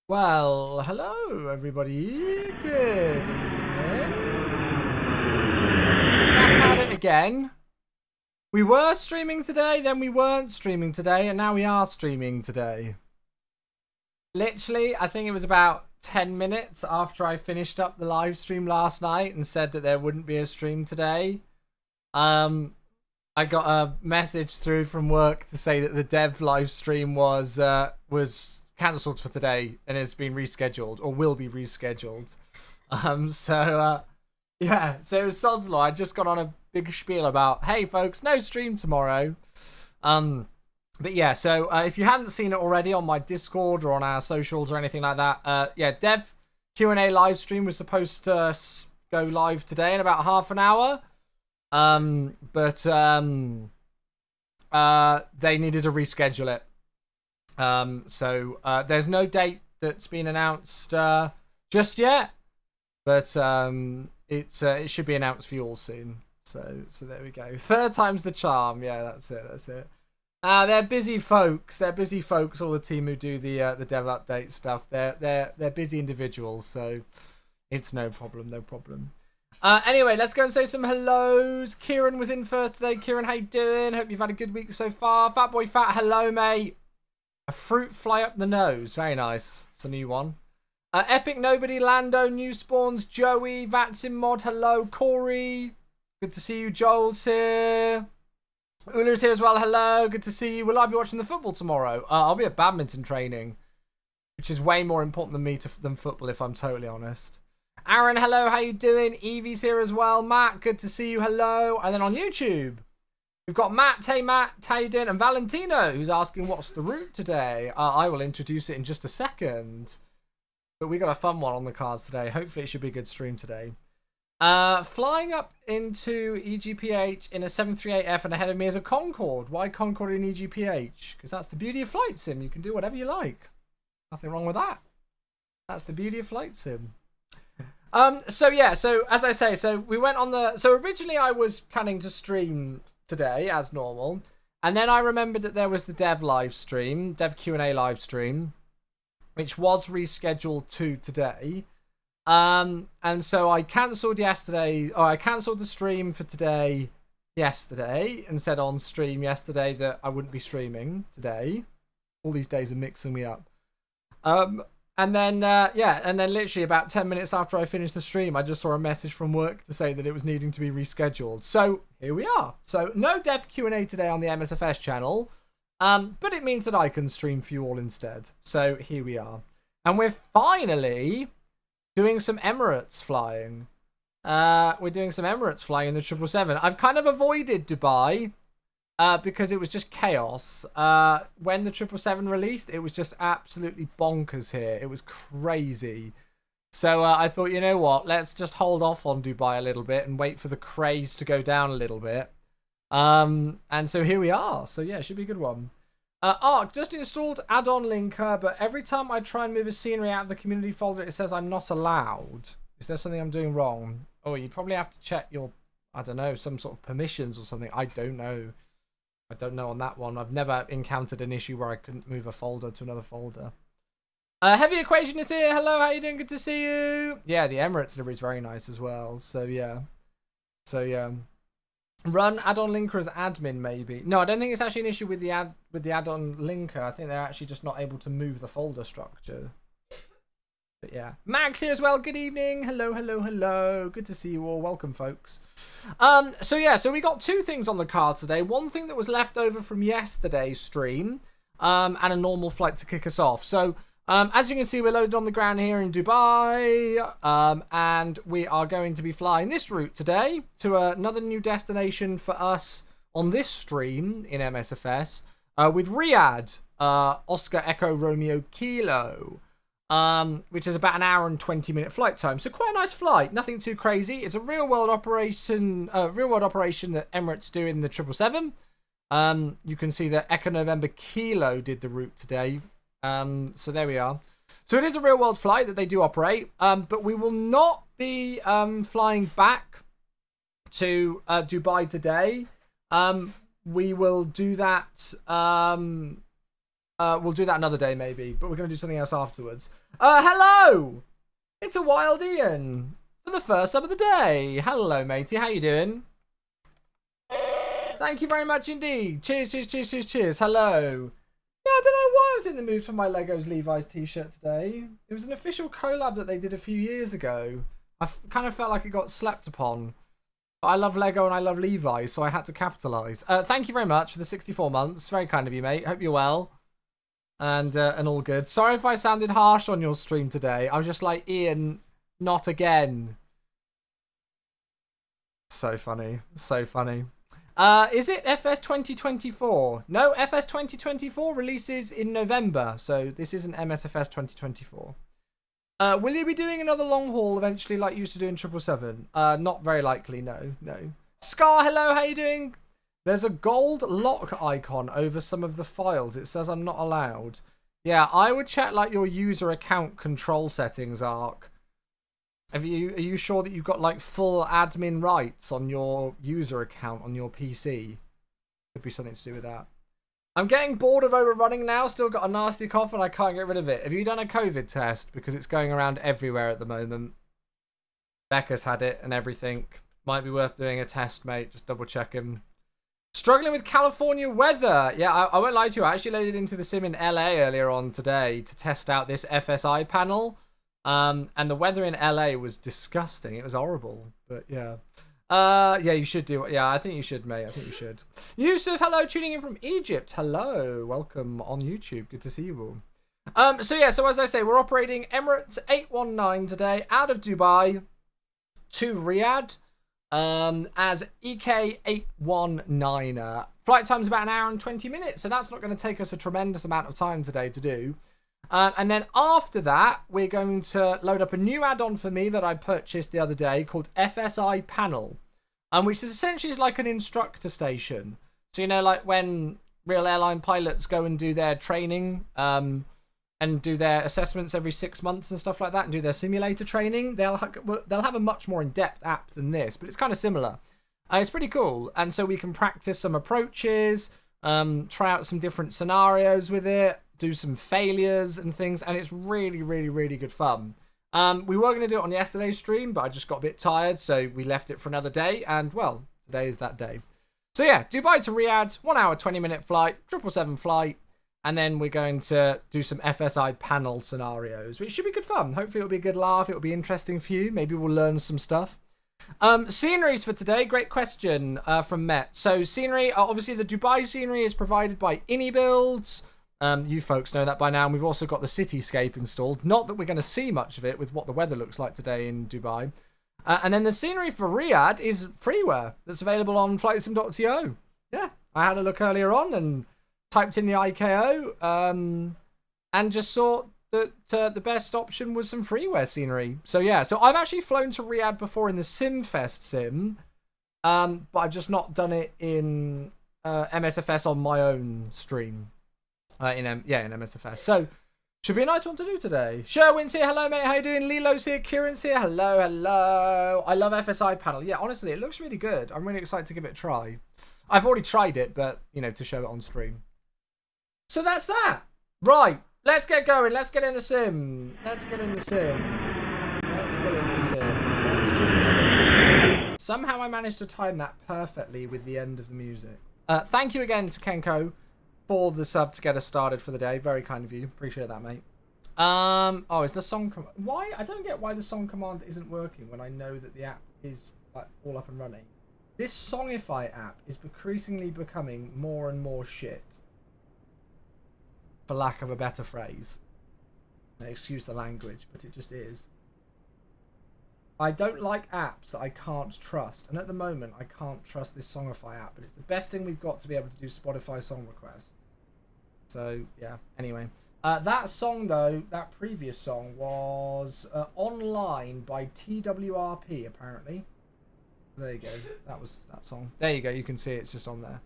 Well, hello everybody. Good evening. Back at it again. We were streaming today, then we weren't streaming today, and now we are streaming today. Literally, I think it was about 10 minutes after I finished up the live stream last night and said that there wouldn't be a stream today. I got a message through from work to say that the dev live stream was cancelled for today and has been rescheduled or will be rescheduled. Yeah, so it was sod's law. I just got on a big spiel about, hey folks, no stream tomorrow. But yeah, so if you hadn't seen it already on my Discord or on our socials or anything like that, yeah, dev Q&A live stream was supposed to go live today in about half an hour. But they needed to reschedule it. So there's no date that's been announced just yet, but it should be announced for you all soon. So there we go. Third time's the charm. Yeah, that's it. They're busy folks. They're busy folks. All the team who do the dev update stuff. They're busy individuals. So it's no problem. Anyway, let's go and say some hellos. Kieran was in first today. Kieran, how you doing? Hope you've had a good week so far. Fat Boy Fat, hello, mate. A fruit fly up the nose. Very nice. It's a new one. Epic Nobody, Lando, New Spawns, Joey, Vatsim Mod, hello. Corey, good to see you. Joel's here. Ula's here as well, hello. Good to see you. Will I be watching the football tomorrow? I'll be at badminton training, which is way more important than me than football, if I'm totally honest. Aaron, hello, how you doing? Evie's here as well. Matt, good to see you, hello. And then on YouTube, we've got Matt, hey Matt, how you doing? And Valentino, who's asking what's the route today. I will introduce it in just a second. But we got a fun one on the cards today. Hopefully it should be a good stream today. Flying up into EGPH in a 738F and ahead of me is a Concorde. Why Concorde in EGPH? Because that's the beauty of Flight Sim. You can do whatever you like. Nothing wrong with that. That's the beauty of Flight Sim. So as I say, so we went on so originally I was planning to stream today as normal, and then I remembered that there was the dev Q&A live stream, which was rescheduled to today. And so I cancelled the stream for today yesterday and said on stream yesterday that I wouldn't be streaming today. All these days are mixing me up. And then literally about 10 minutes after I finished the stream, I just saw a message from work to say that it was needing to be rescheduled. So here we are. So no dev Q&A today on the MSFS channel, but it means that I can stream for you all instead. So here we are. And we're finally doing some Emirates flying. We're doing some Emirates flying in the 777. I've kind of avoided Dubai. Because it was just chaos. When the 777 released, it was just absolutely bonkers here. It was crazy. So I thought, you know what? Let's just hold off on Dubai a little bit and wait for the craze to go down a little bit. And so here we are. So yeah, it should be a good one. ARK just installed add-on linker, but every time I try and move a scenery out of the community folder, it says I'm not allowed. Is there something I'm doing wrong? Oh, you'd probably have to check your, I don't know, some sort of permissions or something. I don't know on that one. I've never encountered an issue where I couldn't move a folder to another folder. Heavy Equation is here. Hello, how you doing? Good to see you. Yeah, the Emirates delivery is very nice as well. So yeah. Run add-on linker as admin maybe. No, I don't think it's actually an issue with the add-on linker. I think they're actually just not able to move the folder structure. But yeah, Max here as well. Good evening. Hello. Good to see you all. Welcome, folks. So we got two things on the cards today. One thing that was left over from yesterday's stream, and a normal flight to kick us off. So, as you can see, we're loaded on the ground here in Dubai, and we are going to be flying this route today to another new destination for us on this stream in MSFS, with Riyadh, Oscar Echo Romeo Kilo. Which is about an hour and 20-minute flight time. So quite a nice flight. Nothing too crazy. It's a real-world operation that Emirates do in the 777. You can see that Echo November Kilo did the route today. So there we are. So it is a real-world flight that they do operate. But we will not be flying back to Dubai today. We will do that We'll do that another day maybe, but we're going to do something else afterwards. Hello! It's a Wild Ian for the first sub of the day. Hello, matey. How you doing? Thank you very much indeed. Cheers, cheers, cheers, cheers, cheers. Hello. Yeah, I don't know why I was in the mood for my Legos Levi's t-shirt today. It was an official collab that they did a few years ago. I kind of felt like it got slept upon. But I love Lego and I love Levi's, so I had to capitalise. Thank you very much for the 64 months. Very kind of you, mate. Hope you're well. And all good. Sorry if I sounded harsh on your stream today. I was just like, Ian, not again. So funny. So funny. Is it FS 2024? No, FS 2024 releases in November, so this isn't MSFS 2024. Will you be doing another long haul eventually like you used to do in 777? Not very likely, no. Scar, hello, how you doing? There's a gold lock icon over some of the files. It says I'm not allowed. Yeah, I would check like your user account control settings, ARK. Are you sure that you've got like full admin rights on your user account on your PC? Could be something to do with that. I'm getting bored of overrunning now. Still got a nasty cough and I can't get rid of it. Have you done a COVID test? Because it's going around everywhere at the moment. Becca's had it and everything. Might be worth doing a test, mate. Just double checking. Struggling with California weather. Yeah, I won't lie to you. I actually loaded into the sim in LA earlier on today to test out this FSiPanel. And the weather in LA was disgusting. It was horrible. But yeah. Yeah, you should do it. Yeah, I think you should, mate. I think you should. Yusuf, hello, tuning in from Egypt. Hello. Welcome on YouTube. Good to see you all. So yeah, so as I say, we're operating Emirates 819 today out of Dubai to Riyadh as EK819er. Flight time's about an hour and 20 minutes, so that's not going to take us a tremendous amount of time today to do. And then after that, we're going to load up a new add-on for me that I purchased the other day called FSiPanel, which is essentially like an instructor station. So, you know, like when real airline pilots go and do their training and do their assessments every 6 months and stuff like that and do their simulator training, they'll have a much more in-depth app than this, but it's kind of similar. It's pretty cool. And so we can practice some approaches, try out some different scenarios with it, do some failures and things, and it's really, really, really good fun. We were going to do it on yesterday's stream, but I just got a bit tired, so we left it for another day, and, well, today is that day. So, yeah, Dubai to Riyadh, 1 hour, 20-minute flight, 777 flight, and then we're going to do some FSiPanel scenarios, which should be good fun. Hopefully it'll be a good laugh, it'll be interesting for you, maybe we'll learn some stuff. Sceneries for today, great question from Met. So, scenery, obviously the Dubai scenery is provided by InnyBuilds. You folks know that by now, and we've also got the cityscape installed. Not that we're going to see much of it with what the weather looks like today in Dubai. And then the scenery for Riyadh is freeware that's available on flightsim.to. Yeah, I had a look earlier on and typed in the IKO and just saw that the best option was some freeware scenery. So yeah, so I've actually flown to Riyadh before in the SimFest sim, but I've just not done it in MSFS on my own stream. In MSFS. So, should be a nice one to do today. Sherwin's here. Hello, mate. How you doing? Lilo's here. Kieran's here. Hello, hello. I love FSiPanel. Yeah, honestly, it looks really good. I'm really excited to give it a try. I've already tried it, but, you know, to show it on stream. So that's that. Right. Let's get going. Let's get in the sim. Let's get in the sim. Let's get in the sim. Let's do this thing. Somehow I managed to time that perfectly with the end of the music. Thank you again to Kenko for the sub to get us started for the day. Very kind of you. Appreciate that, mate. Oh, is the song command... Why? I don't get why the song command isn't working when I know that the app is like all up and running. This Songify app is increasingly becoming more and more shit. For lack of a better phrase. Excuse the language, but it just is. I don't like apps that I can't trust. And at the moment, I can't trust this Songify app. But it's the best thing we've got to be able to do Spotify song requests. So, yeah. Anyway. That song, though, that previous song, was online by TWRP, apparently. There you go. That was that song. There you go. You can see it's just on there.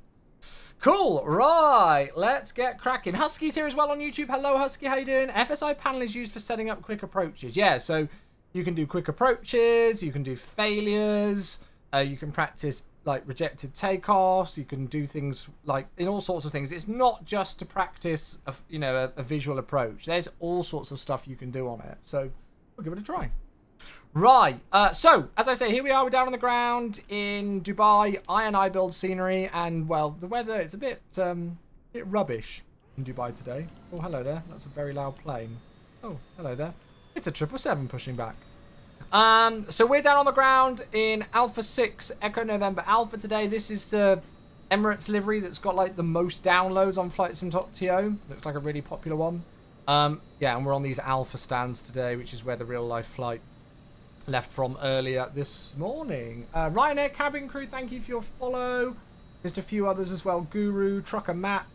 Cool. Right. Let's get cracking. Husky's here as well on YouTube. Hello, Husky. How you doing? FSiPanel is used for setting up quick approaches. Yeah, so... You can do quick approaches, you can do failures, you can practice like rejected takeoffs. You can do things like in all sorts of things. It's not just to practice a visual approach. There's all sorts of stuff you can do on it. So we'll give it a try. Right. So as I say, here we are. We're down on the ground in Dubai. I build scenery, and well, the weather it's a bit rubbish in Dubai today. Oh, hello there. That's a very loud plane. Oh, hello there. It's a 777 pushing back. So we're down on the ground in Alpha 6 Echo November Alpha today. This is the Emirates livery that's got like the most downloads on FlightSim.to. Looks like a really popular one. Yeah, and we're on these Alpha stands today, which is where the real life flight left from earlier this morning. Ryanair cabin crew, thank you for your follow. There's a few others as well. Guru, Trucker Matt,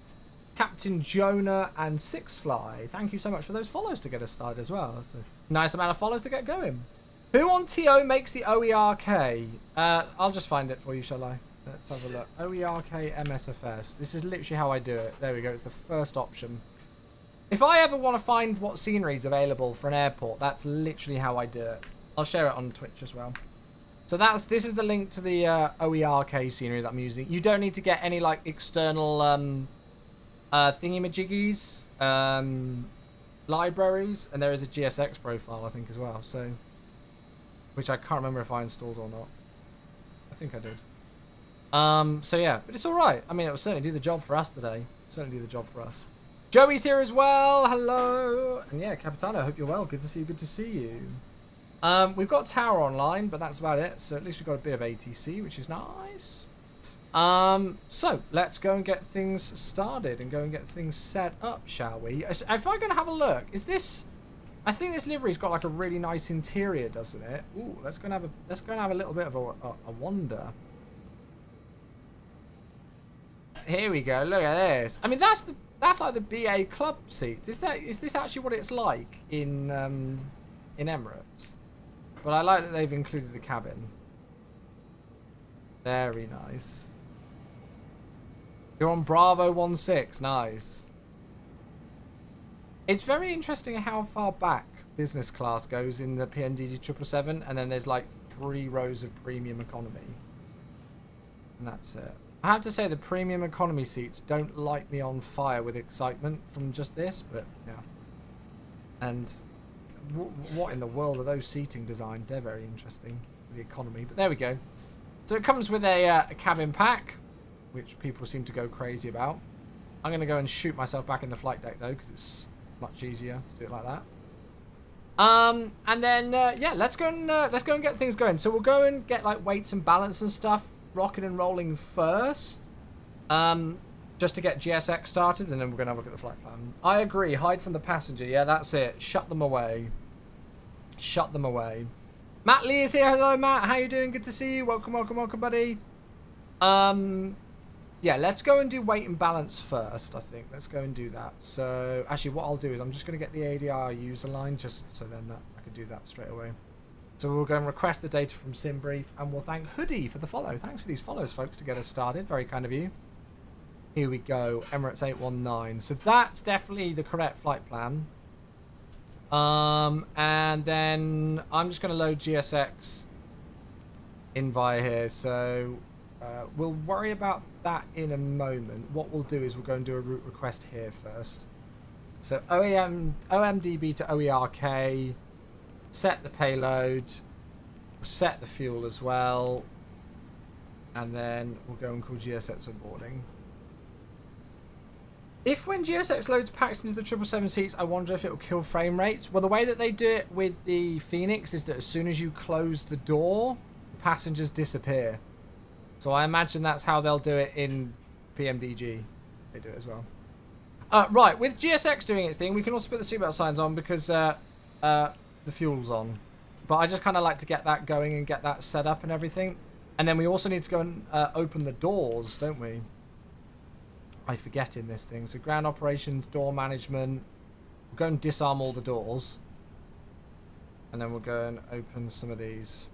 Captain Jonah, and Sixfly. Thank you so much for those follows to get us started as well. That's a nice amount of follows to get going. Who on TO makes the OERK? I'll just find it for you, shall I? Let's have a look. OERK MSFS. This is literally how I do it. There we go. It's the first option. If I ever want to find what scenery is available for an airport, that's literally how I do it. I'll share it on Twitch as well. So this is the link to the OERK scenery that I'm using. You don't need to get any like external thingy-majiggies, libraries, and there is a GSX profile I think as well. So, which I can't remember if I installed or not. I think I did. So yeah, but it's all right. I mean, it will certainly do the job for us today. Certainly do the job for us. Joey's here as well. Hello. And yeah, Capitano, I hope you're well. Good to see you. Good to see you. We've got Tower online, but that's about it. So at least we've got a bit of ATC, which is nice. So let's go and get things started and go and get things set up, shall we? If I'm going to have a look, is this? I think this livery's got like a really nice interior, doesn't it? Ooh, let's go and have a little bit of a wander. Here we go. Look at this. I mean, that's like the BA club seat. Is this actually what it's like in Emirates? But I like that they've included the cabin. Very nice. You're on Bravo 16. Nice. It's very interesting how far back business class goes in the PMDG 777, and then there's like 3 rows of premium economy. And that's it. I have to say the premium economy seats don't light me on fire with excitement from just this, but yeah. And what in the world are those seating designs? They're very interesting for the economy, but there we go. So it comes with a cabin pack, which people seem to go crazy about. I'm going to go and shoot myself back in the flight deck though, because it's much easier to do it like that. And then yeah, let's go and get things going. So we'll go and get like weights and balance and stuff rocking and rolling first, just to get GSX started, and then we're going to have a look at the flight plan. I agree. Hide from the passenger. Yeah, that's it. Shut them away. Shut them away. Matt Lee is here. Hello, Matt. How you doing? Good to see you. Welcome, welcome, welcome, buddy. Yeah, let's go and do weight and balance first, I think. Let's go and do that. So, actually, what I'll do is I'm just going to get the ADR user line, just so then that I can do that straight away. So we'll go and request the data from SimBrief, and we'll thank Hoodie for the follow. Thanks for these follows, folks, to get us started. Very kind of you. Here we go. Emirates 819. So that's definitely the correct flight plan. And then I'm just going to load GSX in via here. So we'll worry about that in a moment. What we'll do is we'll go and do a route request here first. So OMDB to OERK. Set the payload, set the fuel as well, and then we'll go and call GSX for boarding. If when GSX loads packs into the 777 seats, I wonder if it will kill frame rates. Well, the way that they do it with the Phoenix is that as soon as you close the door, passengers disappear. So I imagine that's how they'll do it in PMDG. They do it as well. Right, with GSX doing its thing, we can also put the seatbelt signs on because the fuel's on, but I just kind of like to get that going and get that set up and everything. And then we also need to go and open the doors, don't we? I forget in this thing. So ground operations, door management. We'll go and disarm all the doors, and then we'll go and open some of these.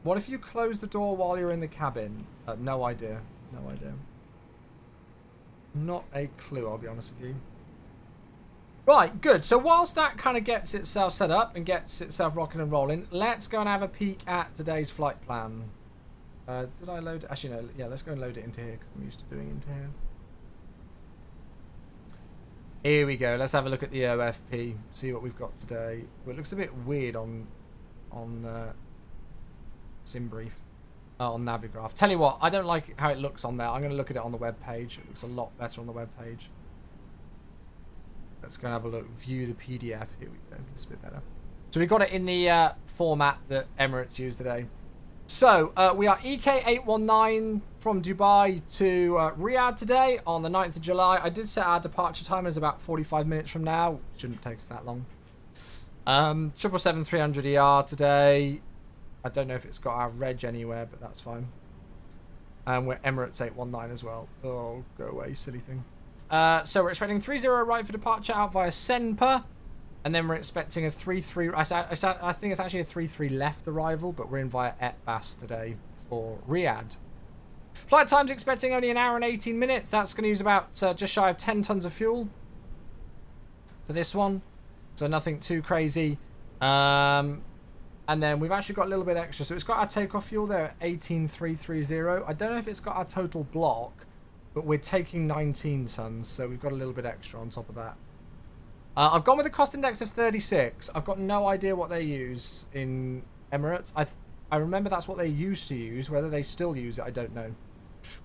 What if you close the door while you're in the cabin? No idea. No idea. Not a clue, I'll be honest with you. Right, good. So whilst that kind of gets itself set up and gets itself rocking and rolling, let's go and have a peek at today's flight plan. Did I load it? Actually, no. Yeah, let's go and load it into here because I'm used to doing into here. Here we go. Let's have a look at the OFP. See what we've got today. Well, it looks a bit weird on SimBrief. On Navigraph. Tell you what, I don't like how it looks on there. I'm going to look at it on the web page. It looks a lot better on the web page. Let's go and have a look. View the PDF. Here we go. It's a bit better. So we got it in the format that Emirates used today. So we are EK819 from Dubai to Riyadh today on the 9th of July. I did set our departure time as about 45 minutes from now. Shouldn't take us that long. 777-300ER today. I don't know if it's got our reg anywhere, but that's fine. And we're Emirates 819 as well. Oh, go away, silly thing. So we're expecting 30 right for departure out via Senpa. And then we're expecting a 33... I think it's actually a 33 left arrival, but we're in via Etbas today for Riyadh. Flight time's expecting only an hour and 18 minutes. That's going to use about just shy of 10 tons of fuel for this one. So nothing too crazy. And then we've actually got a little bit extra. So it's got our takeoff fuel there at 18,330. I don't know if it's got our total block, but we're taking 19 tons. So we've got a little bit extra on top of that. I've gone with a cost index of 36. I've got no idea what they use in Emirates. I remember that's what they used to use. Whether they still use it, I don't know.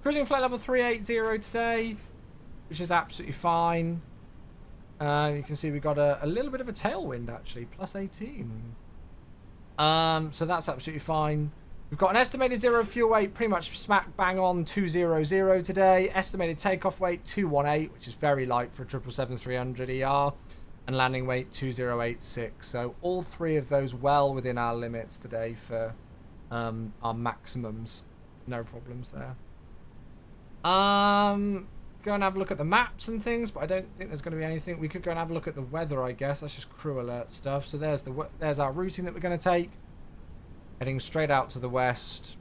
Cruising flight level 380 today, which is absolutely fine. You can see we got a little bit of a tailwind, actually. Plus 18. So that's absolutely fine. We've got an estimated zero fuel weight, pretty much smack bang on 200 today. Estimated takeoff weight 218, which is very light for a 777-300ER, and landing weight 2086. So all three of those well within our limits today for our maximums. No problems there. Go and have a look at the maps and things, but I don't think there's going to be anything. We could go and have a look at the weather, I guess. That's just crew alert stuff. So there's our routing that we're going to take. Heading straight out to the west.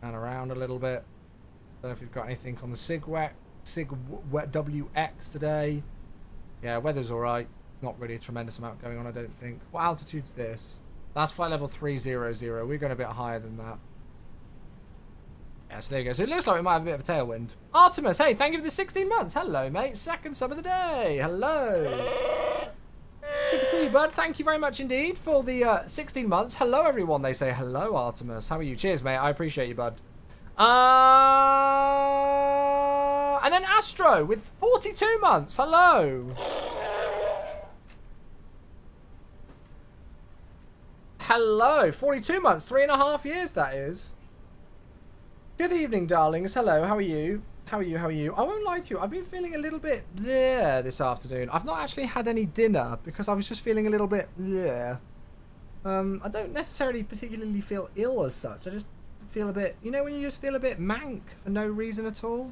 And around a little bit. I don't know if we've got anything on the SIG WX today. Yeah, weather's alright. Not really a tremendous amount going on, I don't think. What altitude's this? That's flight level 300. We're going a bit higher than that. Yeah, so there you go. So it looks like we might have a bit of a tailwind. Artemis, hey, thank you for the 16 months. Hello, mate. Second sub of the day. Hello. Good to see you, bud. Thank you very much indeed for the 16 months. Hello, everyone. They say hello, Artemis. How are you? Cheers, mate. I appreciate you, bud. And then Astro with 42 months. Hello. Hello. 42 months. 3.5 years, that is. Good evening, darlings. Hello, how are you? How are you? How are you? I won't lie to you. I've been feeling a little bit bleh this afternoon. I've not actually had any dinner because I was just feeling a little bit bleh. I don't necessarily particularly feel ill as such. I just feel a bit, you know, when you just feel a bit mank for no reason at all?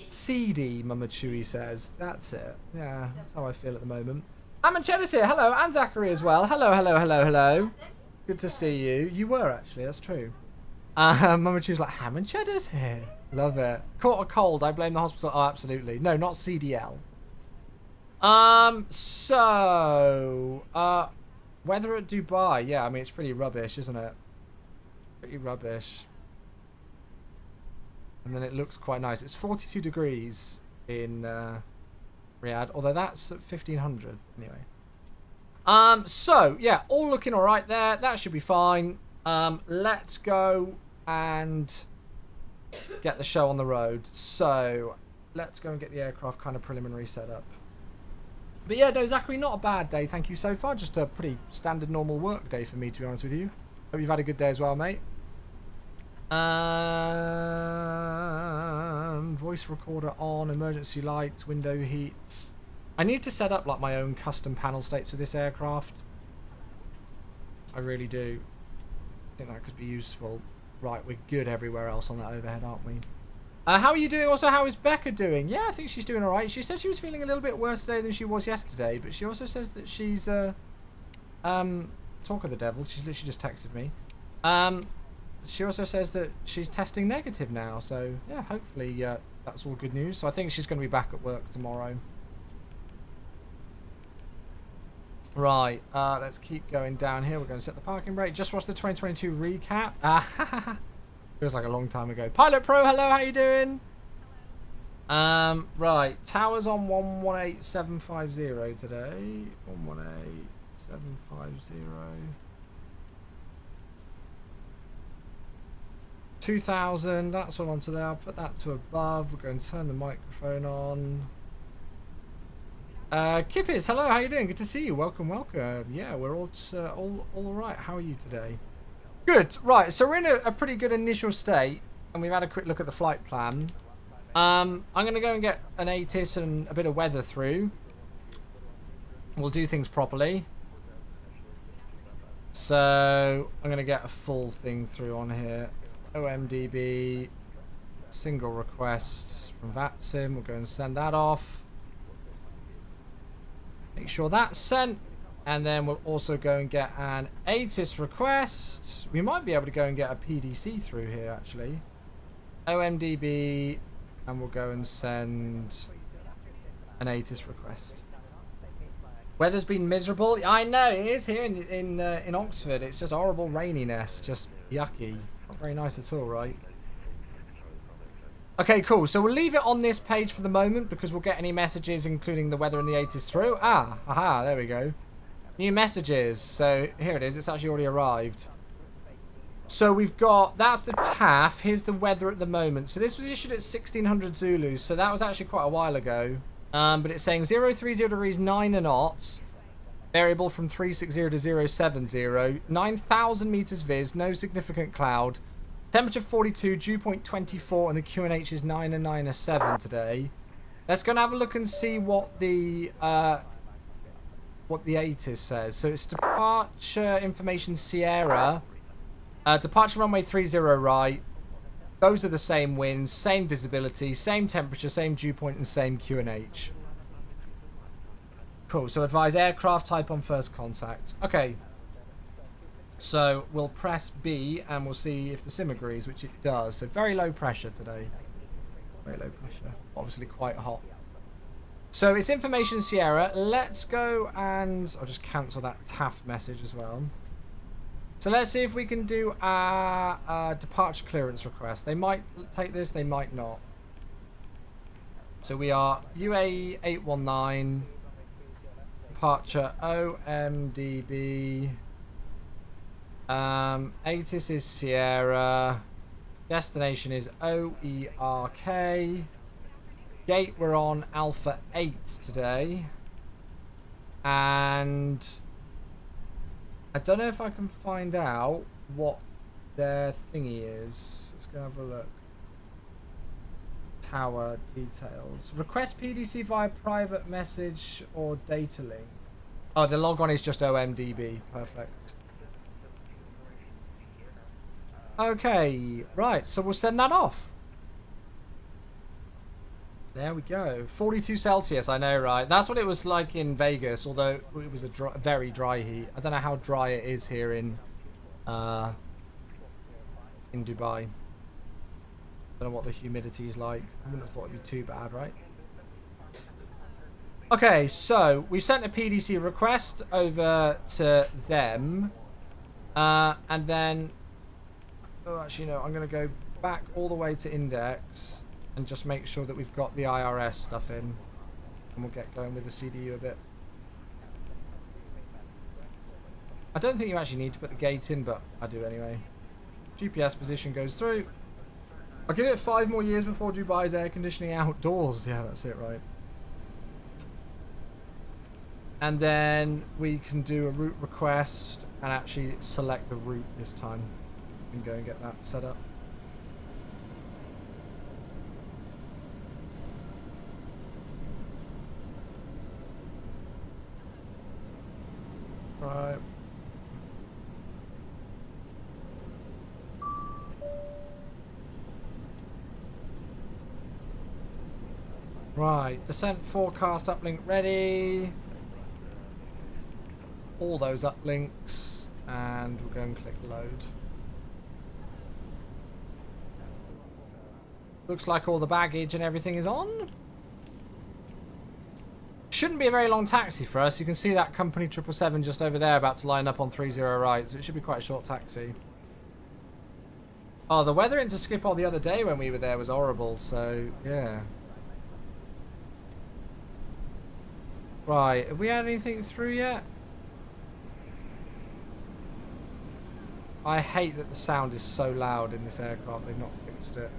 Seedy, Mama Chewy says. That's it. Yeah, that's how I feel at the moment. Amanchetta's here. Hello, and Zachary as well. Hello, hello, hello, hello. Good to see you. You were actually, that's true. Mama Chew's like, ham and cheddar's here. Love it. Caught a cold. I blame the hospital. Oh, absolutely. No, not CDL. Weather at Dubai. Yeah, I mean, it's pretty rubbish, isn't it? Pretty rubbish. And then it looks quite nice. It's 42 degrees in Riyadh, although that's at 1500 anyway. So, yeah, all looking all right there. That should be fine. Let's go and get the show on the road. So let's go and get the aircraft kind of preliminary set up. But yeah, no, Zachary, not a bad day, thank you so far. Just a pretty standard normal work day for me, to be honest with you. Hope you've had a good day as well, mate. Voice recorder on, emergency lights, window heat. I need to set up like my own custom panel states for this aircraft. I really do. I think that could be useful. Right, we're good everywhere else on that overhead, aren't we? How are you doing? Also, how is Becca doing? Yeah, I think she's doing all right. She said she was feeling a little bit worse today than she was yesterday, but she also says that she's talk of the devil. She's literally just texted me. She also says that she's testing negative now, so yeah, hopefully that's all good news. So I think she's going to be back at work tomorrow. Right, let's keep going down here. We're going to set the parking brake. Just watch the 2022 recap. Feels like a long time ago. Pilot Pro, hello, how you doing? Right, towers on 118750 today. 118750. 2000, that's all onto there. I'll put that to above. We're going to turn the microphone on. Kippis, hello, how you doing? Good to see you. Welcome, welcome. Yeah, we're all right. How are you today? Good. Right, so we're in a pretty good initial state, and we've had a quick look at the flight plan. I'm going to go and get an ATIS and a bit of weather through. We'll do things properly. So I'm going to get a full thing through on here. OMDB, single request from VATSIM. We'll go and send that off. Make sure that's sent, and then we'll also go and get an ATIS request. We might be able to go and get a PDC through here, actually. OMDB, and we'll go and send an ATIS request. Weather's been miserable. I know, it is here in Oxford. It's just horrible raininess, just yucky. Not very nice at all, right? Okay, cool. So we'll leave it on this page for the moment because we'll get any messages, including the weather and the ATIS through. Aha, there we go. New messages. So here it is. It's actually already arrived. So we've got, that's the TAF. Here's the weather at the moment. So this was issued at 1600 Zulu. So that was actually quite a while ago. But it's saying 030 degrees 9 knots. Variable from 360 to 070. 9,000 meters viz. No significant cloud. Temperature 42, dew point 24, and the QNH is 9 and 9 are 7 today. Let's go and have a look and see what the ATIS says. So it's departure information Sierra. Departure runway 30 right. Those are the same winds, same visibility, same temperature, same dew point, and same QNH. Cool. So advise aircraft type on first contact. Okay. So we'll press B and we'll see if the sim agrees, which it does. So very low pressure today. Very low pressure. Obviously quite hot. So it's information Sierra. Let's go and I'll just cancel that TAF message as well. So let's see if we can do a departure clearance request. They might take this, they might not. So we are UAE 819. Departure OMDB. ATIS is Sierra. Destination is OERK. Gate, we're on Alpha 8 today. And I don't know if I can find out what their thingy is. Let's go have a look. Tower details. Request PDC via private message or data link. Oh, the log on is just OMDB. Perfect. Okay, right, so we'll send that off. There we go. 42 Celsius, I know, right? That's what it was like in Vegas, although it was a very dry heat. I don't know how dry it is here in Dubai. I don't know what the humidity is like. I wouldn't have thought it'd be too bad, right? Okay, so we sent a PDC request over to them. And then... Oh, actually, no. I'm going to go back all the way to index and just make sure that we've got the IRS stuff in. And we'll get going with the CDU a bit. I don't think you actually need to put the gate in, but I do anyway. GPS position goes through. I'll give it 5 more years before Dubai's air conditioning outdoors. Yeah, that's it, right. And then we can do a route request and actually select the route this time. And go and get that set up. Right. Right, descent forecast uplink ready. All those uplinks, and we'll go and click load. Looks like all the baggage and everything is on. Shouldn't be a very long taxi for us. You can see that company 777 just over there about to line up on 30 right, so it should be quite a short taxi. Oh, the weather into Schiphol the other day when we were there was horrible, so yeah. Right, have we had anything through yet? I hate that the sound is so loud in this aircraft, they've not fixed it.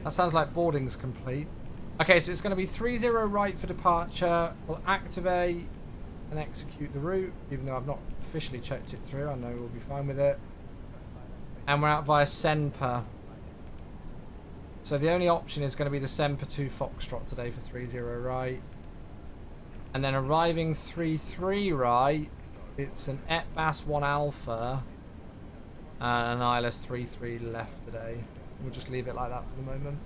That sounds like boarding's complete. Okay, so it's going to be 30 right for departure. We'll activate and execute the route, even though I've not officially checked it through. I know we'll be fine with it. And we're out via Senpa. So the only option is going to be the Senpa 2 Foxtrot today for 30 right. And then arriving 33 right, it's an ETBAS 1 Alpha and an ILS 33 left today. We'll just leave it like that for the moment.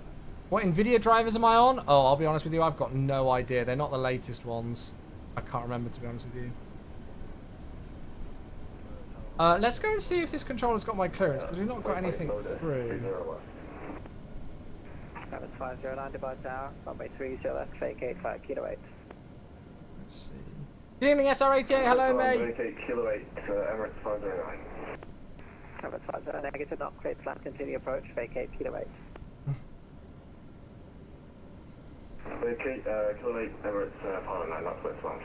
What NVIDIA drivers am I on? Oh, I'll be honest with you, I've got no idea. They're not the latest ones. I can't remember, to be honest with you. Let's go and see if this controller's got my clearance, because we've not got anything through. 7509 Dubai Tower, runway 30 left, fake 85 kilo 8. Let's see. Good evening, SR88. Hello, mate. Fake kilo 8, Emirates 509. Emirates 50 negative, not clear, flat, continue approach, fake 8 kilo 8. Fake kilo 8, Emirates 509, that's where it's land.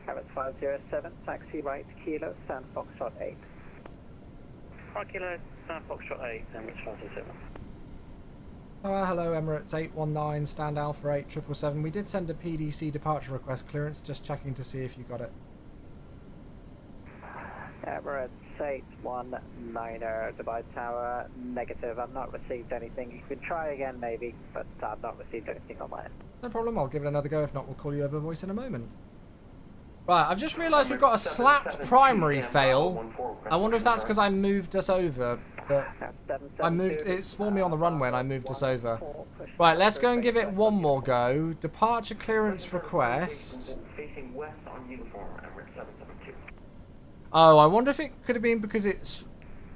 Emirates 507, taxi right, kilo, stand Foxtrot 8. 5 kilo, stand Foxtrot 8, Emirates 507. Hello, Emirates 819, stand Alpha 8 777. We did send a PDC departure request clearance, just checking to see if you got it. Emirates 819 Dubai Tower, negative. I've not received anything. You can try again maybe, but I've not received anything on my end. No problem, I'll give it another go. If not, we'll call you over voice in a moment. Right, I've just realised we've got a slat primary fail. I wonder if that's because I moved us over. But I moved, it spawned me on the runway and I moved us over. Right, let's go and give it one more go. Departure clearance request. Facing west on uniform, Emirates 772. Oh, I wonder if it could have been because it's...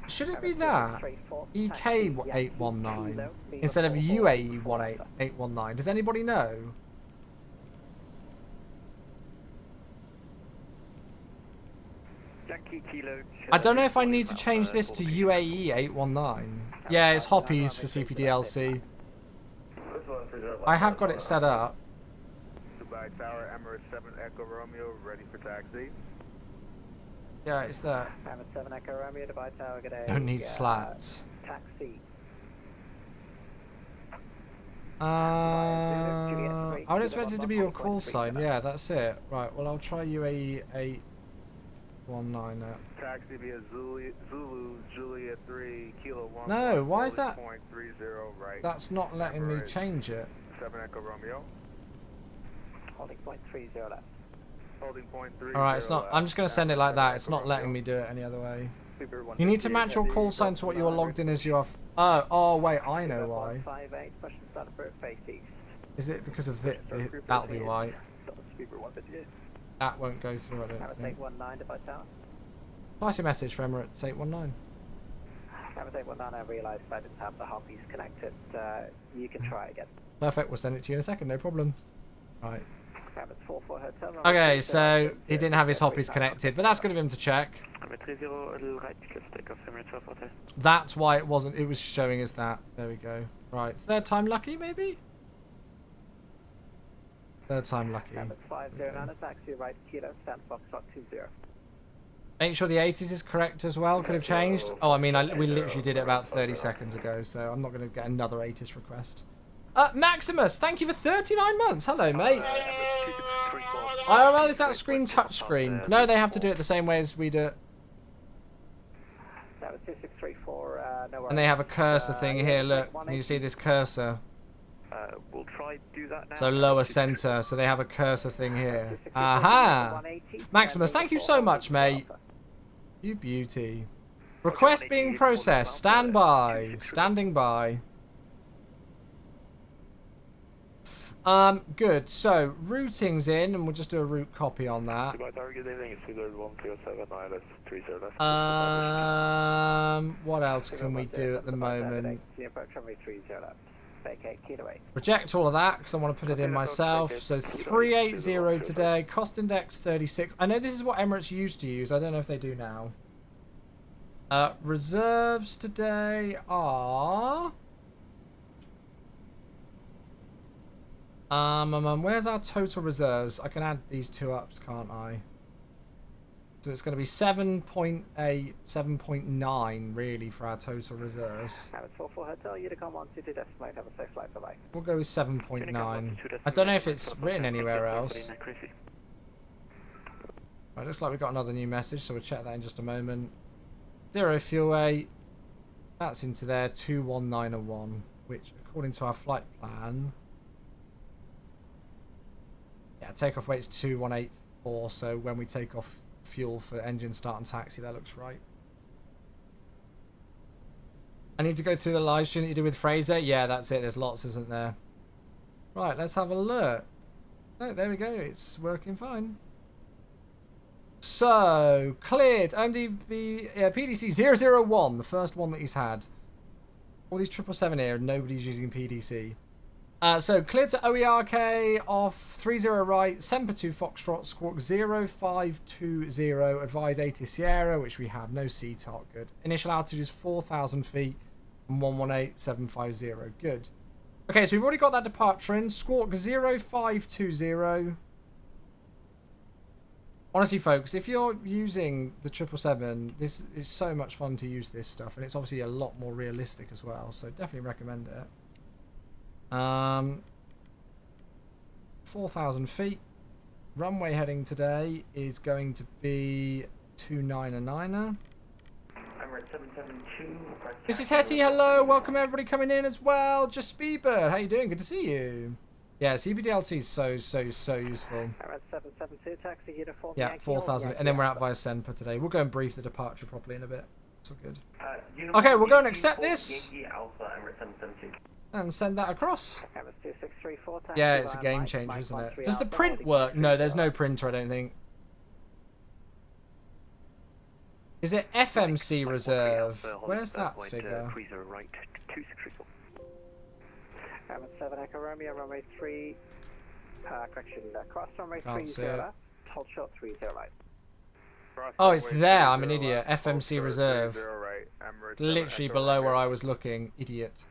Should it be that? EK819 instead of UAE819. Does anybody know? I don't know if I need to change this to UAE819. Yeah, it's Hoppies for CPDLC. I have got it set up. Dubai Tower, Emirates 7 Echo Romeo, ready for taxi. Yeah, it's there. Emirates 7 Echo Romeo, Dubai Tower, good day. Don't need slats. Taxi. I would expect it to be your call sign. Yeah, that's it. Right, well, I'll try UAE819 now. Taxi via Zulu Juliet 3 Kilo 1. No, why is that? Right. That's not letting me change it. 7 Echo Romeo. Holding point 30 left. Holding point 3. Alright, it's not. I'm just going to send it like that. It's not letting me do it any other way. You need to match your call sign to what you are logged in as you are. Oh, wait, I know why. Is it because of this? That'll be why. That won't go through, I don't think. Nice message for Emirates 819. Emirates 819, I realised I didn't have the Hoppies connected. You can try again. Perfect, we'll send it to you in a second, no problem. Right. Emirates 44 Hotel. Okay, so he didn't have his Hoppies connected, but that's good of him to check. That's why it wasn't. It was showing us that. There we go. Right, third time lucky, maybe? Third time lucky. Emirates 509, taxi right, kilo, stand Foxtrot 20. Make sure the 80s is correct as well. Could have changed. Oh, I mean, we literally did it about 30 seconds ago, so I'm not going to get another 80s request. Maximus, thank you for 39 months. Hello, mate. IRL, is that screen touchscreen? No, they have to do it the same way as we do it. That was 2634, no worries. And they have a cursor thing here. Look, can you see this cursor? We'll try do that now. So lower center. So they have a cursor thing here. Aha! Maximus, thank you so much, mate. You beauty. Request being processed. Stand by. Standing by. Good. So routing's in, and we'll just do a route copy on that. What else can we do at the moment? vacate, kilo 8. Reject all of that because I want to put it in myself. So 380 today. Cost index 36. I know this is what Emirates used to use. I don't know if they do now. Reserves today are... where's our total reserves? I can add these two ups, can't I? So it's going to be 7.8, 7.9 really for our total reserves. Emirates 44 Hotel, Unicom 122 decimate, have a safe flight, bye-bye. We'll go with 7.9. I don't know if it's written anywhere else. Right, looks like we've got another new message, so we'll check that in just a moment. 0 fuel weight. That's into there, 21901, which according to our flight plan... Yeah, takeoff weight's 2184, so when we take off fuel for engine start and taxi, that looks right. I need to go through the live stream that you did with Fraser. Yeah, that's it. There's lots, isn't there? Right, let's have a look. Oh, there we go. It's working fine. So, cleared. OMDB PDC 001, the first one that he's had. All these 777 here, nobody's using PDC. So, cleared to OERK off 30 right, Semper 2 Foxtrot, Squawk 0520, advise 80 Sierra, which we have, no CTOC, good. Initial altitude is 4,000 feet and 118750, good. Okay, so we've already got that departure in, Squawk 0520. Honestly, folks, if you're using the 777, this is so much fun to use this stuff, and it's obviously a lot more realistic as well, so definitely recommend it. 4,000 feet. Runway heading today is going to be 299er. Emirates 772. Mrs. Hetty, hello. Welcome everybody coming in as well. Just Speedbird, how you doing? Good to see you. Yeah, CBDLT is so useful. Emirates 772, taxi uniform. Yeah, 4,000. And then we're out via Semper today. We'll go and brief the departure properly in a bit. It's all good. Okay, we'll go and accept this. Alpha, Emirates 772. And send that across. Emirates 2634, taxi Yeah, it's a game changer, isn't it? Does the print work? No, there's no printer, I don't think. Is it FMC reserve? Where's that figure? Emirates 7 Echo Romeo, runway 3, correction, cross runway 30 left, hold short 30 right. Oh, it's there, I'm an idiot. FMC reserve. Literally below where I was looking, idiot.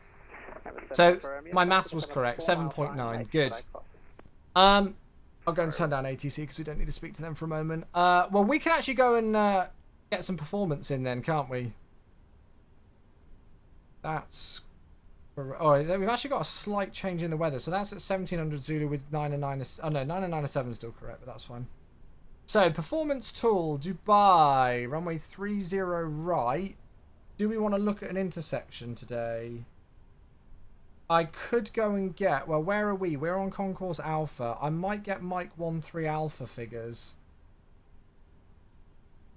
So, my maths was correct, 7.9, good. I'll go and turn down ATC because we don't need to speak to them for a moment. Well, we can actually go and get some performance in then, can't we? That's... Oh, we've actually got a slight change in the weather. So that's at 1700 Zulu with 909... Oh no, 997 is still correct, but that's fine. So, performance tool, Dubai, runway 30 right. Do we want to look at an intersection today? I could go and get... Well, where are we? We're on Concourse Alpha. I might get Mike 13 Alpha figures.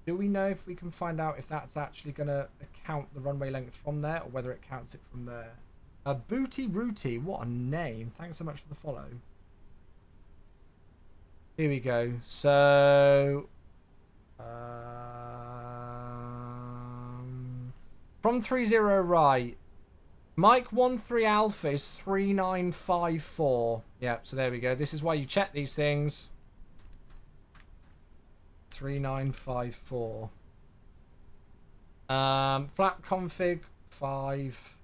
Do we know if we can find out if that's actually going to count the runway length from there or whether it counts it from there? Booty Rooty, what a name. Thanks so much for the follow. Here we go. So... from 30 right... Mike 13 Alpha is 3954. Yep, so there we go. This is why you check these things. 3954. Flap config 5.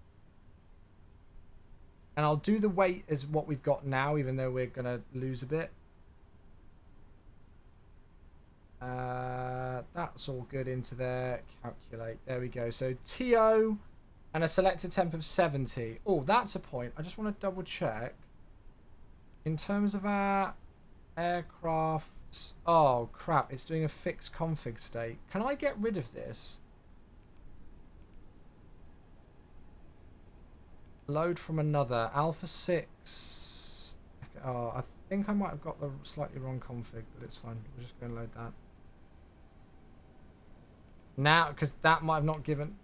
And I'll do the weight as what we've got now, even though we're gonna lose a bit. That's all good into there. Calculate. There we go. So TO. And a selected temp of 70. Oh, that's a point. I just want to double check. In terms of our aircraft... Oh, crap. It's doing a fixed config state. Can I get rid of this? Load from another. Alpha 6. Oh, I think I might have got the slightly wrong config, but it's fine. We're just going to load that. Now, because that might have not given...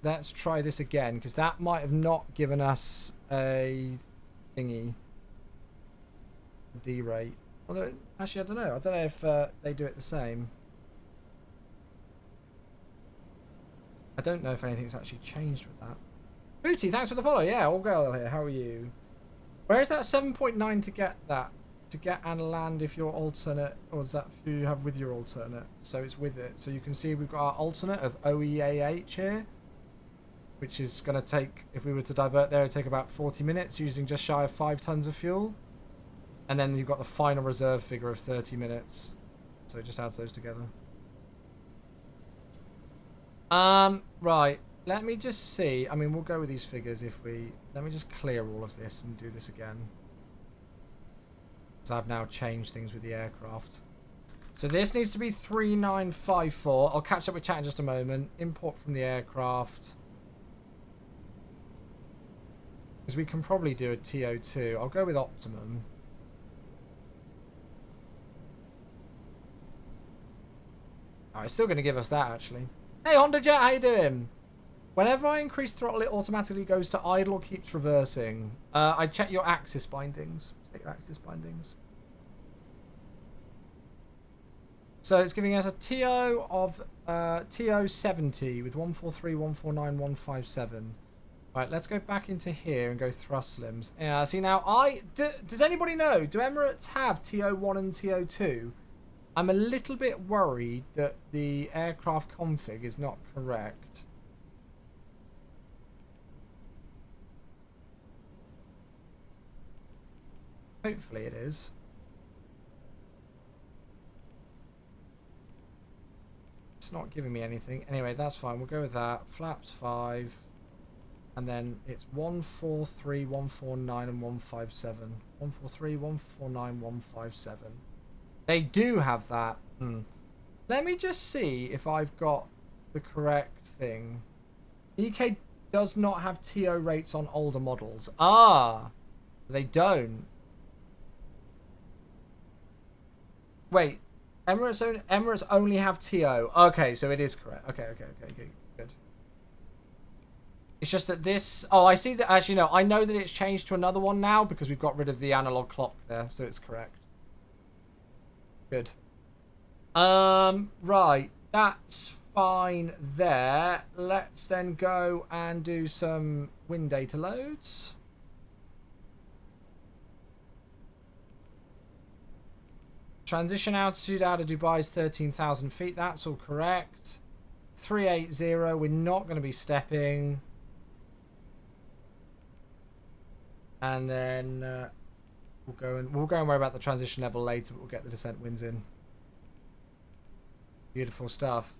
Let's try this again, because that might have not given us a thingy. D rate. Although, actually, I don't know. I don't know if they do it the same. I don't know if anything's actually changed with that. Booty, thanks for the follow. Yeah, all girl here. How are you? Where is that 7.9 to get that? To get and land if your alternate, or is that if you have with your alternate? So it's with it. So you can see we've got our alternate of OEAH here, which is going to take, if we were to divert there, it'd take about 40 minutes using just shy of 5 tons of fuel. And then you've got the final reserve figure of 30 minutes. So it just adds those together. Right. Let me just see. I mean, we'll go with these figures if we... Let me just clear all of this and do this again. Because I've now changed things with the aircraft. So this needs to be 3954. I'll catch up with chat in just a moment. Import from the aircraft. Because we can probably do a TO2. I'll go with optimum. Oh, it's still going to give us that, actually. Hey, Honda Jet, how you doing? Whenever I increase throttle, it automatically goes to idle or keeps reversing. I check your axis bindings. Check your axis bindings. So it's giving us a TO of TO 70 with 143, 149, 157. Right, let's go back into here and go thrust slims. Yeah, see now, does anybody know? Do Emirates have TO1 and TO2? I'm a little bit worried that the aircraft config is not correct. Hopefully it is. It's not giving me anything. Anyway, that's fine. We'll go with that. Flaps 5. And then it's 143, 149, and 157. 143, 149, 157. They do have that. Let me just see if I've got the correct thing. EK does not have TO rates on older models. Ah, they don't. Wait, Emirates only have TO. Okay, so it is correct. Okay, good. It's just that this... Oh, I see that... Actually, no, I know that it's changed to another one now because we've got rid of the analog clock there, so it's correct. Good. Right. That's fine there. Let's then go and do some wind data loads. Transition altitude out of Dubai is 13,000 feet. That's all correct. 380. We're not going to be stepping. And then we'll go and worry about the transition level later, but we'll get the descent winds in. Beautiful stuff.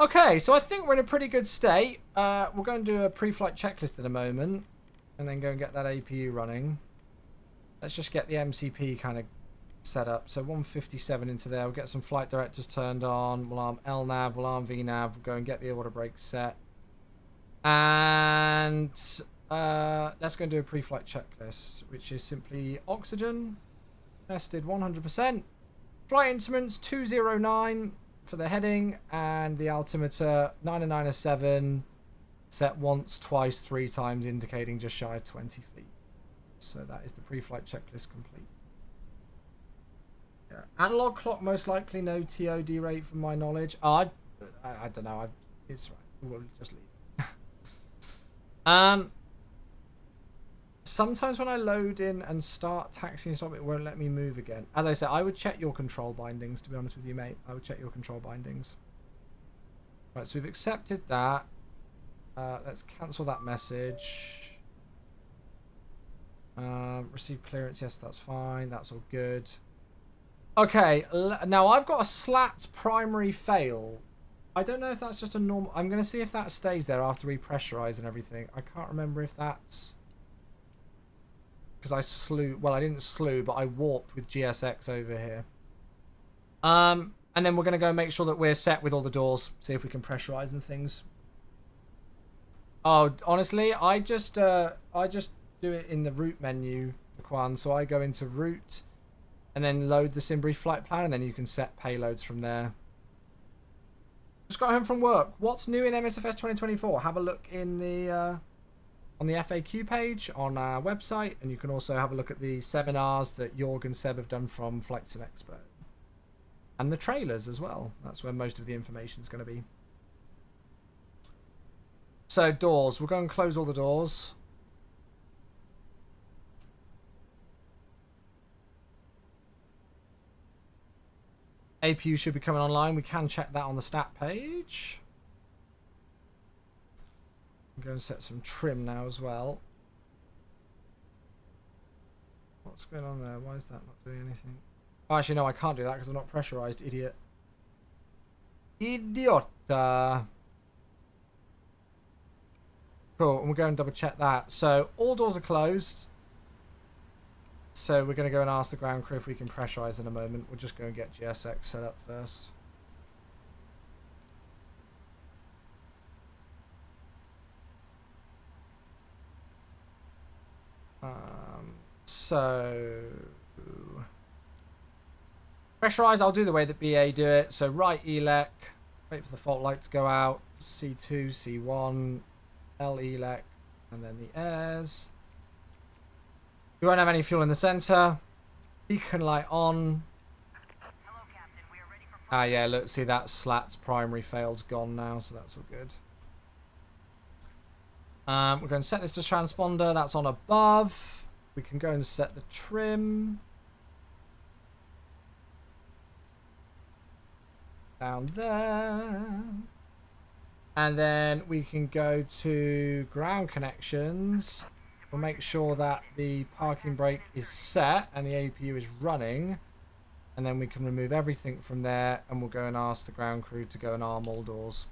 Okay, so I think we're in a pretty good state. We'll go and do a pre-flight checklist in a moment, and then go and get that APU running. Let's just get the MCP kind of set up. So 157 into there. We'll get some flight directors turned on. We'll arm LNAV. We'll arm VNAV. We'll go and get the order brake set. And let's go and do a pre-flight checklist, which is simply oxygen tested 100%. Flight instruments 209 for the heading, and the altimeter 997 set once, twice, 3 times, indicating just shy of 20 feet. So that is the pre-flight checklist complete. Yeah. Analog clock most likely no TOD rate from my knowledge. Oh, I don't know. It's right. We'll just leave. Sometimes when I load in and start taxiing stop, it won't let me move again. As I said, I would check your control bindings, to be honest with you, mate. I would check your control bindings. Right, so we've accepted that. Let's cancel that message. Receive clearance. Yes, that's fine. That's all good. Okay, now I've got a slat primary fail. I don't know if that's just a normal... I'm going to see if that stays there after we pressurize and everything. I can't remember if that's... Because I slew... Well, I didn't slew, but I warped with GSX over here. And then we're going to go make sure that we're set with all the doors. See if we can pressurize and things. Oh, honestly, I just do it in the route menu, Quan. So I go into route and then load the Simbrief flight plan, and then you can set payloads from there. Just got home from work. What's new in MSFS 2024? Have a look in the... on the FAQ page on our website, and you can also have a look at the seminars that Jorg and Seb have done from Flight Sim Expert. And the trailers as well. That's where most of the information is going to be. So doors. We'll go and close all the doors. APU should be coming online. We can check that on the stat page. I'm going to set some trim now as well. What's going on there? Why is that not doing anything? Oh, actually, no, I can't do that because I'm not pressurized, idiot. Idiota. Cool, and we'll go and double check that. So, all doors are closed. So, we're going to go and ask the ground crew if we can pressurize in a moment. We'll just go and get GSX set up first. So... pressurize, I'll do the way that BA do it. So, right ELEC. Wait for the fault light to go out. C2, C1, L ELEC, and then the airs. We won't have any fuel in the center. Beacon light on. Hello, Captain. We are ready for... Ah, yeah, look, see that slat's primary failed's gone now, so that's all good. We're going to set this to transponder. That's on above. We can go and set the trim. Down there. And then we can go to ground connections. We'll make sure that the parking brake is set and the APU is running. And then we can remove everything from there and we'll go and ask the ground crew to go and arm all doors.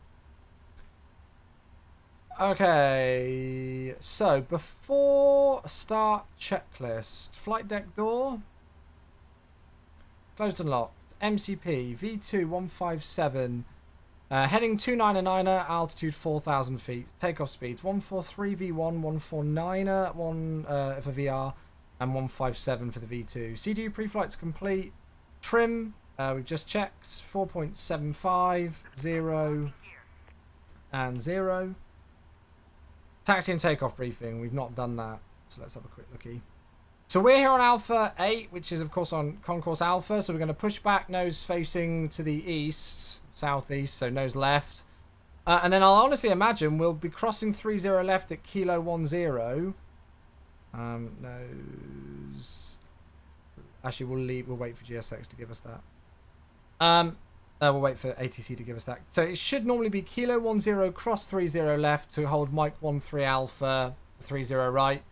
Okay, so before start checklist, flight deck door, closed and locked, MCP, V2157, heading 299er, altitude 4,000 feet, takeoff speeds 143 V1, 149er, one for VR, and 157 for the V2. CDU pre-flight's complete, trim, we've just checked, 4.75, 0, and 0. Taxi and takeoff briefing. We've not done that. So let's have a quick looky. So we're here on Alpha 8, which is, of course, on Concourse Alpha. So we're going to push back, nose facing to the east, southeast, so nose left. And then I'll honestly imagine we'll be crossing 30 left at Kilo 10. Nose... Actually, we'll wait for GSX to give us that. We'll wait for ATC to give us that. So it should normally be Kilo 10, cross 30 left to hold Mike 13 Alpha, 30 right.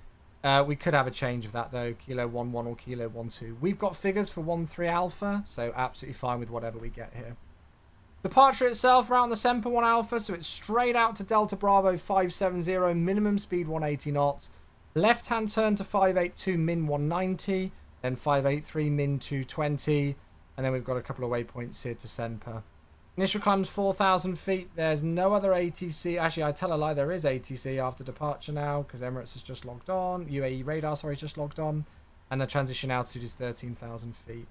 We could have a change of that though, Kilo 11 or Kilo 12. We've got figures for 13 Alpha, so absolutely fine with whatever we get here. Departure itself, we're out on the Semper 1 Alpha, so it's straight out to Delta Bravo 570, minimum speed 180 knots. Left-hand turn to 582, min 190, then 583, min 220. And then we've got a couple of waypoints here to Semper. Initial climb's 4,000 feet. There's no other ATC. Actually, I tell a lie. There is ATC after departure now because Emirates has just logged on. UAE radar, sorry, just logged on. And the transition altitude is 13,000 feet.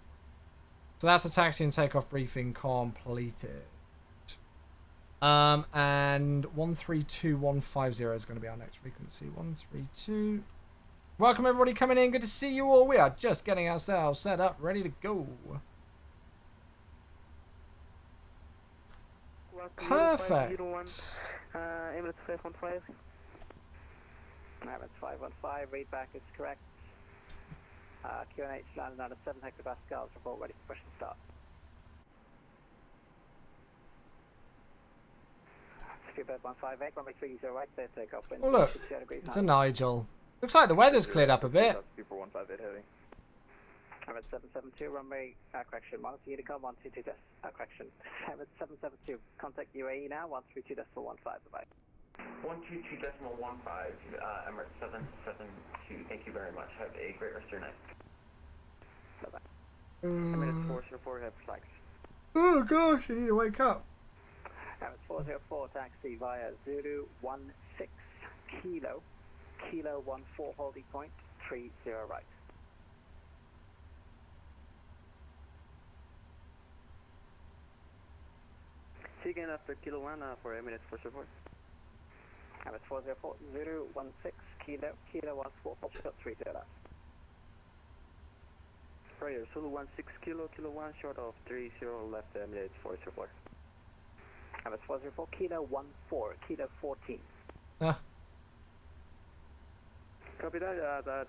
So that's the taxi and takeoff briefing completed. And 132150 is going to be our next frequency. 132. Welcome everybody coming in. Good to see you all. We are just getting ourselves set up, ready to go. Perfect. Emirates 515. Emirates 515, read back is correct. QNH landed on a 7 hectopascals, report ready for push and start. Speedbird 158, runway 30 right, clear takeoff. Oh look, it's a Nigel. Looks like the weather's cleared up a bit. People 158 heading. Emirates 772, runway, correction, 122 Unicom, 122 correction. Emirates 772, contact UAE now, 132.15, bye-bye. 122.15, Emirates 772, thank you very much. Have a great rest of your night. Bye-bye. Emirates 404, have flags. Oh gosh, I need to wake up. Emirates 404, taxi via Zulu 16 Kilo, Kilo 14 holding point, 30 right. See you again after Kilo 1 for Emirates 404. Emirates 404, Zulu 16 Kilo, Kilo 14, hold short 30 left. Roger, Zulu 16 Kilo, Kilo 1 short of 30 left Emirates 404. Emirates 404, Kilo 14, Kilo 14. Copy that.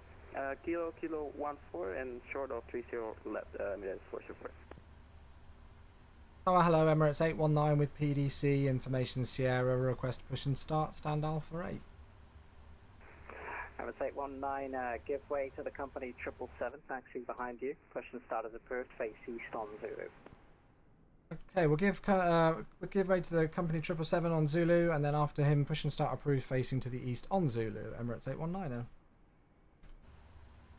Kilo 14 and short of 30 left. Emirates 404. Oh, hello, Emirates 819 with PDC, information Sierra, request push and start, stand Alpha 8. Emirates 819, give way to the company 777, taxi behind you. Push and start as approved, face east on Zulu. Okay, we'll give way to the company 777 on Zulu, and then after him, push and start approved, facing to the east on Zulu, Emirates 819 now.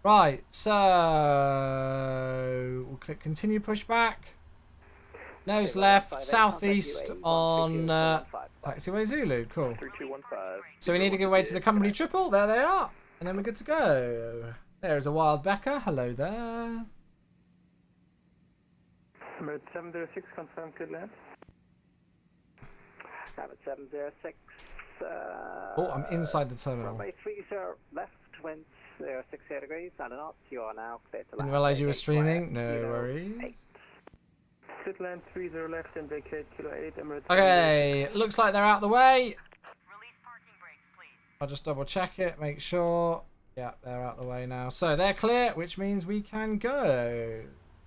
Right, so we'll click continue pushback. Nose left, southeast on taxiway Zulu. Cool. 3215. So we need to give way to the company triple. There they are. And then we're good to go. There's a Wild Becca. Hello there. Emirates 706, confirm good land. Emirates 706. Oh, I'm inside the terminal. Runway 30 left, wind 60 degrees, and a knot. You are now clear to land. Didn't realise you were streaming. No worries. Sit land 30 left and vacate Kilo 8 Emirates. Okay, looks like they're out the way. Release parking brakes, please. I'll just double check it, make sure. Yeah, they're out the way now. So they're clear, which means we can go.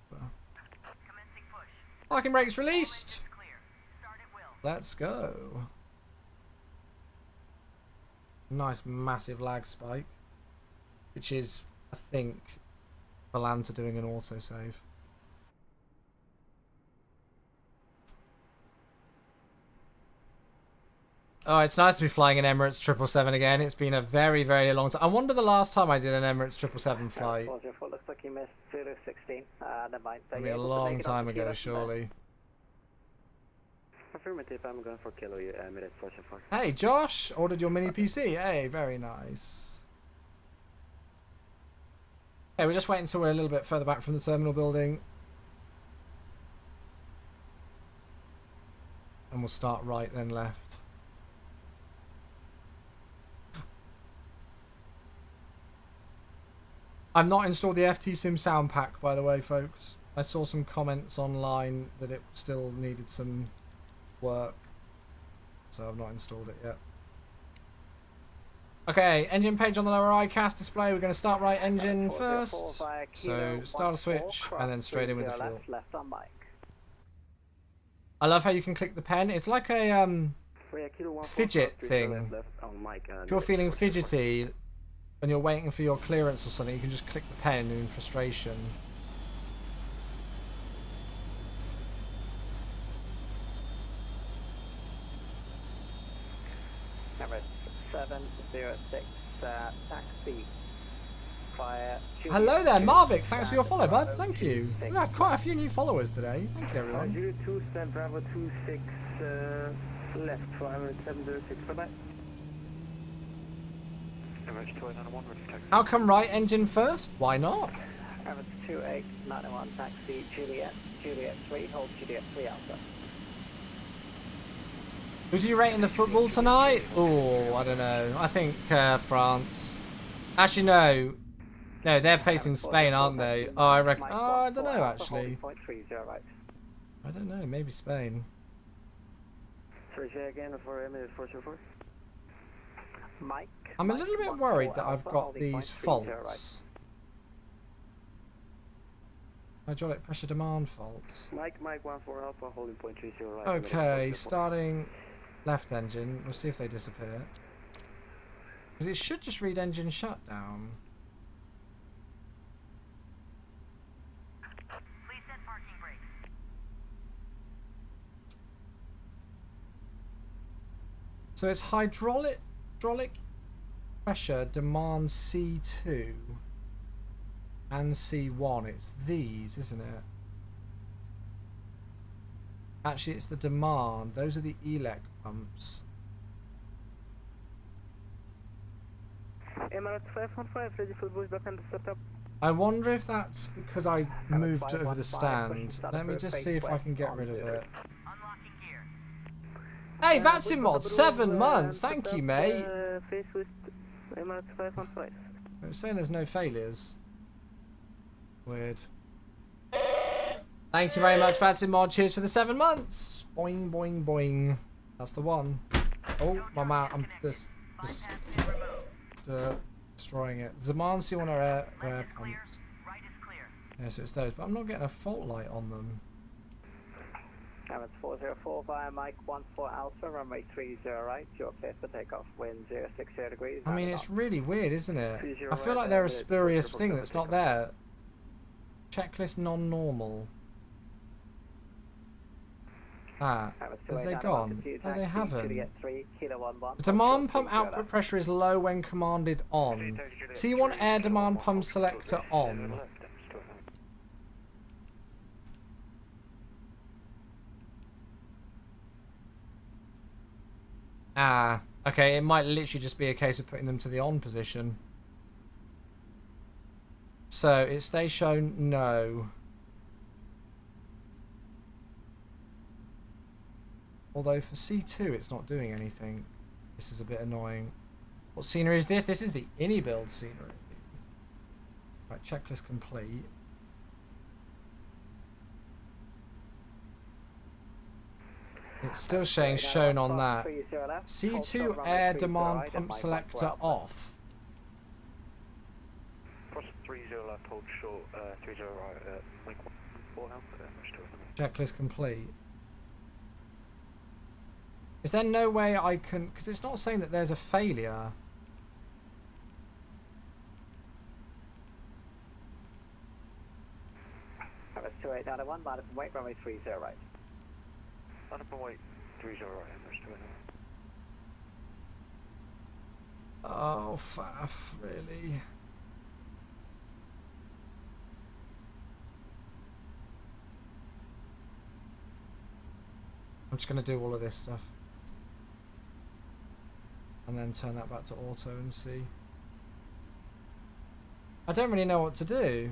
Commencing push. Parking brakes released. Clear. Start at will. Let's go. Nice massive lag spike, which is, I think, Valanta doing an autosave. Oh, it's nice to be flying an Emirates 777 again. It's been a very, very long time. I wonder the last time I did an Emirates 777 flight. Looks like you missed 016. Never mind. It'll be a long time ago, surely. Affirmative, I'm going for Kilo Emirates 404. Hey, Josh, ordered your mini PC. Hey, very nice. Hey, we're just waiting until we're a little bit further back from the terminal building. And we'll start right, then left. I've not installed the FT Sim sound pack, by the way, folks. I saw some comments online that it still needed some work, so I've not installed it yet. Okay, engine page on the lower ICAST display. We're going to start right engine first. So start a switch and then straight in with the fuel. I love how you can click the pen. It's like a fidget thing. If you're feeling fidgety when you're waiting for your clearance or something, you can just click the pen in frustration. Emirates 706, taxi. Fire. Hello there, Marvix. Thanks for your follow, bud. Thank you. We've had quite a few new followers today. Thank you, everyone. 02 stand Bravo 26 left for Emirates 706. Bye bye. Emirates 2891 ready for taxi. How come right engine first? Why not? Emirates 2891 taxi. Juliet 3. Hold Juliet 3 Alpha. Who do you rate in the football tonight? Oh, I don't know. I think France. Actually, no. No, they're facing Spain, aren't they? Oh, I reckon. Oh, I don't know, actually. I don't know. Maybe Spain. Sorry, say again for Emirates 404. Mike. I'm a little bit worried that I've got these faults. Hydraulic pressure demand faults. Mike 14 Alpha holding point 30 right. Okay, starting left engine. We'll see if they disappear. Because it should just read engine shutdown. Please set parking brakes. So it's hydraulic pressure demand C2 and C1. It's these, isn't it? Actually, it's the demand. Those are the ELEC pumps. Emirates 515 ready for pushback and setup. I wonder if that's because I moved over the stand. Let me just see if I can get rid of it. Unlocking gear. Hey, Vatsimod, 7 months. Thank you, mate. Face with Emirates 515. It's saying there's no failures. Weird. Thank you very much, Vatsimod. Cheers for the 7 months. Boing, boing, boing. That's the one. Oh, my mouth. I'm just. Just Bypass pin removed. destroying it. Zamansky on our air Left is pumps. clear. Right is clear. Yeah, so it's those, but I'm not getting a fault light on them. Emirates 404 via Mike 14 Alpha, runway 30 right, you're clear for takeoff, wind 060 degrees. I mean, it's really weird, isn't it? 30 I feel right, like they're a Emirates spurious 407 thing that's not takeoff. there. Checklist non-normal. Ah, have they gone? No, they haven't. The demand pump output pressure is low when commanded on. C1 air demand pump selector on. Ah, okay, it might literally just be a case of putting them to the on position. So, it stays shown no. Although for C2 it's not doing anything. This is a bit annoying. What scenery is this? This is the INI build scenery. Right, checklist complete. It's still saying shown on that. C2 air demand pump selector off. Cross 30 left, hold short, 30 right, Mike 14 Alpha, Checklist complete. Is there no way I can... Because it's not saying that there's a failure. Emirates 2891, line up and wait, runway 30 right. Line up and wait, 30 right, Emirates 2891. Oh, faff, really? I'm just going to do all of this stuff. And then turn that back to auto and see. I don't really know what to do.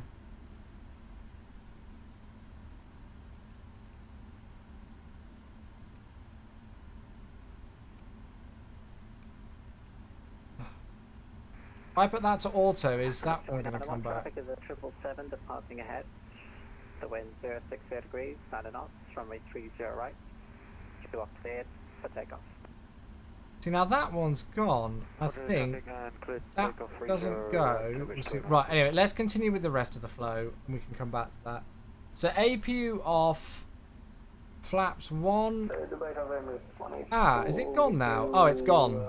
If I put that to auto, is that one going to come back? Traffic is a 777 departing ahead. The wind 060 degrees, 90 knots, runway 30 right. You are cleared for takeoff. See, now that one's gone. I think that doesn't go. We'll see. Right, anyway, let's continue with the rest of the flow, and we can come back to that. So APU off, flaps 1. Ah, is it gone now? Oh, it's gone.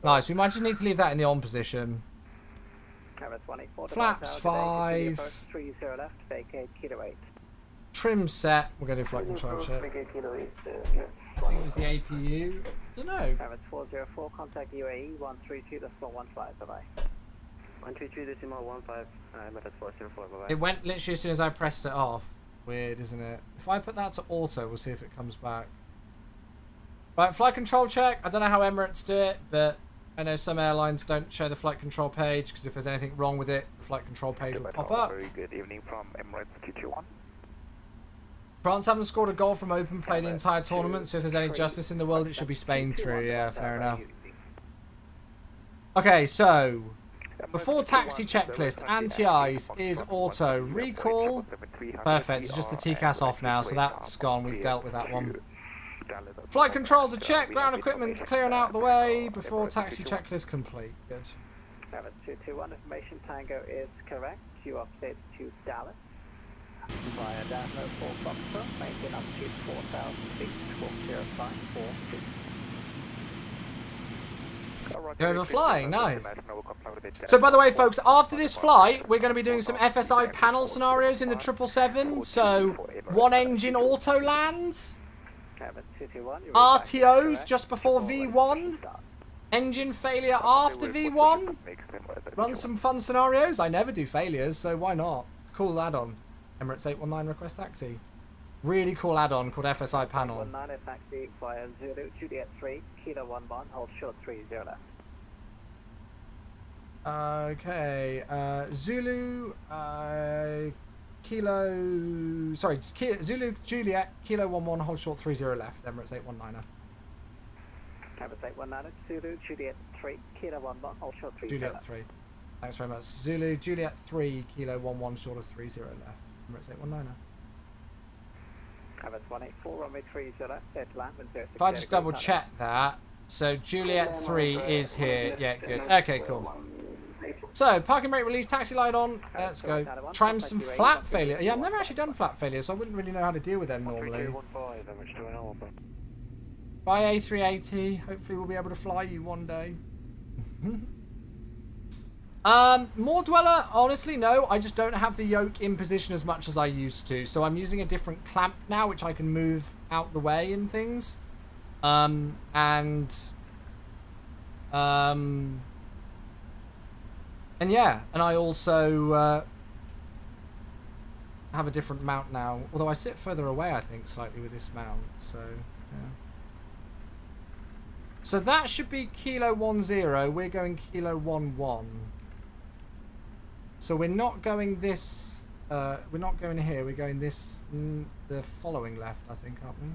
Nice, we might just need to leave that in the on position. Flaps 5. 30 left, vacate, kilo 8. Trim set. We're going to do flight control check. I think it was the APU. I don't know. Emirates 404, contact UAE 132.15, bye-bye. 132.15, Emirates 404, bye-bye. It went literally as soon as I pressed it off. Weird, isn't it? If I put that to auto, we'll see if it comes back. Right, flight control check. I don't know how Emirates do it, but I know some airlines don't show the flight control page because if there's anything wrong with it, the flight control page will pop up. Very good evening from Emirates 221. France haven't scored a goal from open play the entire tournament, so if there's any justice in the world, it should be Spain through. Yeah, fair enough. Okay, so before taxi checklist, anti-ice is auto. Recall. Perfect, it's just the TCAS off now, so that's gone. We've dealt with that one. Flight controls are checked, ground equipment clearing out the way before taxi checklist complete. Good. Emirates 221, information Tango is correct. You are cleared to Dallas. Via download 4 Foxtrot, maintain altitude 4,000 feet, 40542. You're overflying, nice. So by the way, folks, after this flight, we're going to be doing some FSiPanel scenarios in the 777. So, one engine auto lands, RTOs just before V1, engine failure after V1, run some fun scenarios. I never do failures, so why not? It's a cool add-on. Emirates 819 request taxi. Really cool add-on called FSiPanel. 19 taxi via Zulu, Juliet 3, Kilo 11, hold short 30 left. Okay, Zulu, Kilo, sorry, Zulu, Juliet, Kilo 11, hold short 30 left, Emirates 819er. Emirates 819, Zulu, Juliet 3, Kilo 11, hold short 30 Juliet left. 3. Thanks very much. Zulu, Juliet 3, Kilo 11, short of 30 left, Emirates 819er. Emirates 184, runway 30 left, dead land with 060. If I just double check that, So Juliet 3 is here. Yeah, good. Okay, cool. So, parking brake release, taxi light on. Let's go. Try some flap failure. Yeah, I've never actually done flap failure, so I wouldn't really know how to deal with them normally. Bye A380. Hopefully we'll be able to fly you one day. More dweller, honestly, no. I just don't have the yoke in position as much as I used to. So I'm using a different clamp now, which I can move out the way and things. And yeah, and I also have a different mount now. Although I sit further away, I think, slightly with this mount. So, yeah. So that should be Kilo 10. We're going Kilo 11. So we're not going this. We're not going here. We're going this. The following left, I think, aren't we?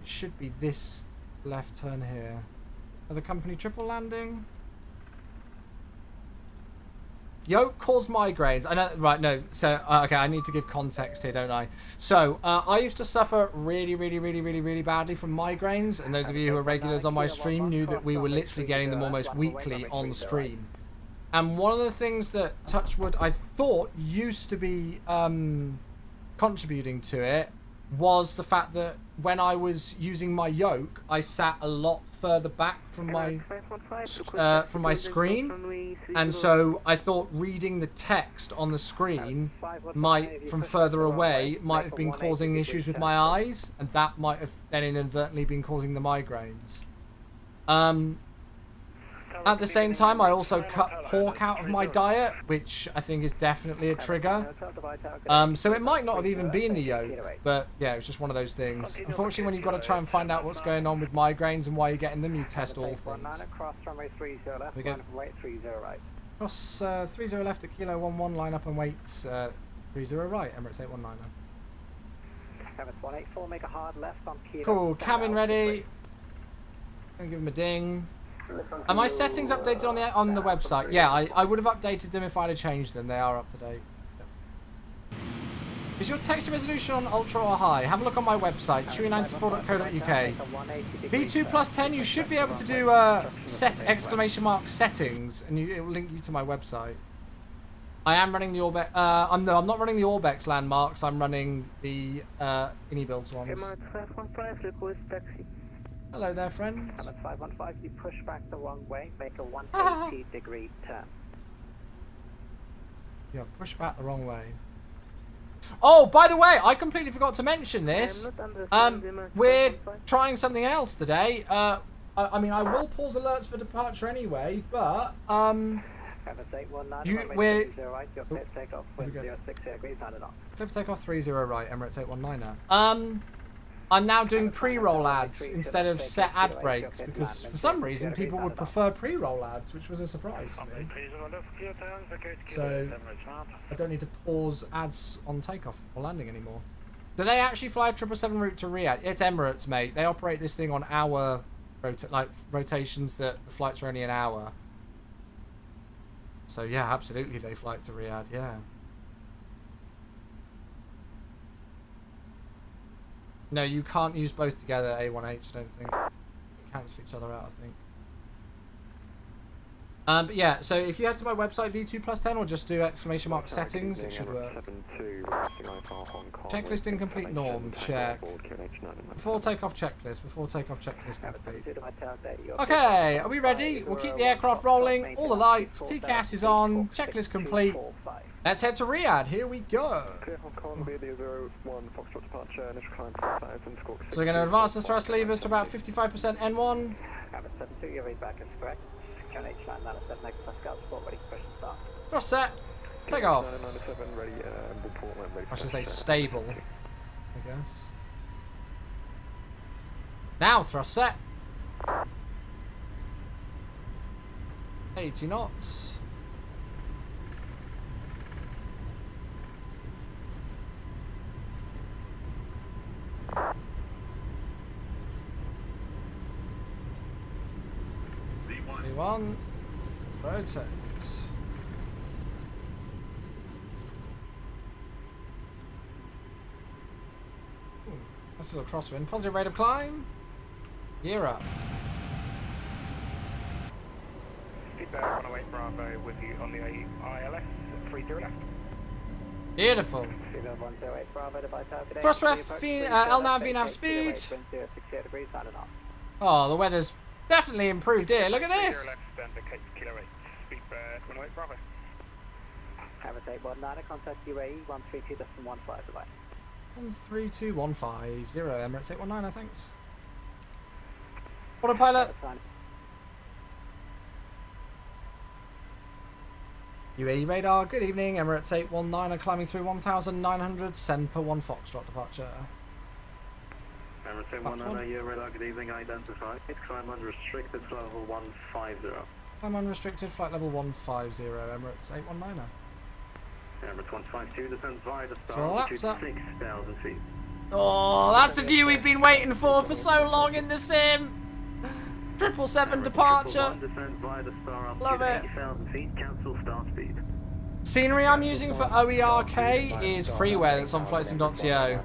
It should be this left turn here. Other company triple landing. Yoke caused migraines. I know, right? No. So okay, I need to give context here, don't I? So I used to suffer really badly from migraines, and those of you who are regulars on my stream knew that we were literally getting them almost weekly on stream. And one of the things that Touchwood I thought used to be contributing to it was the fact that when I was using my yoke, I sat a lot further back from my screen, and so I thought reading the text on the screen might, from further away, might have been causing issues with my eyes, and that might have then inadvertently been causing the migraines. At the same time, I also cut pork out of my diet, which I think is definitely a trigger. So it might not have even been the yoke, but yeah, it was just one of those things. Unfortunately, when you've got to try and find out what's going on with migraines and why you're getting them, you test all things. We go. Cross 30 left at Kilo 11, line up and wait 30 right, Emirates 819. Emirates 184, make a hard left on Kilo. Cool, cabin ready. Gonna give him a ding. Are my settings updated on the website? Yeah, I would have updated them if I'd have changed them. They are up to date. Yep. Is your texture resolution on ultra or high? Have a look on my website, chewy94.co.uk. V2 plus 10, you should be able to do set exclamation mark settings, and it will link you to my website. I am running the Orbex. I'm not running the Orbex landmarks. I'm running the ini-built ones. Hello there, friend. Emirates 515, you push back the wrong way, make a 180-degree turn. You have pushed back the wrong way. Oh, by the way, I completely forgot to mention this. We're trying something else today. I mean, I will pause alerts for departure anyway, but Emirates 819, we're right, you're clear for takeoff, 060 degrees, landed on. Clear for takeoff 30 right, Emirates 819er. I'm now doing pre-roll ads instead of set ad breaks because for some reason people would prefer pre-roll ads, which was a surprise to me. So I don't need to pause ads on takeoff or landing anymore. Do they actually fly a 777 route to Riyadh? It's Emirates, mate. They operate this thing on hour rotations that the flights are only an hour. So yeah, absolutely they fly to Riyadh, yeah. No, you can't use both together, A1H, I don't think. They cancel each other out, I think. But yeah, so if you head to my website, V2 plus 10, or just do exclamation mark settings, it should work. Checklist incomplete norm, check. Before takeoff checklist, complete. Okay, are we ready? We'll keep the aircraft rolling, all the lights, TCAS is on, checklist complete. Let's head to Riyadh, here we go. So we're going to advance the thrust levers to about 55% N1. Thrust set. Take off. I should say stable, I guess. Now thrust set. 80 knots. V1. Rotate. Ooh, nice little crosswind. Positive rate of climb. Gear up. Feedback 108 Bravo with you on the ILS 30 left. Beautiful. Feedback 108 Bravo, device target. Thrust ref, LNAV, VNAV speed. 68 degrees, on and off. Oh, the weather's definitely improved here. Look at 30 this. left, stand by Kilo 8. Feedback 108 Bravo. Emirates 819, contact UAE 132.15 device. 132.150, Emirates 819, thanks. Autopilot. UAE radar, good evening. Emirates 819 are climbing through 1,900. Send per 1 Foxtrot departure. Emirates 819, your radar, good evening. Identify. Climb unrestricted, level 150. Climb unrestricted, flight level 150, Emirates 819. Emirates 152, descends via the So star, that's up. 6,000 feet. Oh, that's the view we've been waiting for so long in the sim. 777 departure. Descends via the star, Love it. 80,000 feet, cancel start speed. Scenery I'm using for OERK is freeware that's on flightsim.to.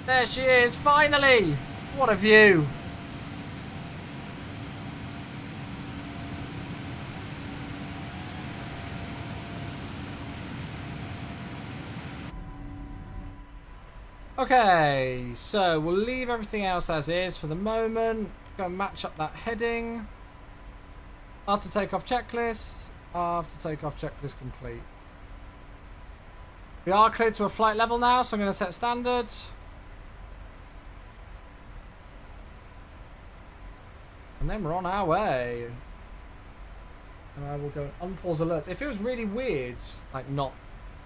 There she is, finally! What a view! Okay, so we'll leave everything else as is for the moment. Go and match up that heading. After takeoff checklist. After takeoff checklist complete. We are cleared to a flight level now, so I'm going to set standard. And then we're on our way. And I will go and unpause alerts. It feels really weird, like not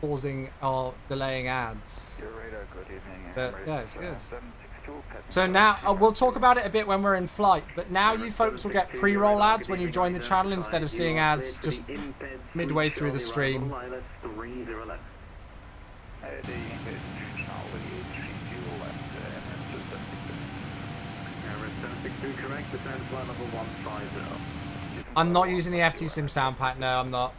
pausing or delaying ads. Your radar, good evening. But yeah, it's good. 762, So now, we'll talk about it a bit when we're in flight, but now you folks will get pre-roll ads when you join the channel instead of seeing ads just midway through the stream. I'm not using the FT Sim sound pack, no, I'm not.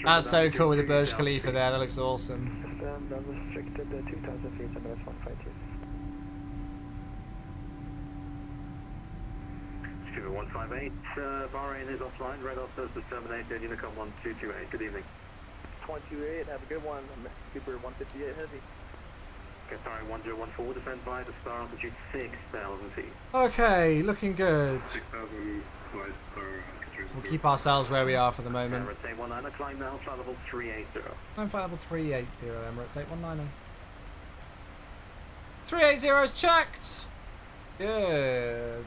That's so cool with the Burj Khalifa there, that looks awesome. Stand unrestricted 2,000 feet, Emirates 152. 158, Bahrain is offline, radar service terminated, Unicom 1228, good evening. 128, have a good one. Super 158 heavy. Qatar 1014, descend via the star, altitude 6,000 feet. Okay, looking good. 6,000 flight per We'll keep ourselves where we are for the moment. Emirates 819, climb now, flight level 380. I'm flight level 380, Emirates 819. 380 is checked! Good.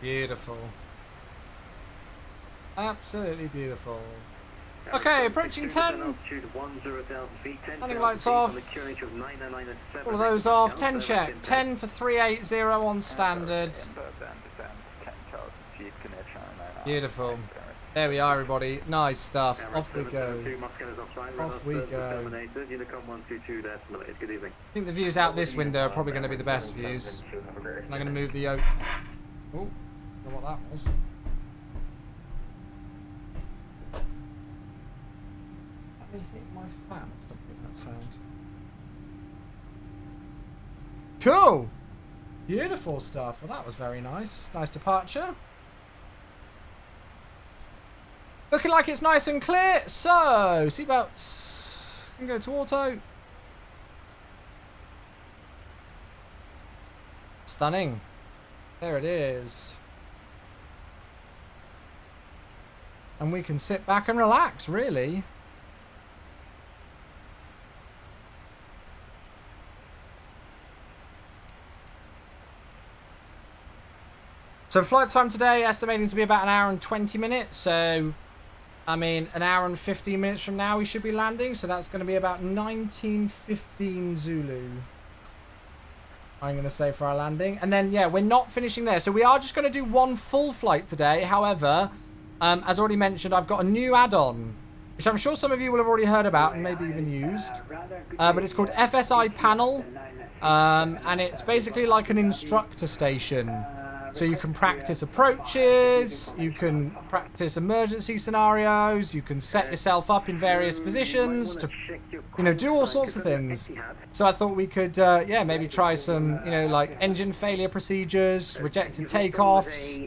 Beautiful. Absolutely beautiful. Okay, approaching 10. Landing lights off. All of those off. 10 check. 10 for 380 on standard. Beautiful. There we are, everybody. Nice stuff. Off we go. Off we go. I think the views out this window are probably going to be the best views. And I'm going to move the yoke. Oh, don't know what that was. Let me hit my fan or something, that sound. Cool! Beautiful stuff. Well, that was very nice. Nice departure. Looking like it's nice and clear. So, seatbelts can go to auto. Stunning. There it is. And we can sit back and relax, really. So flight time today, estimating to be about 1 hour and 20 minutes. So, I mean, 1 hour and 15 minutes from now we should be landing. So that's going to be about 19:15 Zulu. I'm going to say for our landing. And then, yeah, we're not finishing there. So we are just going to do one full flight today. However, as already mentioned, I've got a new add-on, which I'm sure some of you will have already heard about and maybe even used. But it's called FSiPanel. And it's basically like an instructor station. So you can practice approaches, you can practice emergency scenarios, you can set yourself up in various positions to, you know, do all sorts of things. So I thought we could, yeah, maybe try some, you know, like engine failure procedures, rejected takeoffs,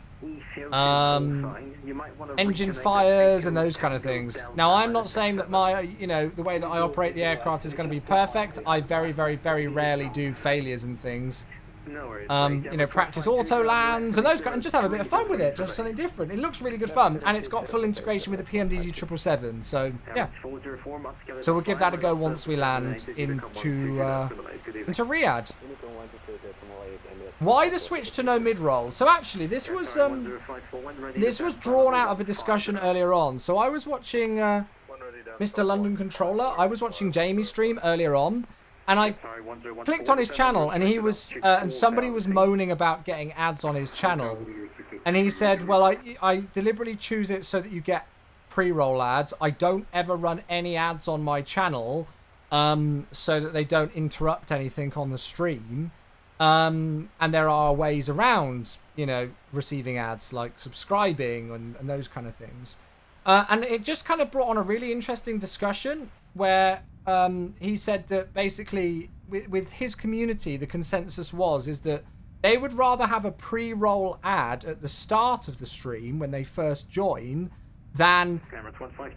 engine fires and those kind of things. Now, I'm not saying that my, you know, the way that I operate the aircraft is going to be perfect. I very, very, very rarely do failures and things. You know, practice auto lands and those kind, and just have a bit of fun with it, just something different. It looks really good fun, and it's got full integration with the PMDG 777. So yeah, so we'll give that a go once we land into Riyadh. Why the switch to no mid-roll? So actually, this was drawn out of a discussion earlier on. So I was watching Mr. London Controller. I was watching Jamie's stream earlier on. And I clicked on his channel, and he was, and somebody was moaning about getting ads on his channel. And he said, well, I deliberately choose it so that you get pre-roll ads. I don't ever run any ads on my channel, so that they don't interrupt anything on the stream. And there are ways around, you know, receiving ads, like subscribing and those kind of things. And it just kind of brought on a really interesting discussion where he said that basically with his community, the consensus is that they would rather have a pre-roll ad at the start of the stream when they first join than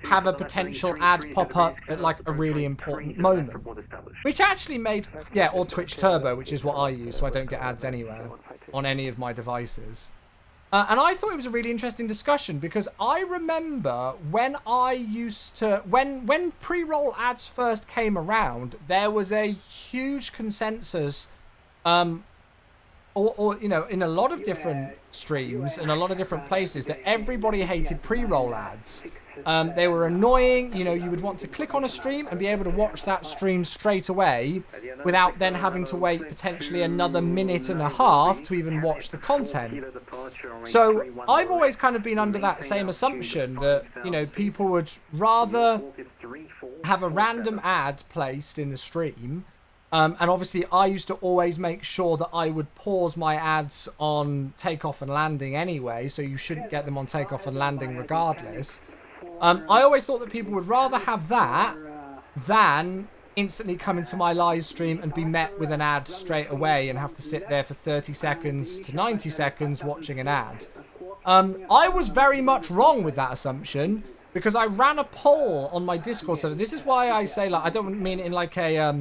have a potential ad pop up at like a really important moment. Which actually made, yeah, or Twitch Turbo, which is what I use, so I don't get ads anywhere on any of my devices. And I thought it was a really interesting discussion because I remember when I used to, when pre-roll ads first came around, there was a huge consensus, or you know, in a lot of different streams and a lot of different places that everybody hated pre-roll ads. They were annoying. You know, you would want to click on a stream and be able to watch that stream straight away without then having to wait potentially another minute and a half to even watch the content. So I've always kind of been under that same assumption that, you know, people would rather have a random ad placed in the stream. And obviously I used to always make sure that I would pause my ads on takeoff and landing anyway, so you shouldn't get them on takeoff and landing regardless. I always thought that people would rather have that than instantly come into my live stream and be met with an ad straight away and have to sit there for 30 seconds to 90 seconds watching an ad. I was very much wrong with that assumption because I ran a poll on my Discord server. This is why I say, like, I don't mean it in like a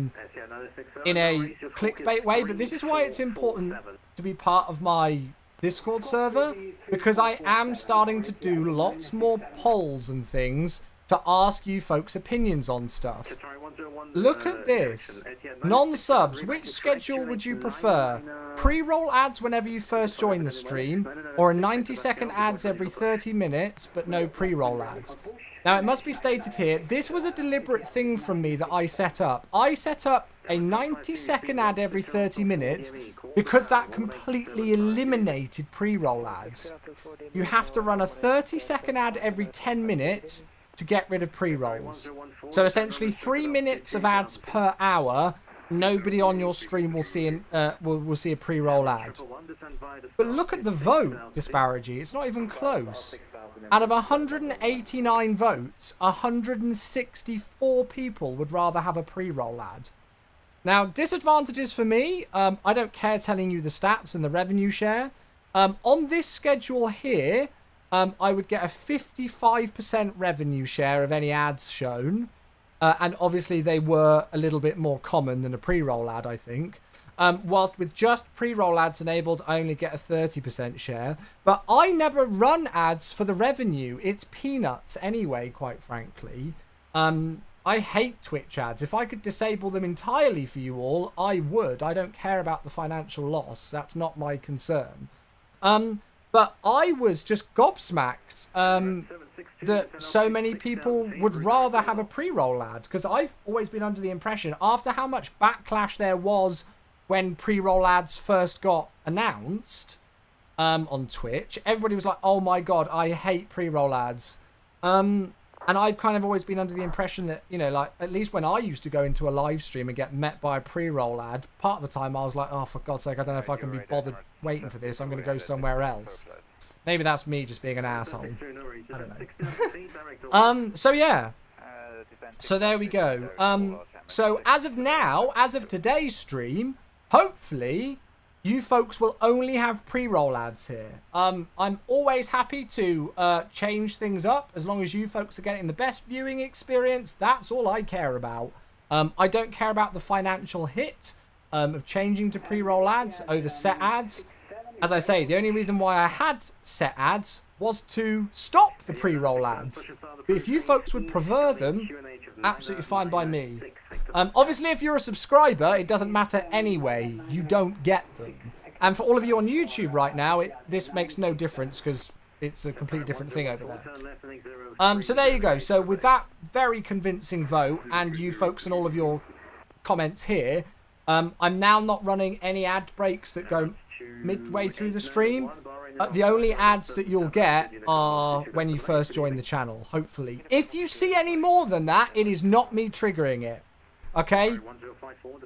clickbait way, but this is why it's important to be part of my Discord server, because I am starting to do lots more polls and things to ask you folks' opinions on stuff. Look at this. Non-subs, which schedule would you prefer? Pre-roll ads whenever you first join the stream, or a 90-second ads every 30 minutes, but no pre-roll ads? Now, it must be stated here, this was a deliberate thing from me that I set up. I set up a 90-second ad every 30 minutes because that completely eliminated pre-roll ads. You have to run a 30-second ad every 10 minutes to get rid of pre-rolls. So essentially 3 minutes of ads per hour, nobody on your stream will see will see a pre-roll ad. But look at the vote disparity, it's not even close. Out of 189 votes, 164 people would rather have a pre-roll ad. Now, disadvantages for me, I don't care telling you the stats and the revenue share. On this schedule here, I would get a 55% revenue share of any ads shown. And obviously they were a little bit more common than a pre-roll ad, I think. Whilst with just pre-roll ads enabled, I only get a 30% share. But I never run ads for the revenue. It's peanuts anyway, quite frankly. I hate Twitch ads. If I could disable them entirely for you all, I would. I don't care about the financial loss. That's not my concern. But I was just gobsmacked that so many people would rather have a pre-roll ad. Because I've always been under the impression, after how much backlash there was when pre-roll ads first got announced on Twitch, everybody was like, oh my god, I hate pre-roll ads. And I've kind of always been under the impression that, you know, like, at least when I used to go into a live stream and get met by a pre-roll ad, part of the time I was like, oh, for God's sake, I don't know if I can be bothered waiting for this. I'm going to go somewhere else. Maybe that's me just being an asshole. I don't know. So yeah. So there we go. So as of now, as of today's stream, hopefully you folks will only have pre-roll ads here. I'm always happy to change things up as long as you folks are getting the best viewing experience. That's all I care about. I don't care about the financial hit of changing to pre-roll ads over set ads. As I say, the only reason why I had set ads was to stop the pre-roll ads. But if you folks would prefer them, absolutely fine by me. Obviously, if you're a subscriber, it doesn't matter anyway. You don't get them. And for all of you on YouTube right now, this makes no difference because it's a completely different thing over there. So there you go. So with that very convincing vote and you folks and all of your comments here, I'm now not running any ad breaks that go midway through the stream. The only ads that you'll get are when you first join the channel, hopefully. If you see any more than that, it is not me triggering it. Okay?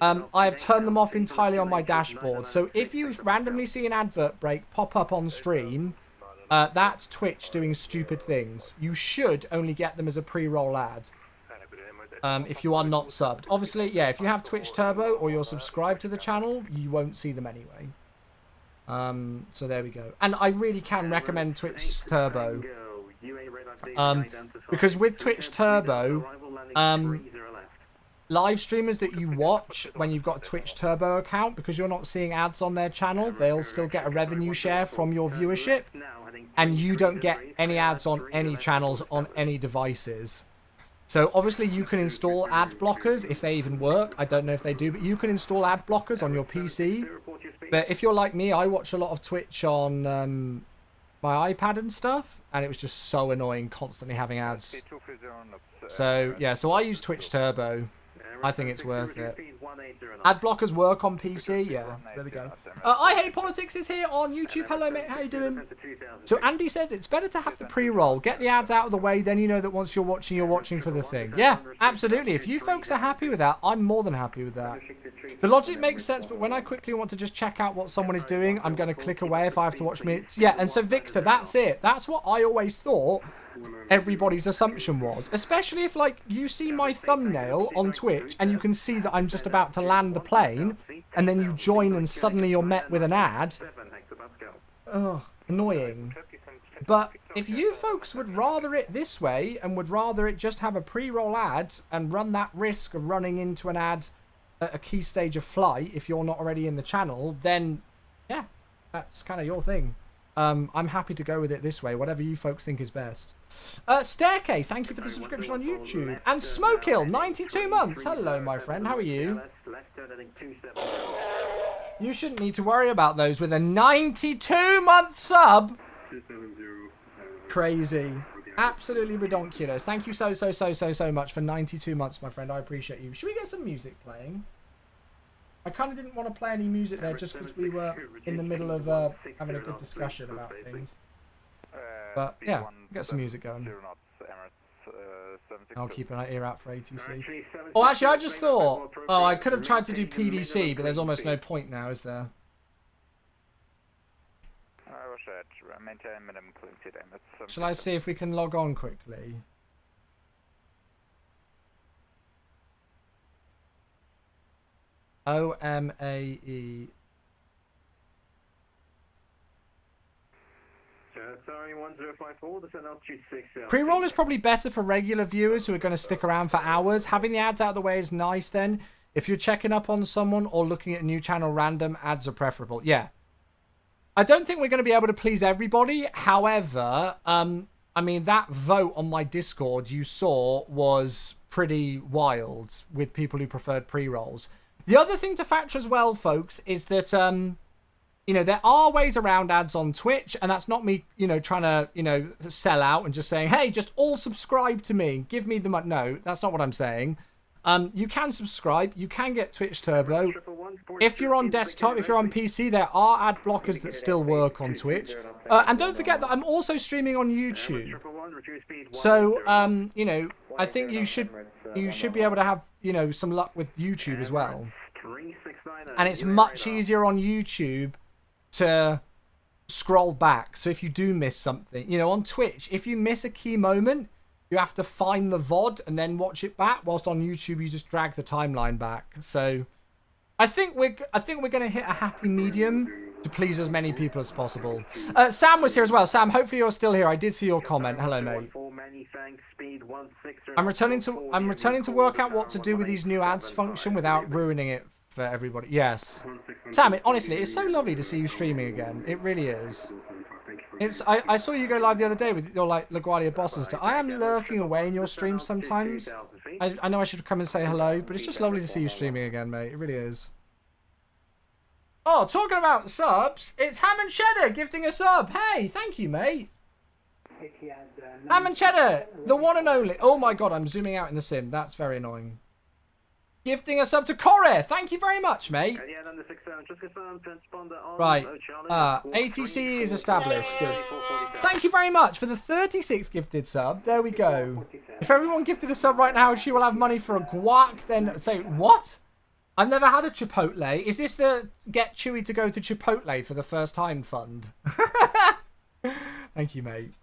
I have turned them off entirely on my dashboard. So if you randomly see an advert break pop up on stream, that's Twitch doing stupid things. You should only get them as a pre-roll ad. If you are not subbed. Obviously, yeah, if you have Twitch Turbo or you're subscribed to the channel, you won't see them anyway. So there we go. And I really can recommend Twitch Turbo. Because with Twitch Turbo, live streamers that you watch when you've got a Twitch Turbo account, because you're not seeing ads on their channel, they'll still get a revenue share from your viewership. And you don't get any ads on any channels on any devices. So obviously you can install ad blockers if they even work. I don't know if they do, but you can install ad blockers on your PC. But if you're like me, I watch a lot of Twitch on my iPad and stuff, and it was just so annoying constantly having ads. So yeah, so I use Twitch Turbo. I think it's worth it. Ad blockers work on PC, yeah. There we go. I Hate Politics is here on YouTube. Hello, mate. How you doing? So Andy says it's better to have the pre-roll. Get the ads out of the way, then you know that once you're watching for the thing. Yeah, absolutely. If you folks are happy with that, I'm more than happy with that. The logic makes sense, but when I quickly want to just check out what someone is doing, I'm going to click away if I have to watch me. Yeah, and so Victor, that's it. That's what I always thought everybody's assumption was, especially if like you see my thumbnail on Twitch and you can see that I'm just about to land the plane and then you join and suddenly you're met with an ad. Ugh, annoying. But if you folks would rather it this way and would rather it just have a pre-roll ad and run that risk of running into an ad at a key stage of flight if you're not already in the channel, then yeah, that's kind of your thing. I'm happy to go with it this way, whatever you folks think is best. Staircase, thank you for the subscription on YouTube. And Smokehill, 92 months. Hello, my friend. How are you? You shouldn't need to worry about those with a 92-month sub. Crazy. Absolutely ridiculous. Thank you so much for 92 months, my friend. I appreciate you. Should we get some music playing? I kind of didn't want to play any music there just because we were in the middle of having a good discussion about things. But yeah, get some music going. I'll keep an ear out for ATC. Oh, actually, I just thought, oh, I could have tried to do PDC, but there's almost no point now, is there? Shall I see if we can log on quickly? OMAE. Pre-roll is probably better for regular viewers who are going to stick around for hours. Having the ads out of the way is nice then. If you're checking up on someone or looking at a new channel random, ads are preferable. Yeah. I don't think we're going to be able to please everybody. However, I mean, that vote on my Discord you saw was pretty wild with people who preferred pre-rolls. The other thing to factor as well, folks, is that, you know, there are ways around ads on Twitch, and that's not me, you know, trying to, you know, sell out and just saying, hey, just all subscribe to me, give me the money. No, that's not what I'm saying. You can subscribe, you can get Twitch Turbo. If you're on desktop, if you're on PC, there are ad blockers that still work on Twitch. And don't forget that I'm also streaming on YouTube. 1, reduce speed 180. So, you know, I think you should be able to have, you know, some luck with YouTube as well. 369. And it's much easier on YouTube to scroll back. So if you do miss something, you know, on Twitch, if you miss a key moment, you have to find the VOD and then watch it back. Whilst on YouTube, you just drag the timeline back. So I think we're going to hit a happy medium to please as many people as possible. Sam was here as well. Sam, hopefully you're still here. I did see your comment. Hello, mate. I'm returning to work out what to do with these new ads function without ruining it for everybody. Yes. Sam, honestly, it's so lovely to see you streaming again. It really is. I saw you go live the other day with your like LaGuardia boss and stuff. I am lurking away in your streams sometimes. I know I should come and say hello, but it's just lovely to see you streaming again, mate. It really is. Oh, talking about subs, it's Ham and Cheddar gifting a sub. Hey, thank you, mate. Ham and Cheddar, the one and only. Oh my god, I'm zooming out in the sim. That's very annoying. Gifting a sub to Corey. Thank you very much, mate. Right. ATC is established. Good. Thank you very much for the 36th gifted sub. There we go. If everyone gifted a sub right now, she will have money for a guac. Then say, what? I've never had a Chipotle. Is this the Get Chewy to go to Chipotle for the first time fund? Thank you, mate.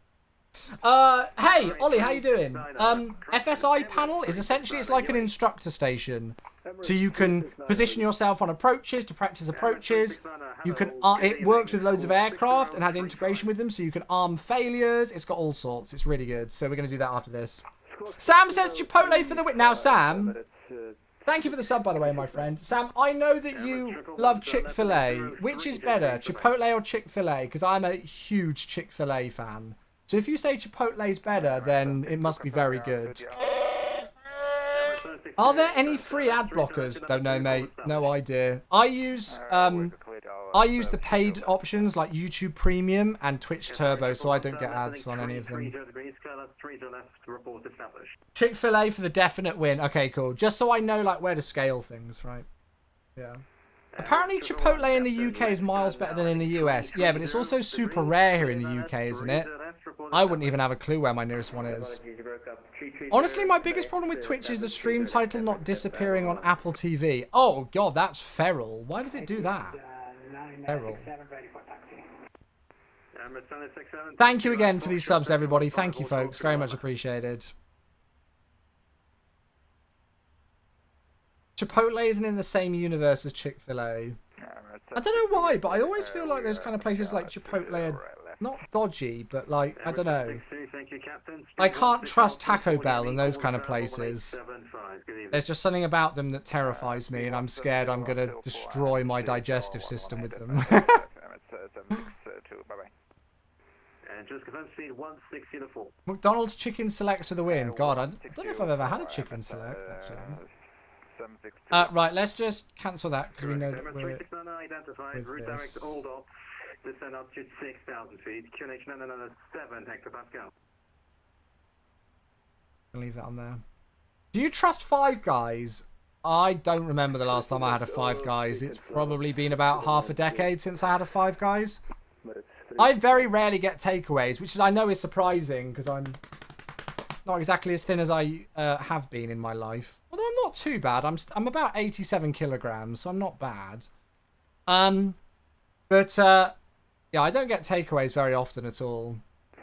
Hey, Ollie, how you doing? FSiPanel is essentially, it's like an instructor station. So you can position yourself on approaches to practice approaches. You can, it works with loads of aircraft and has integration with them, so you can arm failures. It's got all sorts. It's really good. So we're going to do that after this. Sam says Chipotle for the win. Now, Sam, thank you for the sub, by the way, my friend. Sam, I know that you love Chick-fil-A. Which is better, Chipotle or Chick-fil-A? Because I'm a huge Chick-fil-A fan. So if you say Chipotle's better, then it must be very good. Are there any free ad blockers? Don't know, mate. No idea. I use the paid options like YouTube Premium and Twitch Turbo, so I don't get ads on any of them. Chick-fil-A for the definite win. Okay, cool. Just so I know like where to scale things, right? Yeah. Apparently Chipotle in the UK is miles better than in the US. Yeah, but it's also super rare here in the UK, isn't it? I wouldn't even have a clue where my nearest one is. Honestly, my biggest problem with Twitch is the stream title not disappearing on Apple TV. Oh, God, that's feral. Why does it do that? Feral. Thank you again for these subs, everybody. Thank you, folks. Very much appreciated. Chipotle isn't in the same universe as Chick-fil-A. I don't know why, but I always feel like those kind of places like Chipotle are not dodgy, but like, I don't know. I can't trust Taco Bell and those kind of places. There's just something about them that terrifies me, and I'm scared I'm going to destroy my digestive system with them. McDonald's Chicken Selects for the win. God, I don't know if I've ever had a Chicken Select, actually. Right, let's just cancel that because we know that we're with this. Descend up to 6,000 feet. QNH 997 hectopascal. I'll leave that on there. Do you trust Five Guys? I don't remember the last time I had a Five Guys. It's probably been about half a decade since I had a Five Guys. I very rarely get takeaways, which I know is surprising because I'm not exactly as thin as I have been in my life. Although I'm not too bad. I'm about 87 kilograms, so I'm not bad. Yeah, I don't get takeaways very often at all.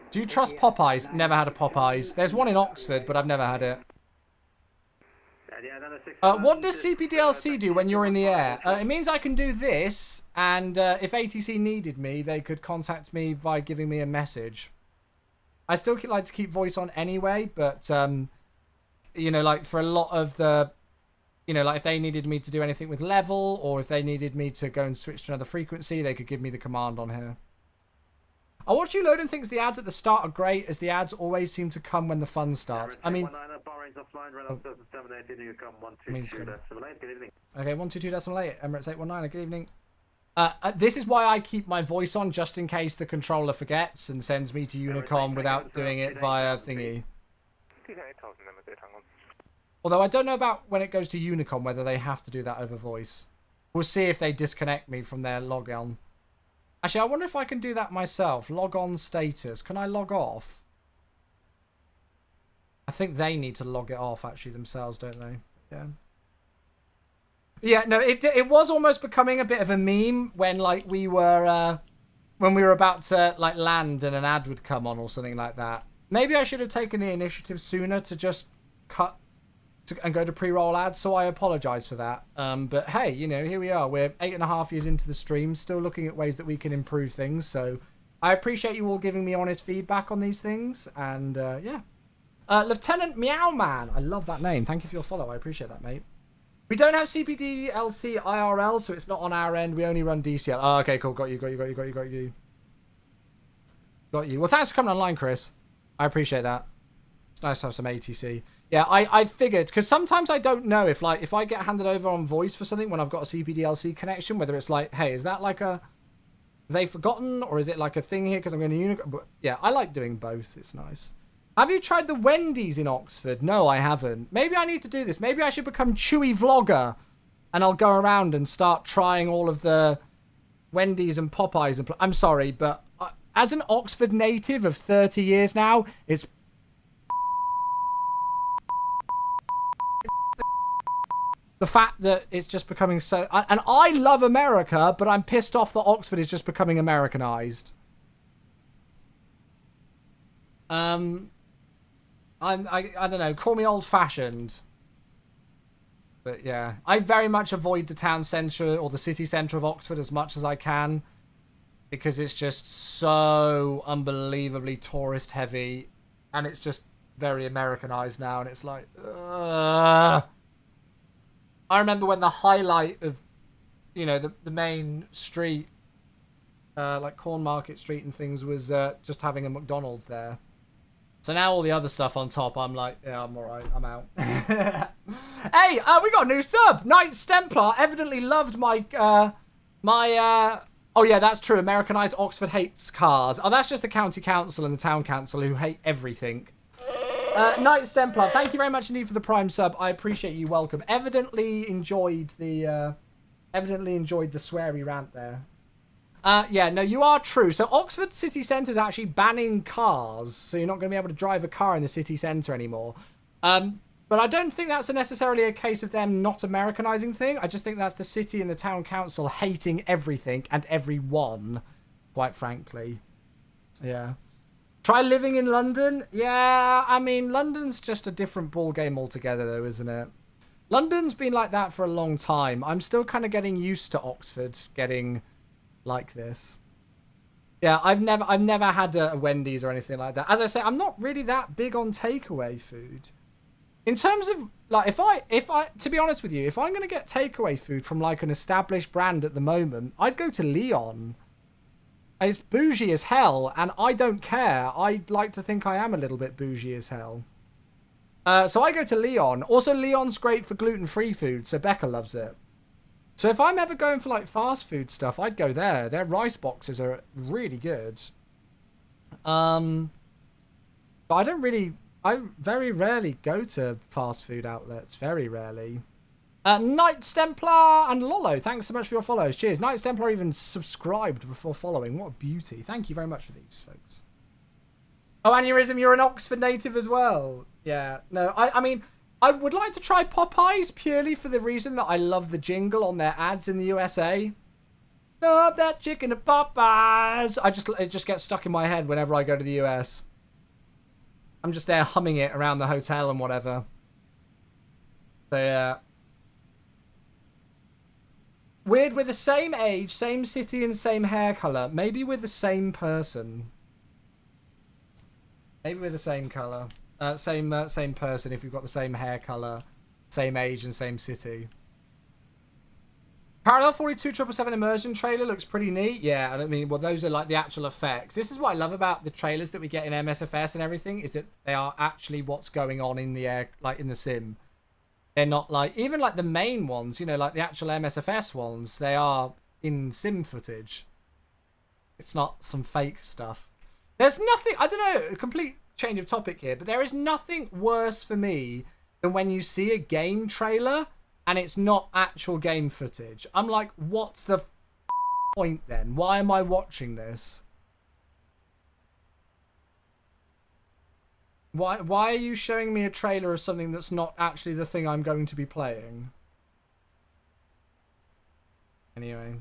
Do you trust Popeyes? Never had a Popeyes. There's one in Oxford, but I've never had it. What does CPDLC do when you're in the air? It means I can do this, and if ATC needed me, they could contact me by giving me a message. I still like to keep voice on anyway, but, you know, like for a lot of the... You know, like if they needed me to do anything with level, or if they needed me to go and switch to another frequency, they could give me the command on here. I watch you load and thinks the ads at the start are great, as the ads always seem to come when the fun starts. I mean... Okay, 122.8, Emirates 819, good evening. This is why I keep my voice on, just in case the controller forgets and sends me to Unicom without doing it via thingy. Although I don't know about when it goes to Unicom, whether they have to do that over voice. We'll see if they disconnect me from their log on. Actually, I wonder if I can do that myself. Log on status. Can I log off? I think they need to log it off actually themselves, don't they? Yeah. Yeah, no, it was almost becoming a bit of a meme when like we were about to like land and an ad would come on or something like that. Maybe I should have taken the initiative sooner to just cut and go to pre-roll ads, so I apologize for that. But hey, you know, here we are. We're 8.5 years into the stream, still looking at ways that we can improve things. So I appreciate you all giving me honest feedback on these things. And yeah. Lieutenant Meow Man. I love that name. Thank you for your follow. I appreciate that, mate. We don't have CPD LC IRL, so it's not on our end. We only run DCL. Oh, okay, cool. Got you. Well, thanks for coming online, Chris. I appreciate that. It's nice to have some ATC. Yeah, I figured, because sometimes I don't know if I get handed over on voice for something when I've got a CPDLC connection, whether it's like, hey, is that like a... They've forgotten, or is it like a thing here because I'm going to Unicorn? But yeah, I like doing both. It's nice. Have you tried the Wendy's in Oxford? No, I haven't. Maybe I need to do this. Maybe I should become Chewy Vlogger, and I'll go around and start trying all of the Wendy's and Popeyes. And I'm sorry, but as an Oxford native of 30 years now, it's... The fact that it's just becoming so... And I love America, but I'm pissed off that Oxford is just becoming Americanized. I don't know, call me old-fashioned. But yeah, I very much avoid the town centre or the city centre of Oxford as much as I can. Because it's just so unbelievably tourist heavy. And it's just very Americanized now. And it's like, ugh. I remember when the highlight of, you know, the main street, like Cornmarket Street and things, was just having a McDonald's there. So now all the other stuff on top, I'm like, yeah, I'm alright, I'm out. Hey, we got a new sub! Knights Templar evidently loved my, oh yeah, that's true, Americanized Oxford hates cars. Oh, that's just the county council and the town council who hate everything. Knights Templar, thank you very much indeed for the prime sub. I appreciate you, welcome. Evidently enjoyed the sweary rant there. Yeah, no, you are true. So Oxford city centre is actually banning cars, so you're not going to be able to drive a car in the city centre anymore. But I don't think that's necessarily a case of them not Americanizing thing. I just think that's the city and the town council hating everything and everyone, quite frankly. Yeah. Try living in London? Yeah, I mean, London's just a different ball game altogether, though, isn't it? London's been like that for a long time. I'm still kind of getting used to Oxford getting like this. Yeah, I've never had a Wendy's or anything like that. As I say, I'm not really that big on takeaway food. In terms of, like, if I, to be honest with you, if I'm going to get takeaway food from, like, an established brand at the moment, I'd go to Leon. It's bougie as hell, and I don't care. I'd like to think I am a little bit bougie as hell. So I go to Leon. Also, Leon's great for gluten-free food, so Becca loves it. So if I'm ever going for, like, fast food stuff, I'd go there. Their rice boxes are really good. But I very rarely go to fast food outlets. Very rarely. Knights Templar and Lolo, thanks so much for your follows. Cheers. Knights Templar even subscribed before following. What a beauty. Thank you very much for these, folks. Oh, Aneurysm, you're an Oxford native as well. Yeah. No, I mean, I would like to try Popeyes purely for the reason that I love the jingle on their ads in the USA. Love that chicken at Popeyes. It just gets stuck in my head whenever I go to the US. I'm just there humming it around the hotel and whatever. So, yeah. Weird, we're the same age, same city, and same hair colour. Maybe we're the same person. Maybe we're the same colour. Same person if we've got the same hair colour, same age, and same city. Parallel 42777 immersion trailer looks pretty neat. Yeah, I mean, well, those are like the actual effects. This is what I love about the trailers that we get in MSFS and everything, is that they are actually what's going on in the air, like in the sim. They're not like, even like the main ones, you know, like the actual MSFS ones, they are in sim footage. It's not some fake stuff. There's nothing, I don't know, a complete change of topic here, but there is nothing worse for me than when you see a game trailer and it's not actual game footage. I'm like, what's the point then? Why am I watching this? Why are you showing me a trailer of something that's not actually the thing I'm going to be playing? Anyway.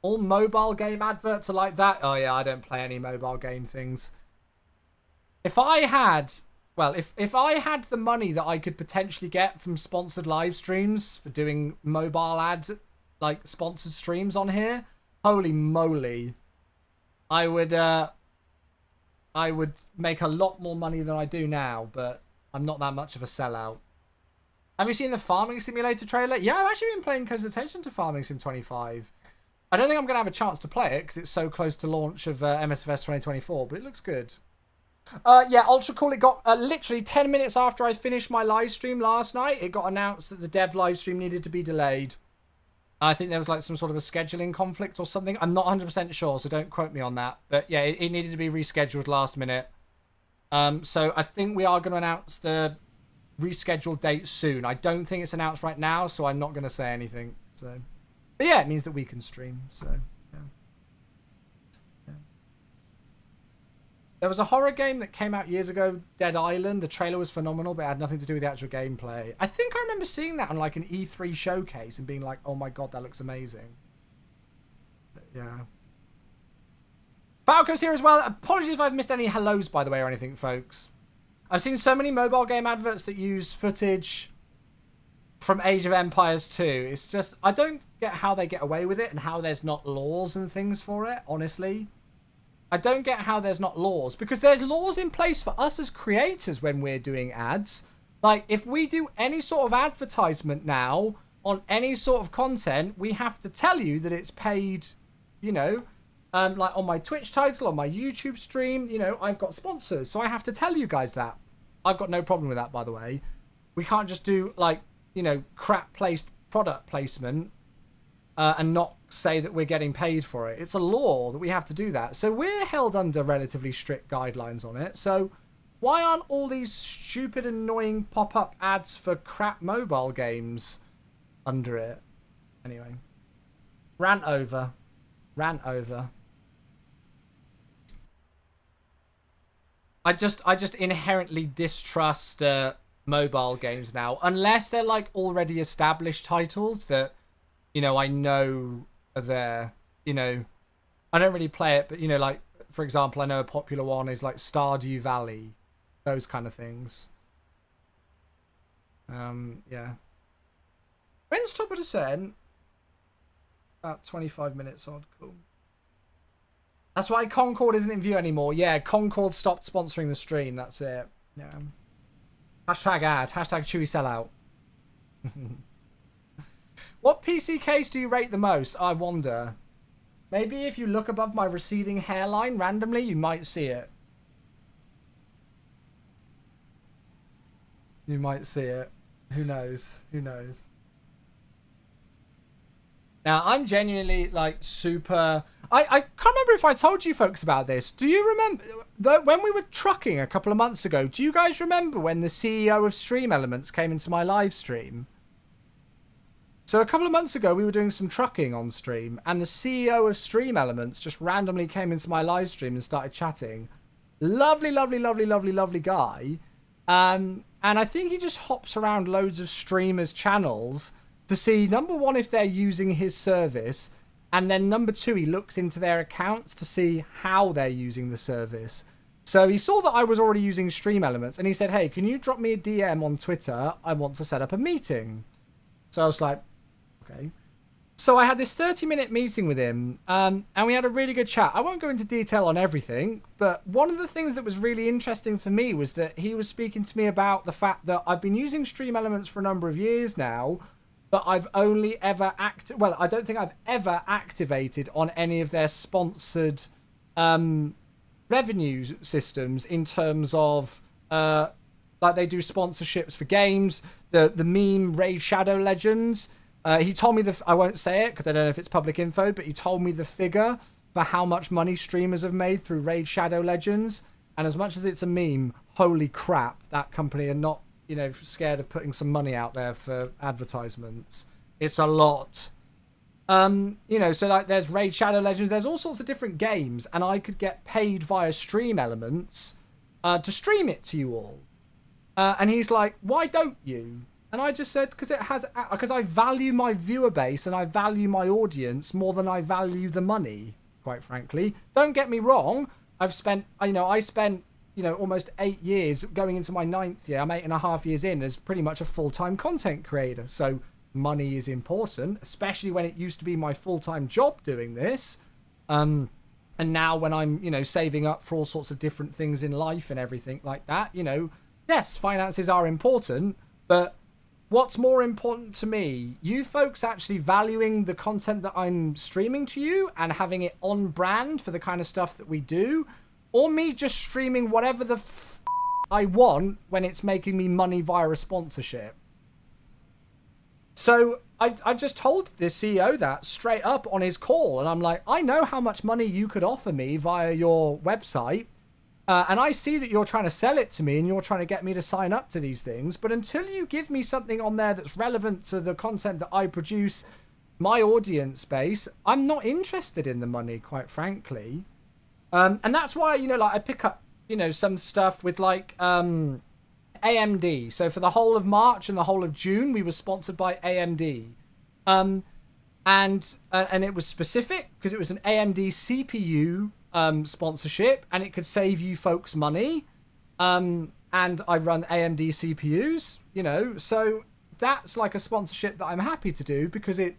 All mobile game adverts are like that? Oh yeah, I don't play any mobile game things. If I had... Well, if I had the money that I could potentially get from sponsored live streams for doing mobile ads, like sponsored streams on here, holy moly, I would make a lot more money than I do now, but I'm not that much of a sellout. Have you seen the Farming Simulator trailer? Yeah, I've actually been paying close attention to Farming Sim 25. I don't think I'm going to have a chance to play it because it's so close to launch of MSFS 2024, but it looks good. Yeah, Ultra Cool, it got literally 10 minutes after I finished my live stream last night, it got announced that the dev live stream needed to be delayed. I think there was like some sort of a scheduling conflict or something. I'm not 100% sure, so don't quote me on that. But yeah, it needed to be rescheduled last minute. So I think we are going to announce the rescheduled date soon. I don't think it's announced right now, so I'm not going to say anything. So, but yeah, it means that we can stream. So yeah. There was a horror game that came out years ago, Dead Island. The trailer was phenomenal, but it had nothing to do with the actual gameplay. I think I remember seeing that on like an E3 showcase and being like, oh my god, that looks amazing. But yeah. Falco's here as well. Apologies if I've missed any hellos, by the way, or anything, folks. I've seen so many mobile game adverts that use footage from Age of Empires 2. It's just, I don't get how they get away with it and how there's not laws and things for it, honestly. I don't get how there's not laws, because there's laws in place for us as creators when we're doing ads. Like, if we do any sort of advertisement now on any sort of content, we have to tell you that it's paid, you know, like on my Twitch title, on my YouTube stream, you know, I've got sponsors, so I have to tell you guys that. I've got no problem with that, by the way. We can't just do, like, you know, crap-placed product placement and not say that we're getting paid for it. It's a law that we have to do that. So we're held under relatively strict guidelines on it. So why aren't all these stupid, annoying pop-up ads for crap mobile games under it? Anyway. Rant over. Rant over. I just inherently distrust mobile games now. Unless they're like already established titles that, you know, I know are there, you know, I don't really play it, but, you know, like, for example, I know a popular one is like Stardew Valley, those kind of things. Yeah. When's Top of Descent? About 25 minutes odd, cool. That's why Concord isn't in view anymore. Yeah, Concord stopped sponsoring the stream, that's it. Yeah. Hashtag ad, hashtag Chewy sellout. What PC case do you rate the most? I wonder. Maybe if you look above my receding hairline randomly, you might see it. You might see it. Who knows? Who knows? Now, I'm genuinely, like, super... I can't remember if I told you folks about this. Do you remember... when we were trucking a couple of months ago, do you guys remember when the CEO of Stream Elements came into my live stream? So a couple of months ago, we were doing some trucking on stream, and the CEO of Stream Elements just randomly came into my live stream and started chatting. Lovely, lovely, lovely, lovely, lovely guy. And I think he just hops around loads of streamers' channels to see, number one, if they're using his service, and then number two, he looks into their accounts to see how they're using the service. So he saw that I was already using Stream Elements, and he said, hey, can you drop me a DM on Twitter? I want to set up a meeting. So I was like, okay. So I had this 30-minute meeting with him, and we had a really good chat. I won't go into detail on everything, but one of the things that was really interesting for me was that he was speaking to me about the fact that I've been using Stream Elements for a number of years now, but I've only ever I don't think I've ever activated on any of their sponsored revenue systems in terms of like they do sponsorships for games, the meme Raid Shadow Legends. He told me I won't say it because I don't know if it's public info, but he told me the figure for how much money streamers have made through Raid Shadow Legends. And as much as it's a meme, holy crap, that company are not, you know, scared of putting some money out there for advertisements. It's a lot. You know, so like there's Raid Shadow Legends, there's all sorts of different games, and I could get paid via Stream Elements to stream it to you all. And he's like, why don't you? And I just said, because I value my viewer base and I value my audience more than I value the money, quite frankly. Don't get me wrong. I spent almost 8 years going into my 9th year. I'm 8.5 years in as pretty much a full-time content creator. So money is important, especially when it used to be my full-time job doing this. And now when I'm, saving up for all sorts of different things in life and everything like that, yes, finances are important, but what's more important to me? You folks actually valuing the content that I'm streaming to you and having it on brand for the kind of stuff that we do, or me just streaming whatever the I want when it's making me money via a sponsorship. So I just told the CEO that straight up on his call, and I'm like, I know how much money you could offer me via your website. And I see that you're trying to sell it to me and you're trying to get me to sign up to these things. But until you give me something on there that's relevant to the content that I produce, my audience base, I'm not interested in the money, quite frankly. And that's why, I pick up, some stuff with AMD. So for the whole of March and the whole of June, we were sponsored by AMD. And it was specific because it was an AMD CPU sponsorship, and it could save you folks money. And I run AMD CPUs, so that's like a sponsorship that I'm happy to do because it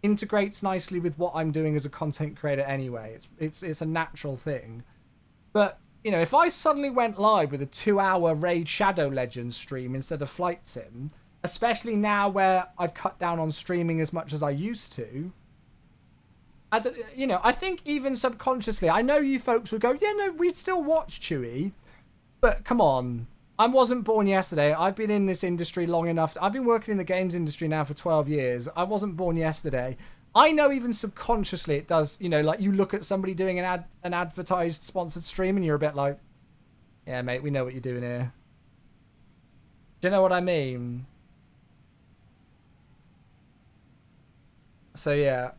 integrates nicely with what I'm doing as a content creator anyway. It's a natural thing. But if I suddenly went live with a 2-hour Raid Shadow Legends stream instead of Flight Sim, especially now where I've cut down on streaming as much as I used to, I think even subconsciously, I know you folks would go, yeah, no, we'd still watch Chewy. But come on, I wasn't born yesterday. I've been in this industry long enough. I've been working in the games industry now for 12 years. I wasn't born yesterday. I know even subconsciously it does, like you look at somebody doing an advertised sponsored stream and you're a bit like, yeah, mate, we know what you're doing here. Do you know what I mean? So, yeah.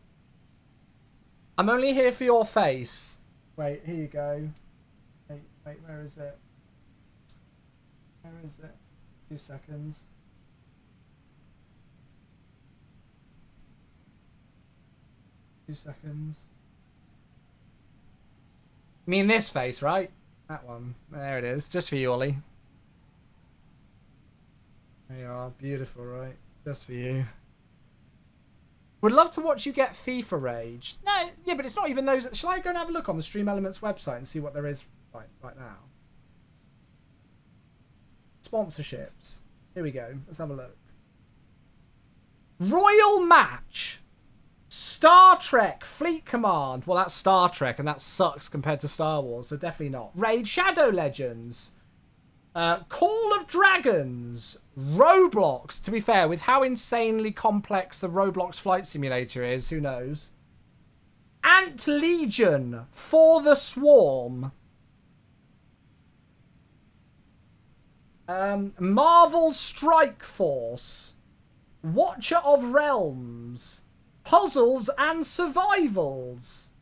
I'm only here for your face. Wait, here you go. Wait, where is it? Where is it? 2 seconds. You mean this face, right? That one. There it is. Just for you, Ollie. There you are. Beautiful, right? Just for you. Would love to watch you get FIFA rage. No, yeah, but it's not even those. Shall I go and have a look on the Stream Elements website and see what there is right now? Sponsorships. Here we go. Let's have a look. Royal Match. Star Trek Fleet Command. Well, that's Star Trek, and that sucks compared to Star Wars, so definitely not. Raid Shadow Legends. Call of Dragons. Roblox. To be fair, with how insanely complex the Roblox flight simulator is, who knows? Ant Legion. For the Swarm. Marvel Strike Force. Watcher of Realms. Puzzles and Survivals.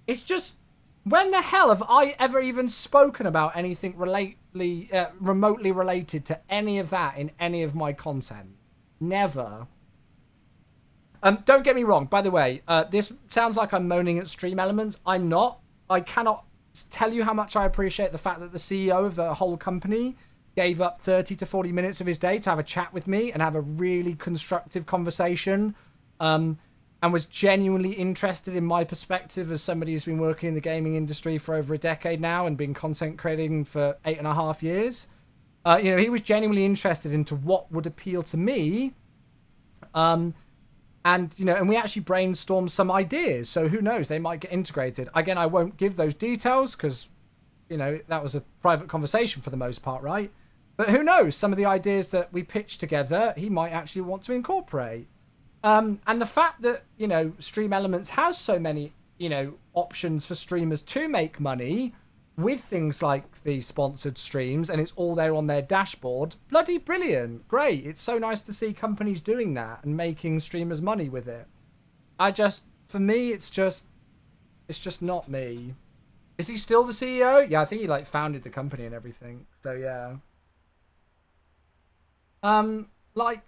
It's just, when the hell have I ever even spoken about anything remotely related to any of that in any of my content? Never. Don't get me wrong, by the way, this sounds like I'm moaning at Stream Elements. I'm not. I cannot tell you how much I appreciate the fact that the CEO of the whole company gave up 30 to 40 minutes of his day to have a chat with me and have a really constructive conversation, and was genuinely interested in my perspective as somebody who's been working in the gaming industry for over a decade now and been content creating for 8.5 years. He was genuinely interested into what would appeal to me, and we actually brainstormed some ideas, so who knows, they might get integrated. Again, I won't give those details because, that was a private conversation for the most part, right? But who knows, some of the ideas that we pitched together, he might actually want to incorporate. And the fact that, Stream Elements has so many, options for streamers to make money with things like the sponsored streams, and it's all there on their dashboard, bloody brilliant. Great. It's so nice to see companies doing that and making streamers money with it. For me, it's just not me. Is he still the CEO? Yeah, I think he like founded the company and everything. So yeah. Like,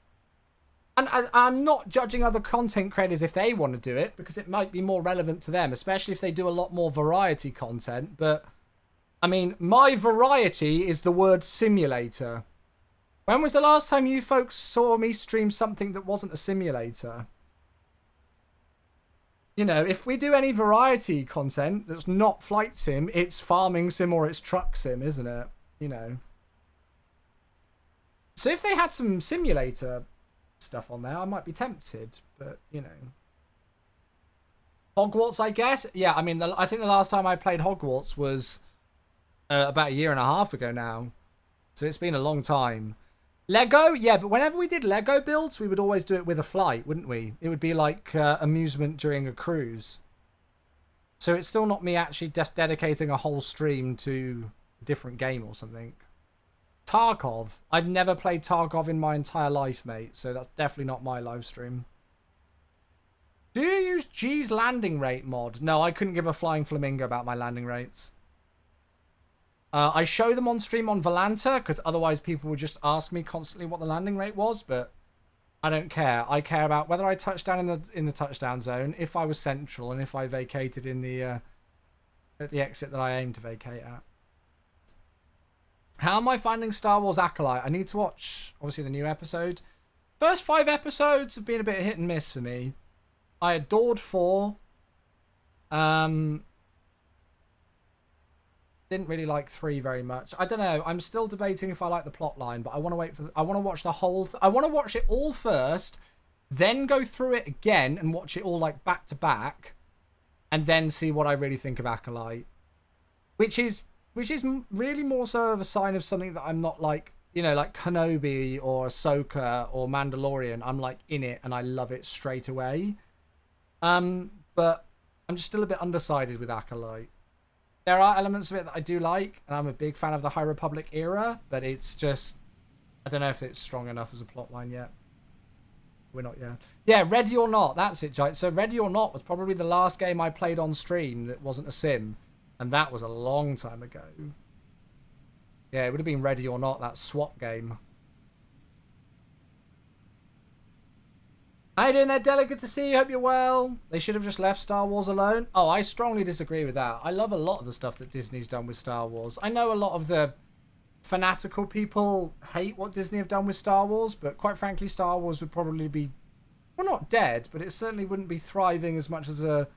and I'm not judging other content creators if they want to do it, because it might be more relevant to them, especially if they do a lot more variety content. But I mean, my variety is the word simulator. When was the last time you folks saw me stream something that wasn't a simulator? You know, if we do any variety content that's not flight sim, it's farming sim or it's truck sim, isn't it? You know. So if they had some simulator stuff on there, I might be tempted, but, you know. Hogwarts, I guess? Yeah, I mean, I think the last time I played Hogwarts was about 1.5 years ago now. So it's been a long time. Lego? Yeah, but whenever we did Lego builds, we would always do it with a flight, wouldn't we? It would be like amusement during a cruise. So it's still not me actually just dedicating a whole stream to a different game or something. Tarkov. I've never played Tarkov in my entire life, mate. So that's definitely not my live stream. Do you use G's landing rate mod? No, I couldn't give a flying flamingo about my landing rates. I show them on stream on Volanta, because otherwise people would just ask me constantly what the landing rate was, but I don't care. I care about whether I touch down in the touchdown zone, if I was central, and if I vacated in the at the exit that I aim to vacate at. How am I finding Star Wars Acolyte? I need to watch, obviously, the new episode. First 5 episodes have been a bit hit and miss for me. I adored 4. Didn't really like 3 very much. I don't know. I'm still debating if I like the plot line, but I want to wait for. I want to watch the whole. I want to watch it all first, then go through it again and watch it all like back to back, and then see what I really think of Acolyte, which is really more so of a sign of something that I'm not like, you know, like Kenobi or Ahsoka or Mandalorian. I'm like in it and I love it straight away. But I'm just still a bit undecided with Acolyte. There are elements of it that I do like, and I'm a big fan of the High Republic era, but it's just, I don't know if it's strong enough as a plotline yet. We're not yet. Yeah, Ready or Not, that's it, Giant. So Ready or Not was probably the last game I played on stream that wasn't a sim, and that was a long time ago. Yeah, it would have been Ready or Not, that SWAT game. How you doing there, Delegate? To see you. Hope you're well. They should have just left Star Wars alone. Oh, I strongly disagree with that. I love a lot of the stuff that Disney's done with Star Wars. I know a lot of the fanatical people hate what Disney have done with Star Wars, but quite frankly, Star Wars would probably be, well, not dead, but it certainly wouldn't be thriving as much as a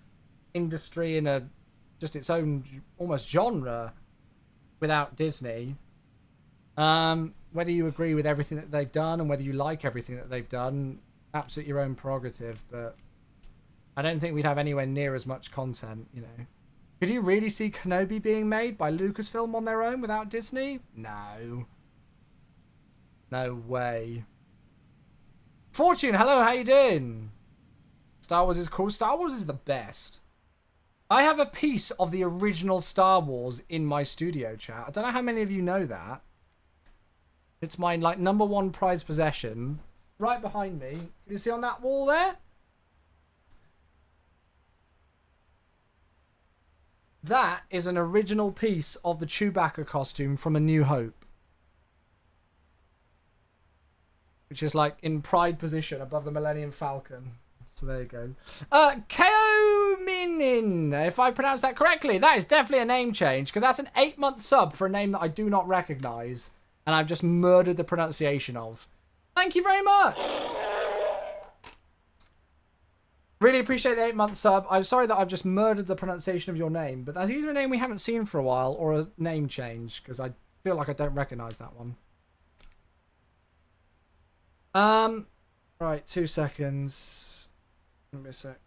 industry in a just its own almost genre without Disney. Whether you agree with everything that they've done and whether you like everything that they've done, absolutely your own prerogative, but I don't think we'd have anywhere near as much content, you know. Could you really see Kenobi being made by Lucasfilm on their own without Disney? No. No way. Fortune, hello, how you doing? Star Wars is cool. Star Wars is the best. I have a piece of the original Star Wars in my studio chat. I don't know how many of you know that. It's my like #1 prized possession. Right behind me. Can you see on that wall there? That is an original piece of the Chewbacca costume from A New Hope. Which is like in pride position above the Millennium Falcon. So there you go. KO Minin, if I pronounce that correctly. That is definitely a name change, because that's an 8-month sub for a name that I do not recognise. And I've just murdered the pronunciation of. Thank you very much. Really appreciate the 8-month sub. I'm sorry that I've just murdered the pronunciation of your name, but that's either a name we haven't seen for a while or a name change, because I feel like I don't recognise that one. Right, 2 seconds. Give me a sec.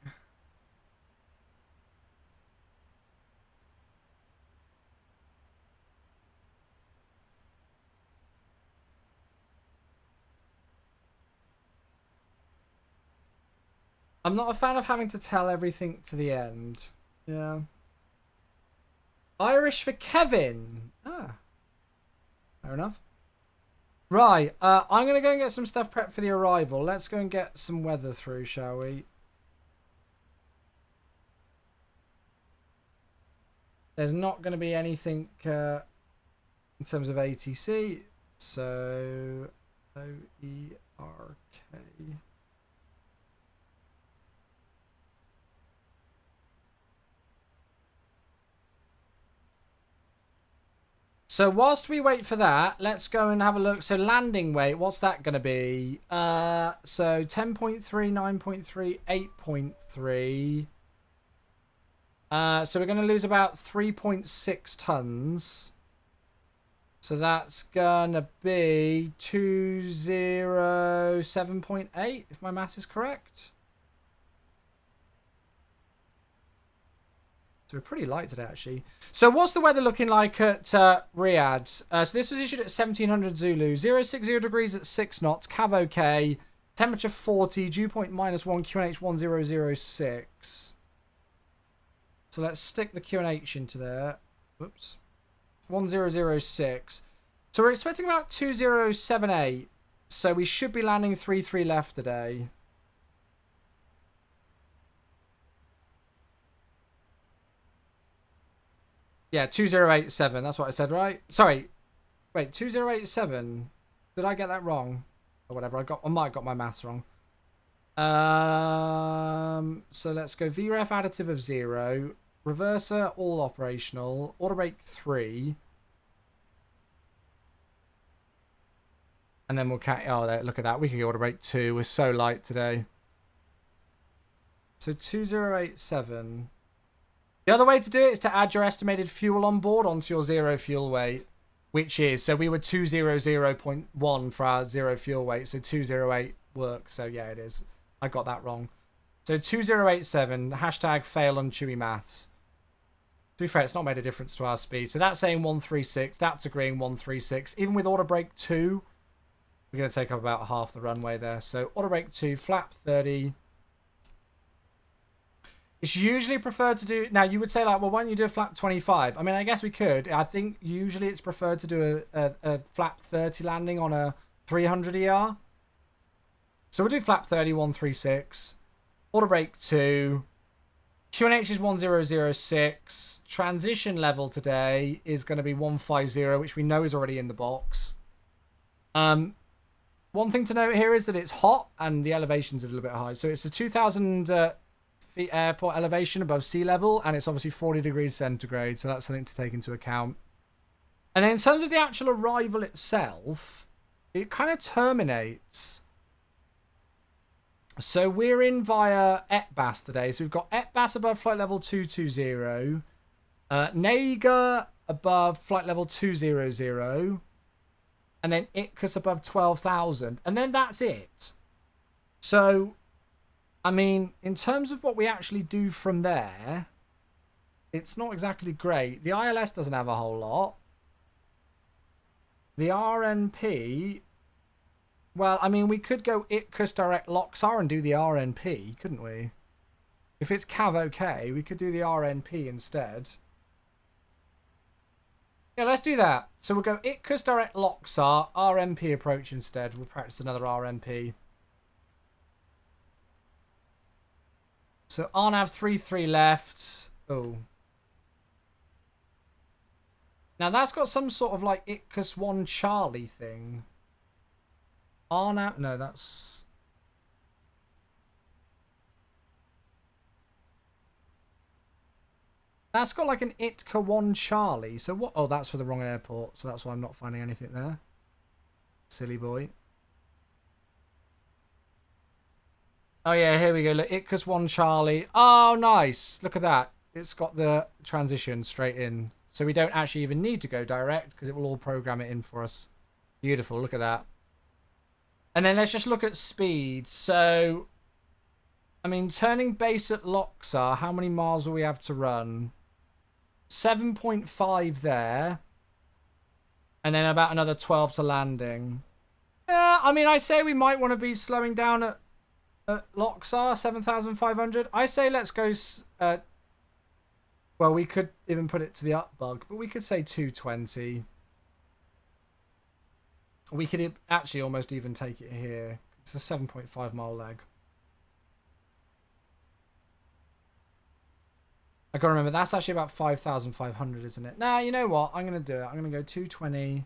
I'm not a fan of having to tell everything to the end. Yeah. Irish for Kevin. Ah. Fair enough. Right. I'm going to go and get some stuff prepped for the arrival. Let's go and get some weather through, shall we? there's not going to be anything in terms of ATC. So OERK. So whilst we wait for that, let's go and have a look. So landing weight, what's that going to be? So 10.3, 9.3, 8.3. So we're going to lose about 3.6 tons. So that's going to be 207.8, if my math is correct. So we're pretty light today, actually. So what's the weather looking like at Riyadh? So this was issued at 1700 Zulu. 060 degrees at 6 knots. Cav OK. Temperature 40. Dew point -1. QNH 1006. So let's stick the QNH into there. Whoops. 1006. So we're expecting about 2078. So we should be landing 33 left today. Yeah, 2087. That's what I said, right? Sorry. Wait, 2087. Did I get that wrong? Or whatever. I might have got my maths wrong. So let's go VREF additive of 0. Reverser all operational. Auto brake 3. And then we'll catch. Oh, there, look at that. We can go auto brake 2. We're so light today. So 2087. The other way to do it is to add your estimated fuel on board onto your 0 fuel weight, which is, so we were 200.1 for our 0 fuel weight, so 208 works. So yeah, it is. I got that wrong. So 2087, hashtag fail on Chewy maths. To be fair, it's not made a difference to our speed. So that's saying 136, that's agreeing 136. Even with auto brake 2, we're going to take up about half the runway there. So auto brake 2, flap 30. It's usually preferred to do... Now, you would say, like, well, why don't you do a flap 25? I mean, I guess we could. I think usually it's preferred to do a flap 30 landing on a 300 ER. So we'll do flap 30, 136. Auto brake 2. QNH is 1006. Transition level today is going to be 150, which we know is already in the box. One thing to note here is that it's hot and the elevation's a little bit high. So it's a 2,000... feet airport elevation above sea level, and it's obviously 40 degrees centigrade, so that's something to take into account. And then in terms of the actual arrival itself, it kind of terminates. So we're in via Etbas today. So we've got Etbas above flight level 220, Naga above flight level 200, and then Itkus above 12,000, and then that's it. So I mean, in terms of what we actually do from there, it's not exactly great. The ILS doesn't have a whole lot. The RNP, well, I mean, we could go Itkus direct Loxar and do the RNP, couldn't we? If it's Cav OK, we could do the RNP instead. Yeah, let's do that. So we'll go Itkus direct Loxar, RNP approach instead. We'll practice another RNP. So RNAV 33 left. Oh. Now that's got some sort of like Itkus 1 Charlie thing. RNAV, no, that's... That's got like an Itka 1 Charlie. So what? Oh, that's for the wrong airport. So that's why I'm not finding anything there. Silly boy. Oh, yeah, here we go. Look, Itkus 1 Charlie. Oh, nice. Look at that. It's got the transition straight in. So we don't actually even need to go direct because it will all program it in for us. Beautiful. Look at that. And then let's just look at speed. So, I mean, turning base at Loxar, how many miles will we have to run? 7.5 there. And then about another 12 to landing. Yeah, I mean, I say we might want to be slowing down at Loxar, 7,500. I say let's go... well, we could even put it to the up bug, but we could say 220. We could actually almost even take it here. It's a 7.5 mile leg. I gotta remember, that's actually about 5,500, isn't it? Nah, you know what? I'm gonna do it. I'm gonna go 220.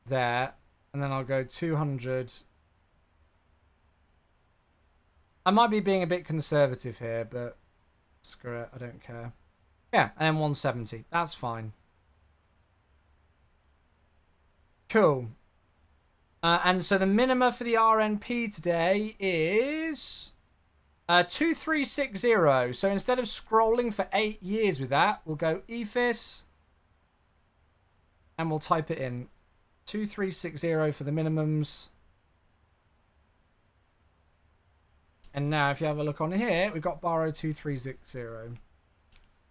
There. And then I'll go 200. I might be being a bit conservative here, but screw it. I don't care. Yeah, and then 170. That's fine. Cool. And so the minima for the RNP today is 2360. So instead of scrolling for 8 years with that, we'll go EFIS and we'll type it in. 2360 for the minimums. And now if you have a look on here, we've got borrow 2360.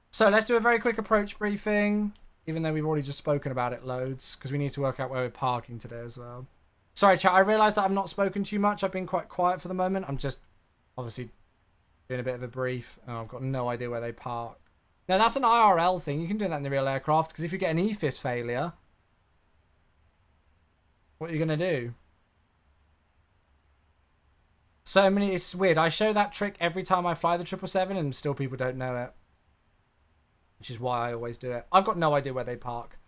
So let's do a very quick approach briefing, even though we've already just spoken about it loads, because we need to work out where we're parking today as well. Sorry, chat, I realised that I've not spoken too much. I've been quite quiet for the moment. I'm just obviously doing a bit of a brief. And I've got no idea where they park. Now, that's an IRL thing. You can do that in the real aircraft, because if you get an EFIS failure, what are you going to do? So many, it's weird. I show that trick every time I fly the 777 and still people don't know it. Which is why I always do it. I've got no idea where they park.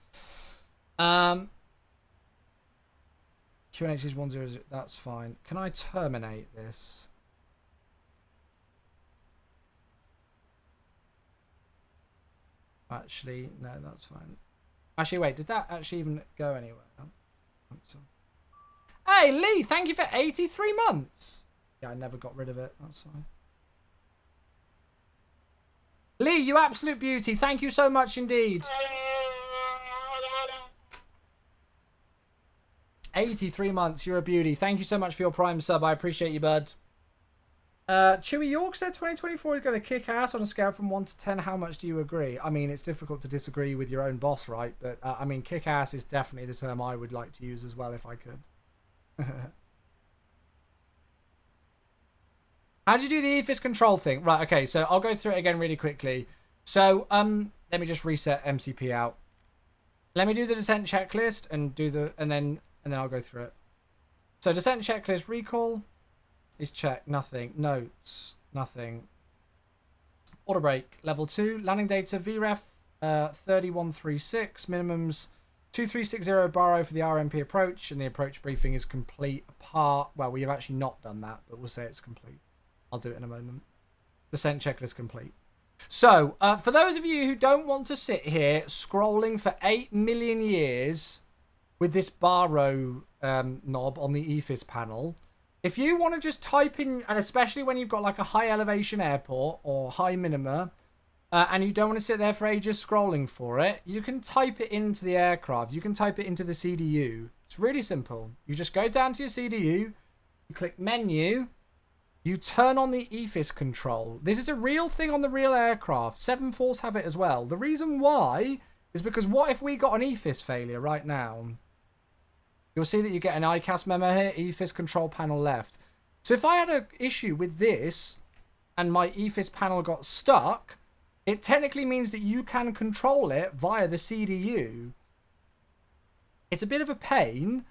QNH is 100. That's fine. Can I terminate this? Actually, no, that's fine. Actually, wait. Did that actually even go anywhere? Hey, Lee, thank you for 83 months. Yeah, I never got rid of it. That's fine. Lee, you absolute beauty. Thank you so much indeed. 83 months. You're a beauty. Thank you so much for your Prime sub. I appreciate you, bud. Chewy York said 2024 is going to kick ass on a scale from 1 to 10. How much do you agree? I mean, it's difficult to disagree with your own boss, right? But, I mean, kick ass is definitely the term I would like to use as well if I could. How do you do the EFIS control thing? Right, okay, so I'll go through it again really quickly. So, let me just reset MCP out. Let me do the descent checklist and do the and then I'll go through it. So descent checklist recall is checked, nothing. Notes, nothing. Auto brake, level 2, landing data VREF 3136, minimums 2360 borrow for the RMP approach, and the approach briefing is complete apart. Well, we have actually not done that, but we'll say it's complete. I'll do it in a moment. Descent checklist complete. So, for those of you who don't want to sit here scrolling for 8 million years with this borrow knob on the EFIS panel, if you want to just type in, and especially when you've got like a high elevation airport or high minima, and you don't want to sit there for ages scrolling for it, you can type it into the aircraft. You can type it into the CDU. It's really simple. You just go down to your CDU, you click menu, you turn on the EFIS control. This is a real thing on the real aircraft. 747s have it as well. The reason why is because what if we got an EFIS failure right now? You'll see that you get an ICAS memo here, EFIS control panel left. So if I had an issue with this and my EFIS panel got stuck, it technically means that you can control it via the CDU. It's a bit of a pain.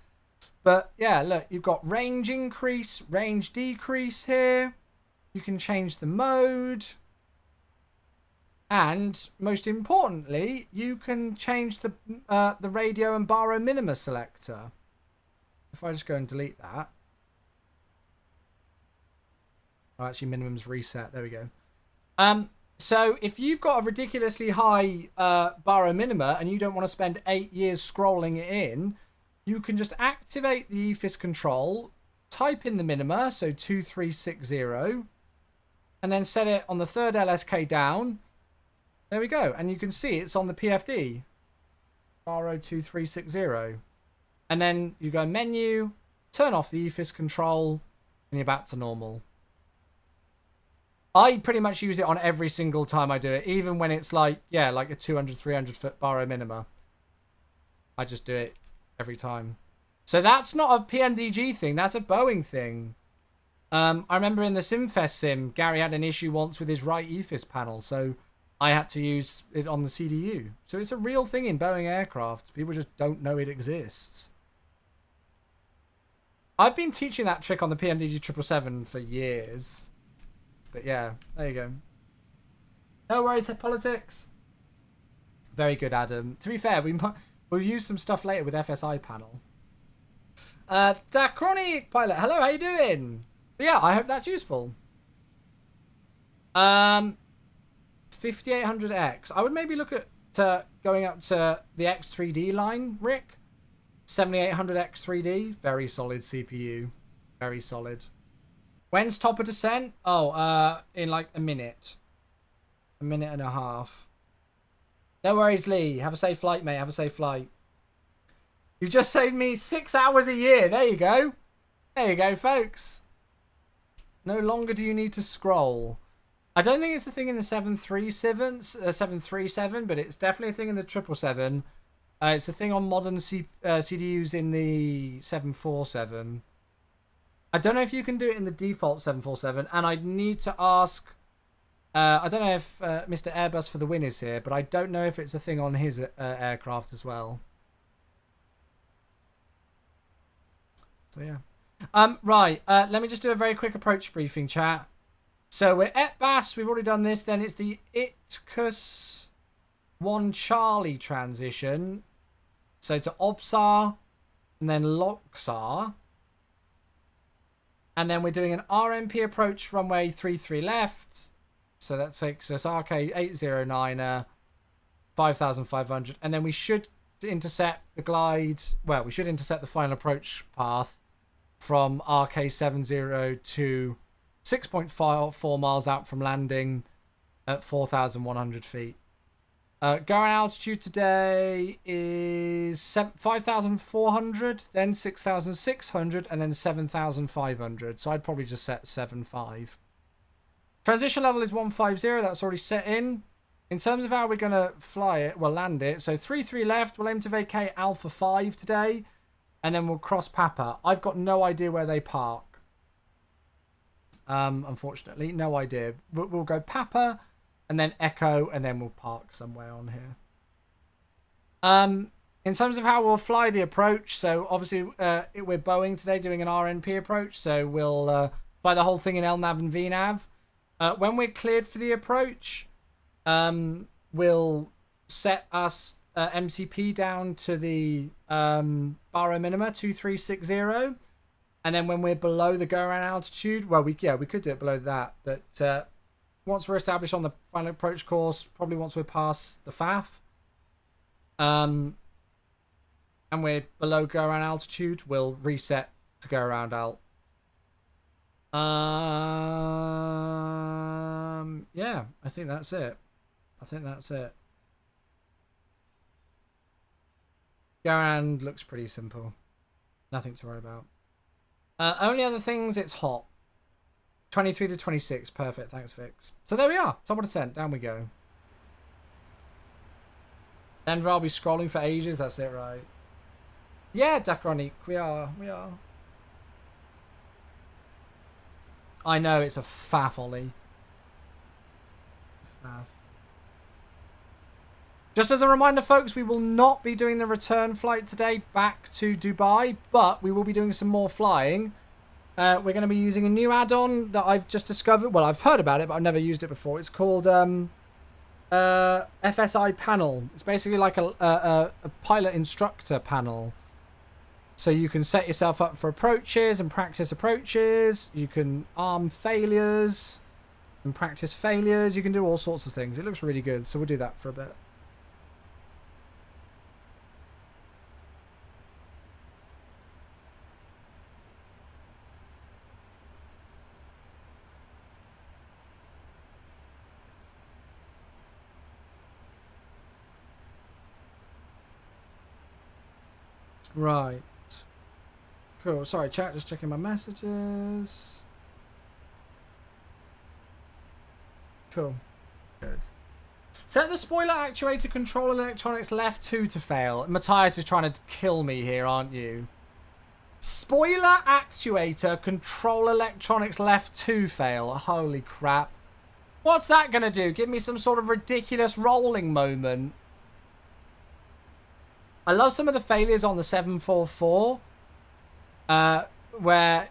But yeah, look, you've got range increase, range decrease here. You can change the mode. And most importantly, you can change the radio and baro minima selector. If I just go and delete that. Oh, actually, minimum's reset. There we go. So if you've got a ridiculously high baro minima and you don't want to spend 8 years scrolling it in, you can just activate the EFIS control, type in the minima, so 2360, and then set it on the third LSK down. There we go. And you can see it's on the PFD. Baro 2360. And then you go menu, turn off the EFIS control, and you're back to normal. I pretty much use it on every single time I do it, even when it's like, yeah, like a 200, 300 foot baro minima. I just do it every time. So that's not a PMDG thing, that's a Boeing thing. I remember in the SimFest sim, Gary had an issue once with his right EFIS panel, so I had to use it on the CDU. So it's a real thing in Boeing aircraft. People just don't know it exists. I've been teaching that trick on the PMDG 777 for years. But yeah, there you go. No worries, politics. Very good, Adam. To be fair, we'll use some stuff later with FSiPanel. Dachronic Pilot, hello, how you doing? But yeah, I hope that's useful. 5800X. I would maybe look at going up to the X3D line, Rick. 7800X3D. Very solid CPU. Very solid. When's top of descent? Oh, in like a minute. A minute and a half. No worries, Lee. Have a safe flight, mate. Have a safe flight. You've just saved me 6 hours a year. There you go. There you go, folks. No longer do you need to scroll. I don't think it's a thing in the 737, but it's definitely a thing in the 777. It's a thing on modern CDUs in the 747. I don't know if you can do it in the default 747, and I'd need to ask... I don't know if Mr. Airbus for the win is here, but I don't know if it's a thing on his aircraft as well. So, yeah. Right, let me just do a very quick approach briefing, chat. So we're at BAS, we've already done this. Then it's the ITCUS 1 Charlie transition. So to OBSAR and then LOXAR. And then we're doing an RMP approach runway 33 left. So that takes us RK809, 5,500. And then we should intercept the glide. Well, we should intercept the final approach path from RK70 to 6.4 miles out from landing at 4,100 feet. Going altitude today is 5,400, then 6,600, and then 7,500. So I'd probably just set 7.5. Transition level is 150. That's already set in. In terms of how we're going to fly it, we'll land it. So 3-3 left. We'll aim to vacate Alpha 5 today. And then we'll cross Papa. I've got no idea where they park. Unfortunately, no idea. We'll go Papa and then Echo, and then we'll park somewhere on here. In terms of how we'll fly the approach, so obviously we're Boeing today doing an RNP approach, so we'll fly the whole thing in LNAV and VNAV. When we're cleared for the approach, we'll set us MCP down to the baro minima 2360. And then when we're below the go-around altitude, well, we could do it below that. But once we're established on the final approach course, probably once we're past the FAF, and we're below go-around altitude, we'll reset to go-around alt. Yeah, I think that's it. Go-around looks pretty simple. Nothing to worry about. Only other things, it's hot. 23 to 26. Perfect. Thanks, Vix. So there we are. Top of descent. Down we go. Denver, I'll be scrolling for ages. That's it, right? Yeah, Dachronic. We are. I know, it's a faff, Ollie. Faff. Just as a reminder, folks, we will not be doing the return flight today back to Dubai, but we will be doing some more flying. We're going to be using a new add-on that I've just discovered. Well, I've heard about it, but I've never used it before. It's called FSiPanel. It's basically like a pilot instructor panel. So you can set yourself up for approaches and practice approaches. You can arm failures and practice failures. You can do all sorts of things. It looks really good, so we'll do that for a bit. Right. Cool. Sorry, chat. Just checking my messages. Cool. Good. Set the spoiler actuator control electronics left 2 to fail. Matthias is trying to kill me here, aren't you? Spoiler actuator control electronics left 2 fail. Holy crap. What's that going to do? Give me some sort of ridiculous rolling moment. I love some of the failures on the 744. where,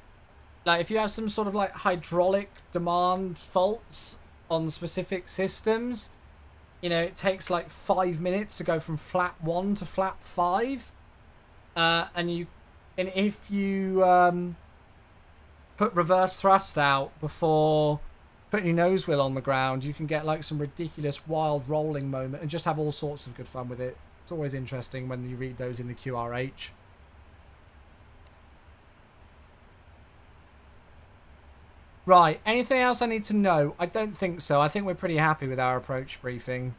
like, if you have some sort of like hydraulic demand faults on specific systems, you know, it takes like 5 minutes to go from flap 1 to flap 5, and if you put reverse thrust out before putting your nose wheel on the ground, you can get like some ridiculous wild rolling moment and just have all sorts of good fun with it. It's always interesting when you read those in the QRH. Right, anything else I need to know? I don't think so. I think we're pretty happy with our approach briefing.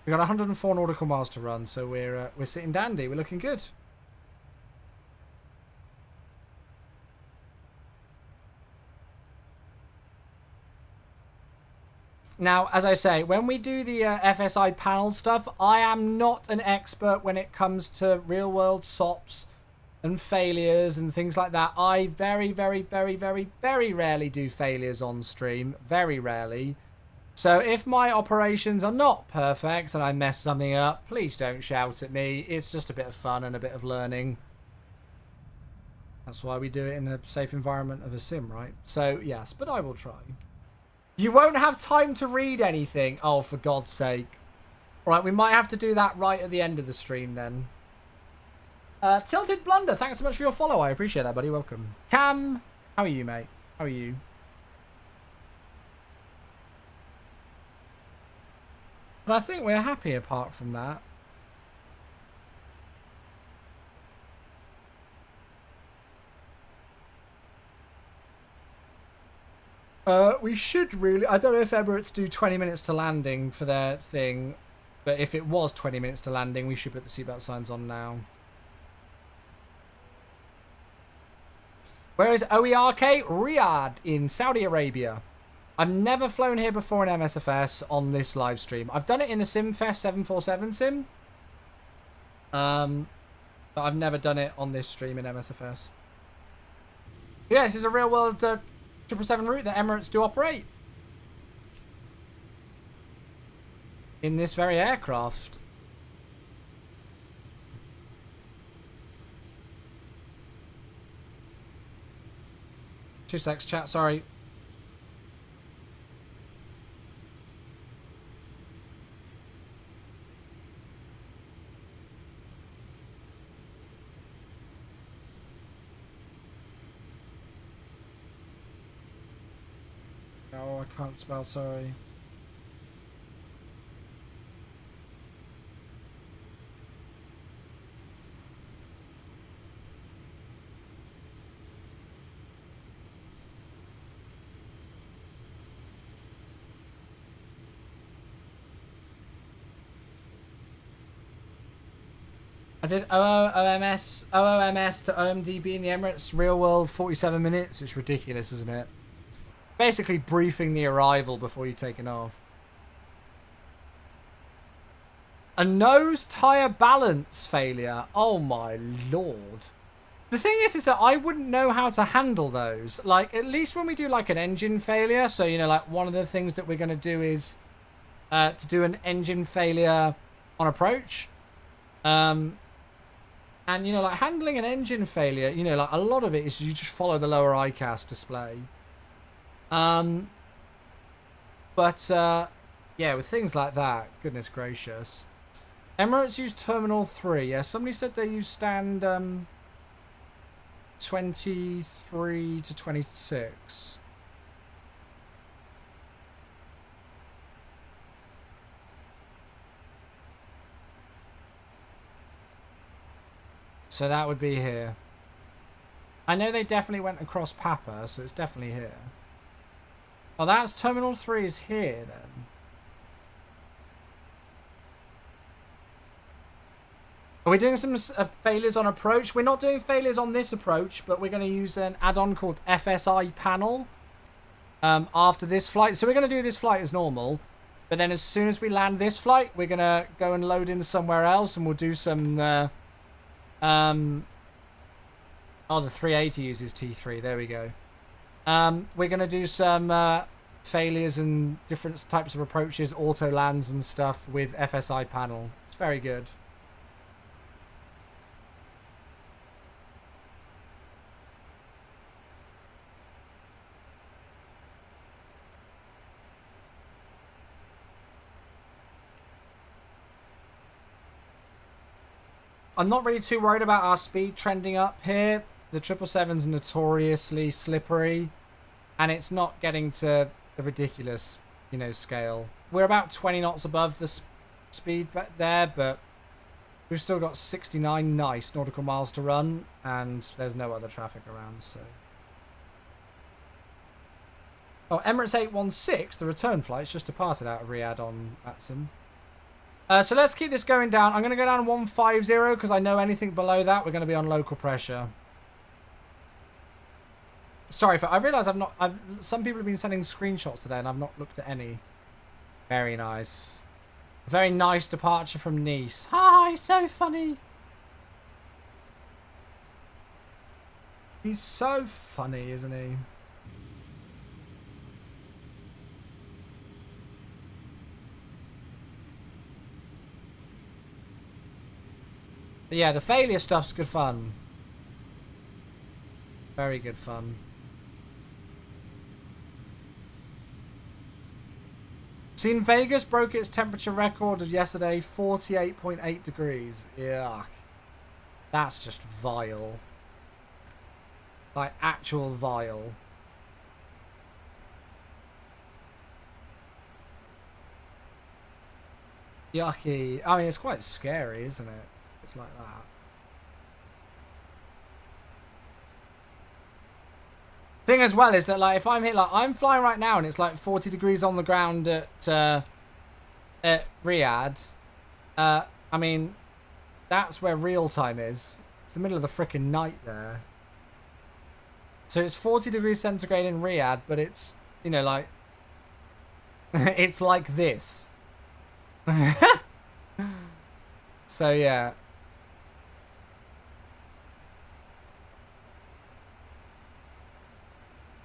We've got 104 nautical miles to run, so we're sitting dandy. We're looking good. Now, as I say, when we do the FSiPanel stuff, I am not an expert when it comes to real-world SOPs and failures and things like that. I very, very, very, very, very rarely do failures on stream. Very rarely. So if my operations are not perfect and I mess something up, please don't shout at me. It's just a bit of fun and a bit of learning. That's why we do it in a safe environment of a sim, right? So, yes, but I will try. You won't have time to read anything. Oh, for God's sake. All right, we might have to do that right at the end of the stream then. Tilted Blunder, thanks so much for your follow. I appreciate that, buddy. Welcome. Cam, how are you, mate? How are you? But I think we're happy apart from that. We should really... I don't know if Emirates do 20 minutes to landing for their thing, but if it was 20 minutes to landing, we should put the seatbelt signs on now. Where is OERK? Riyadh in Saudi Arabia. I've never flown here before in MSFS on this live stream. I've done it in the SimFest 747 sim. But I've never done it on this stream in MSFS. Yeah, this is a real world 777 route that Emirates do operate. In this very aircraft. Two secs, chat, sorry. Oh, I can't spell, sorry. I did OOMS to OMDB in the Emirates real world 47 minutes. It's ridiculous, isn't it? Basically briefing the arrival before you're taking off. A nose tyre balance failure. Oh my lord. The thing is that I wouldn't know how to handle those. Like, at least when we do like an engine failure. So, you know, like one of the things that we're going to do is to do an engine failure on approach. And, you know, like handling an engine failure, you know, like a lot of it is you just follow the lower ICAS display. Yeah, with things like that, goodness gracious. Emirates use Terminal 3. Yeah, somebody said they use stand 23 to 26. So that would be here. I know they definitely went across Papa, so it's definitely here. Oh, that's Terminal 3 is here then. Are we doing some failures on approach? We're not doing failures on this approach, but we're going to use an add-on called FSiPanel after this flight. So we're going to do this flight as normal, but then as soon as we land this flight, we're going to go and load in somewhere else, and we'll do some... oh, the 380 uses T3. There we go. We're going to do some failures and different types of approaches, auto lands and stuff with FSiPanel. It's very good. I'm not really too worried about our speed trending up here. The 777's notoriously slippery, and it's not getting to the ridiculous, you know, scale. We're about 20 knots above the speed back there, but we've still got 69 nice nautical miles to run, and there's no other traffic around, so... Oh, Emirates 816, the return flight's just departed out of Riyadh on Matson. So let's keep this going down. I'm going to go down 150 because I know anything below that we're going to be on local pressure. Sorry, I realise some people have been sending screenshots today and I've not looked at any. Very nice. Very nice departure from Nice. Ah, he's so funny. He's so funny, isn't he? But yeah, the failure stuff's good fun. Very good fun. Seen Vegas broke its temperature record of yesterday, 48.8 degrees. Yuck. That's just vile. Like, actual vile. Yucky. I mean, it's quite scary, isn't it? It's like that. Thing as well is that, like, if I'm hit, like, I'm flying right now and it's like 40 degrees on the ground at Riyadh. I mean, that's where real time is. It's the middle of the frickin' night there. So it's 40 degrees centigrade in Riyadh, but it's, you know, like, it's like this. So, yeah.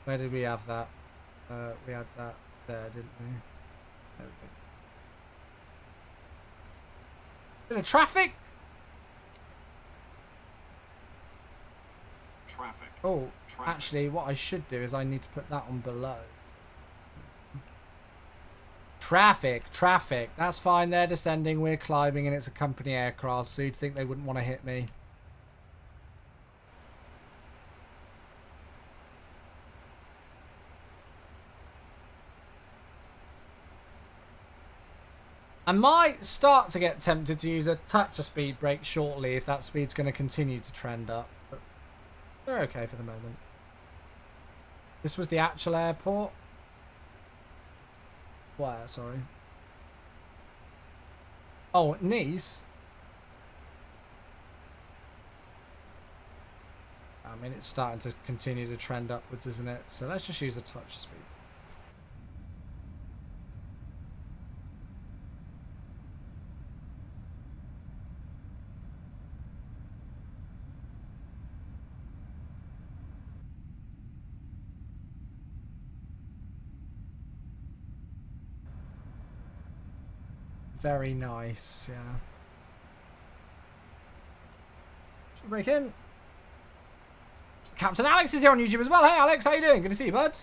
Where did we have that? We had that there, didn't we? There we go. Bit of traffic? Traffic. Oh, actually, what I should do is I need to put that on below. Traffic, traffic. That's fine. They're descending. We're climbing, and it's a company aircraft, so you'd think they wouldn't want to hit me. I might start to get tempted to use a touch of speed brake shortly if that speed's going to continue to trend up. But they're okay for the moment. This was the actual airport. Where? Sorry. Oh, Nice. I mean, it's starting to continue to trend upwards, isn't it? So let's just use a touch of speed. Very nice, yeah. Should we break in? Captain Alex is here on YouTube as well. Hey Alex, how you doing? Good to see you, bud.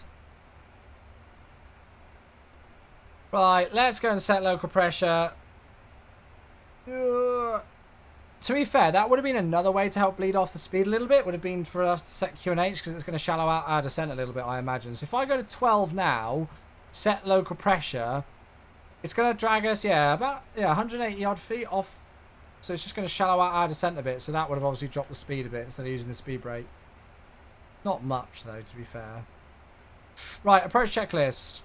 Right, let's go and set local pressure. To be fair, that would have been another way to help bleed off the speed a little bit. Would have been for us to set QNH because it's going to shallow out our descent a little bit, I imagine. So if I go to 12 now, set local pressure, it's going to drag us, about 180 odd feet off. So it's just going to shallow out our descent a bit. So that would have obviously dropped the speed a bit instead of using the speed brake. Not much, though, to be fair. Right, approach checklist.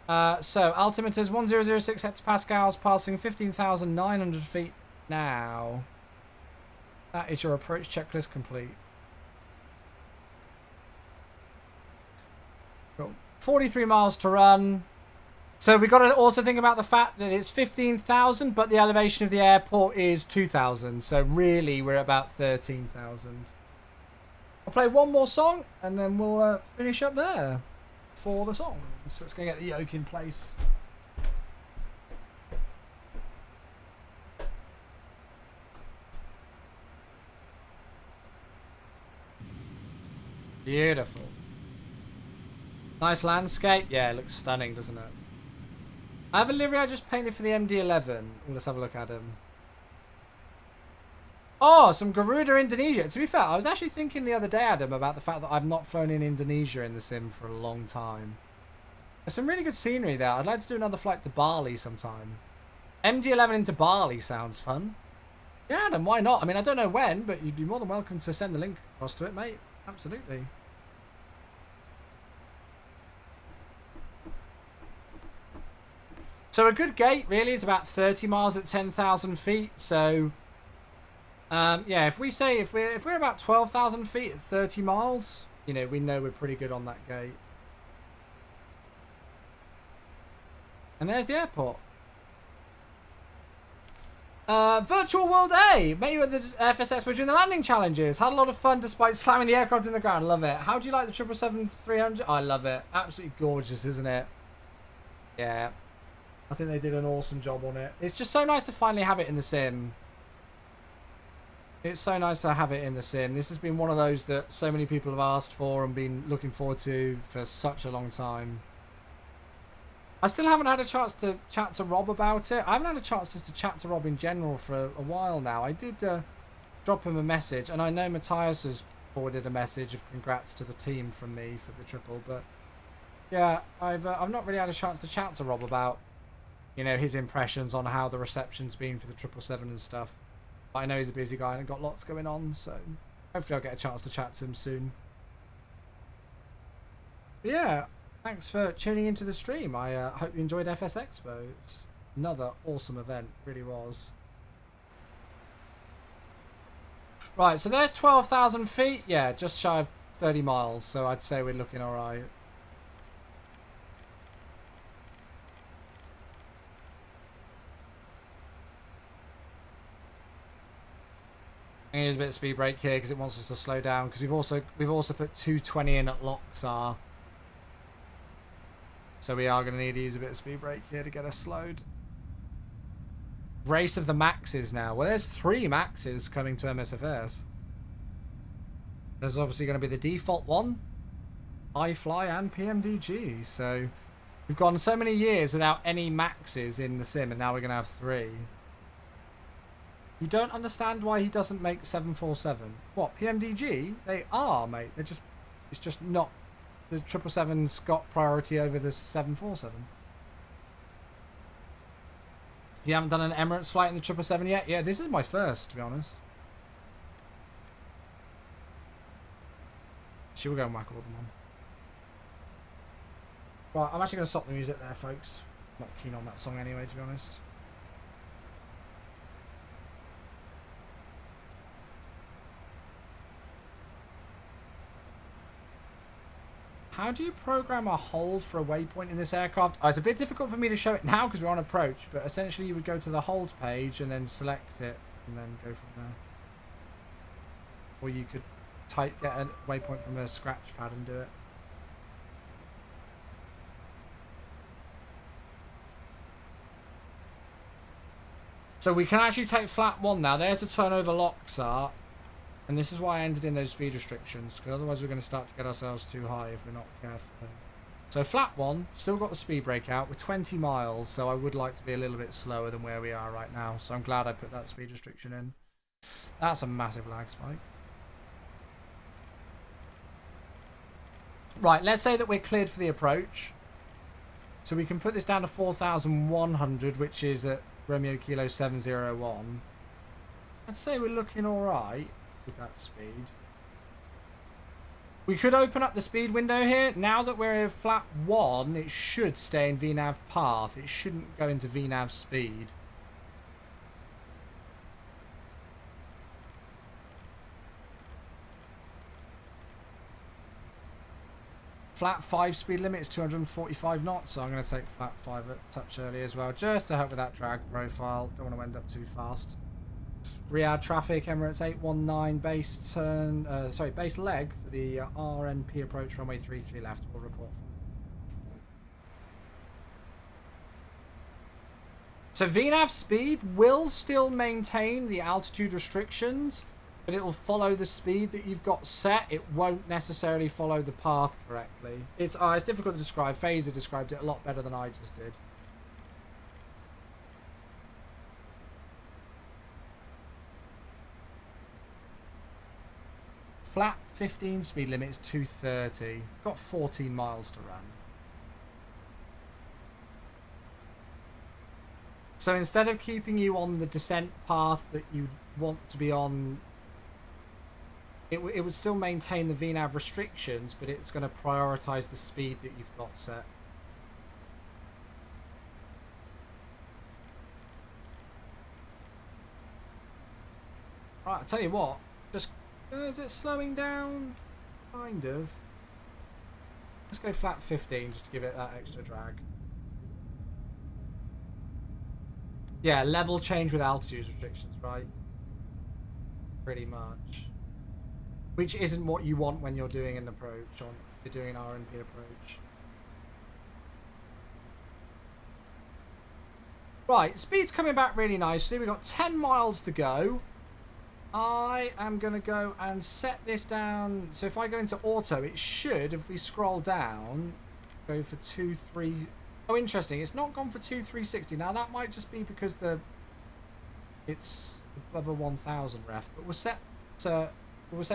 So altimeters 1006 hectopascals, passing 15,900 feet now. That is your approach checklist complete. Cool. 43 miles to run. So we've got to also think about the fact that it's 15,000, but the elevation of the airport is 2,000. So really, we're at about 13,000. I'll play one more song, and then we'll finish up there for the song. So let's go get the yoke in place. Beautiful. Nice landscape. Yeah, it looks stunning, doesn't it? I have a livery I just painted for the MD-11. Let's have a look at him. Oh, some Garuda Indonesia. To be fair, I was actually thinking the other day, Adam, about the fact that I've not flown in Indonesia in the sim for a long time. There's some really good scenery there. I'd like to do another flight to Bali sometime. MD-11 into Bali sounds fun. Yeah, Adam, why not? I mean, I don't know when, but you'd be more than welcome to send the link across to it, mate. Absolutely. So a good gate really is about 30 miles at 10,000 feet. So, yeah, if we say if we're about 12,000 feet at 30 miles, you know, we know we're pretty good on that gate. And there's the airport. Virtual World A. Met you at the FS Expo during the landing challenges. Had a lot of fun despite slamming the aircraft in the ground. Love it. How do you like the 777-300? I love it. Absolutely gorgeous, isn't it? Yeah. I think they did an awesome job on it. It's just so nice to finally have it in the sim. It's so nice to have it in the sim. This has been one of those that so many people have asked for and been looking forward to for such a long time. I still haven't had a chance to chat to Rob about it. I haven't had a chance just to chat to Rob in general for a while now. I did drop him a message, and I know Matthias has forwarded a message of congrats to the team from me for the triple. But yeah, I've not really had a chance to chat to Rob about, you know, his impressions on how the reception's been for the 777 and stuff. But I know he's a busy guy and got lots going on, so hopefully I'll get a chance to chat to him soon. But yeah. Thanks for tuning into the stream. I hope you enjoyed FS Expo. It's another awesome event. Really was. Right, so there's 12,000 feet. Yeah, just shy of 30 miles. So I'd say we're looking all right. I'm gonna use a bit of speed brake here because it wants us to slow down. Because we've also put 220 in at Loxar. So we are going to need to use a bit of speed brake here to get us slowed. Race of the Maxes now. Well, there's 3 Maxes coming to MSFS. There's obviously going to be the default one, iFly and PMDG. So we've gone so many years without any Maxes in the sim, and now we're going to have 3. You don't understand why he doesn't make 747. What, PMDG? They are, mate. They're just, it's just not. The 777's got priority over the 747. You haven't done an Emirates flight in the 777 yet? Yeah, this is my first, to be honest. She will go and whack all of them on. Right, I'm actually going to stop the music there, folks. Not keen on that song anyway, to be honest. How do you program a hold for a waypoint in this aircraft? Oh, it's a bit difficult for me to show it now because we're on approach, but essentially you would go to the hold page and then select it and then go from there. Or you could get a waypoint from a scratch pad and do it. So we can actually take flat 1 now. There's the turnover Loxar. And this is why I entered in those speed restrictions, because otherwise we're going to start to get ourselves too high if we're not careful. So flat 1, still got the speed brake out. We're 20 miles, so I would like to be a little bit slower than where we are right now. So I'm glad I put that speed restriction in. That's a massive lag spike. Right, let's say that we're cleared for the approach. So we can put this down to 4,100, which is at Romeo Kilo 701. I'd say we're looking alright with that speed. We could open up the speed window here. Now that we're at flat 1, it should stay in VNAV path. It shouldn't go into VNAV speed. Flat 5 speed limit is 245 knots, so I'm going to take flat 5 a touch early as well, just to help with that drag profile. Don't want to end up too fast. Riyadh traffic, Emirates 819, base turn, base leg for the RNP approach, runway 33 left. We'll report. So VNAV speed will still maintain the altitude restrictions, but it will follow the speed that you've got set. It won't necessarily follow the path correctly. It's difficult to describe. Phaser described it a lot better than I just did. flat 15 speed limit is 230. Got 14 miles to run. So instead of keeping you on the descent path that you want to be on, it would still maintain the VNAV restrictions, but it's going to prioritize the speed that you've got set. Right, I'll tell you what, just, is it slowing down? Kind of. Let's go flat 15 just to give it that extra drag. Yeah, level change with altitude restrictions, right? Pretty much. Which isn't what you want when you're doing an approach, you're doing an RNP approach. Right, speed's coming back really nicely. We've got 10 miles to go. I am going to go and set this down. So if I go into auto, it should, if we scroll down, go for 2.3. Oh, interesting. It's not gone for 2.360. Now, that might just be because it's above a 1,000 ref. But we'll set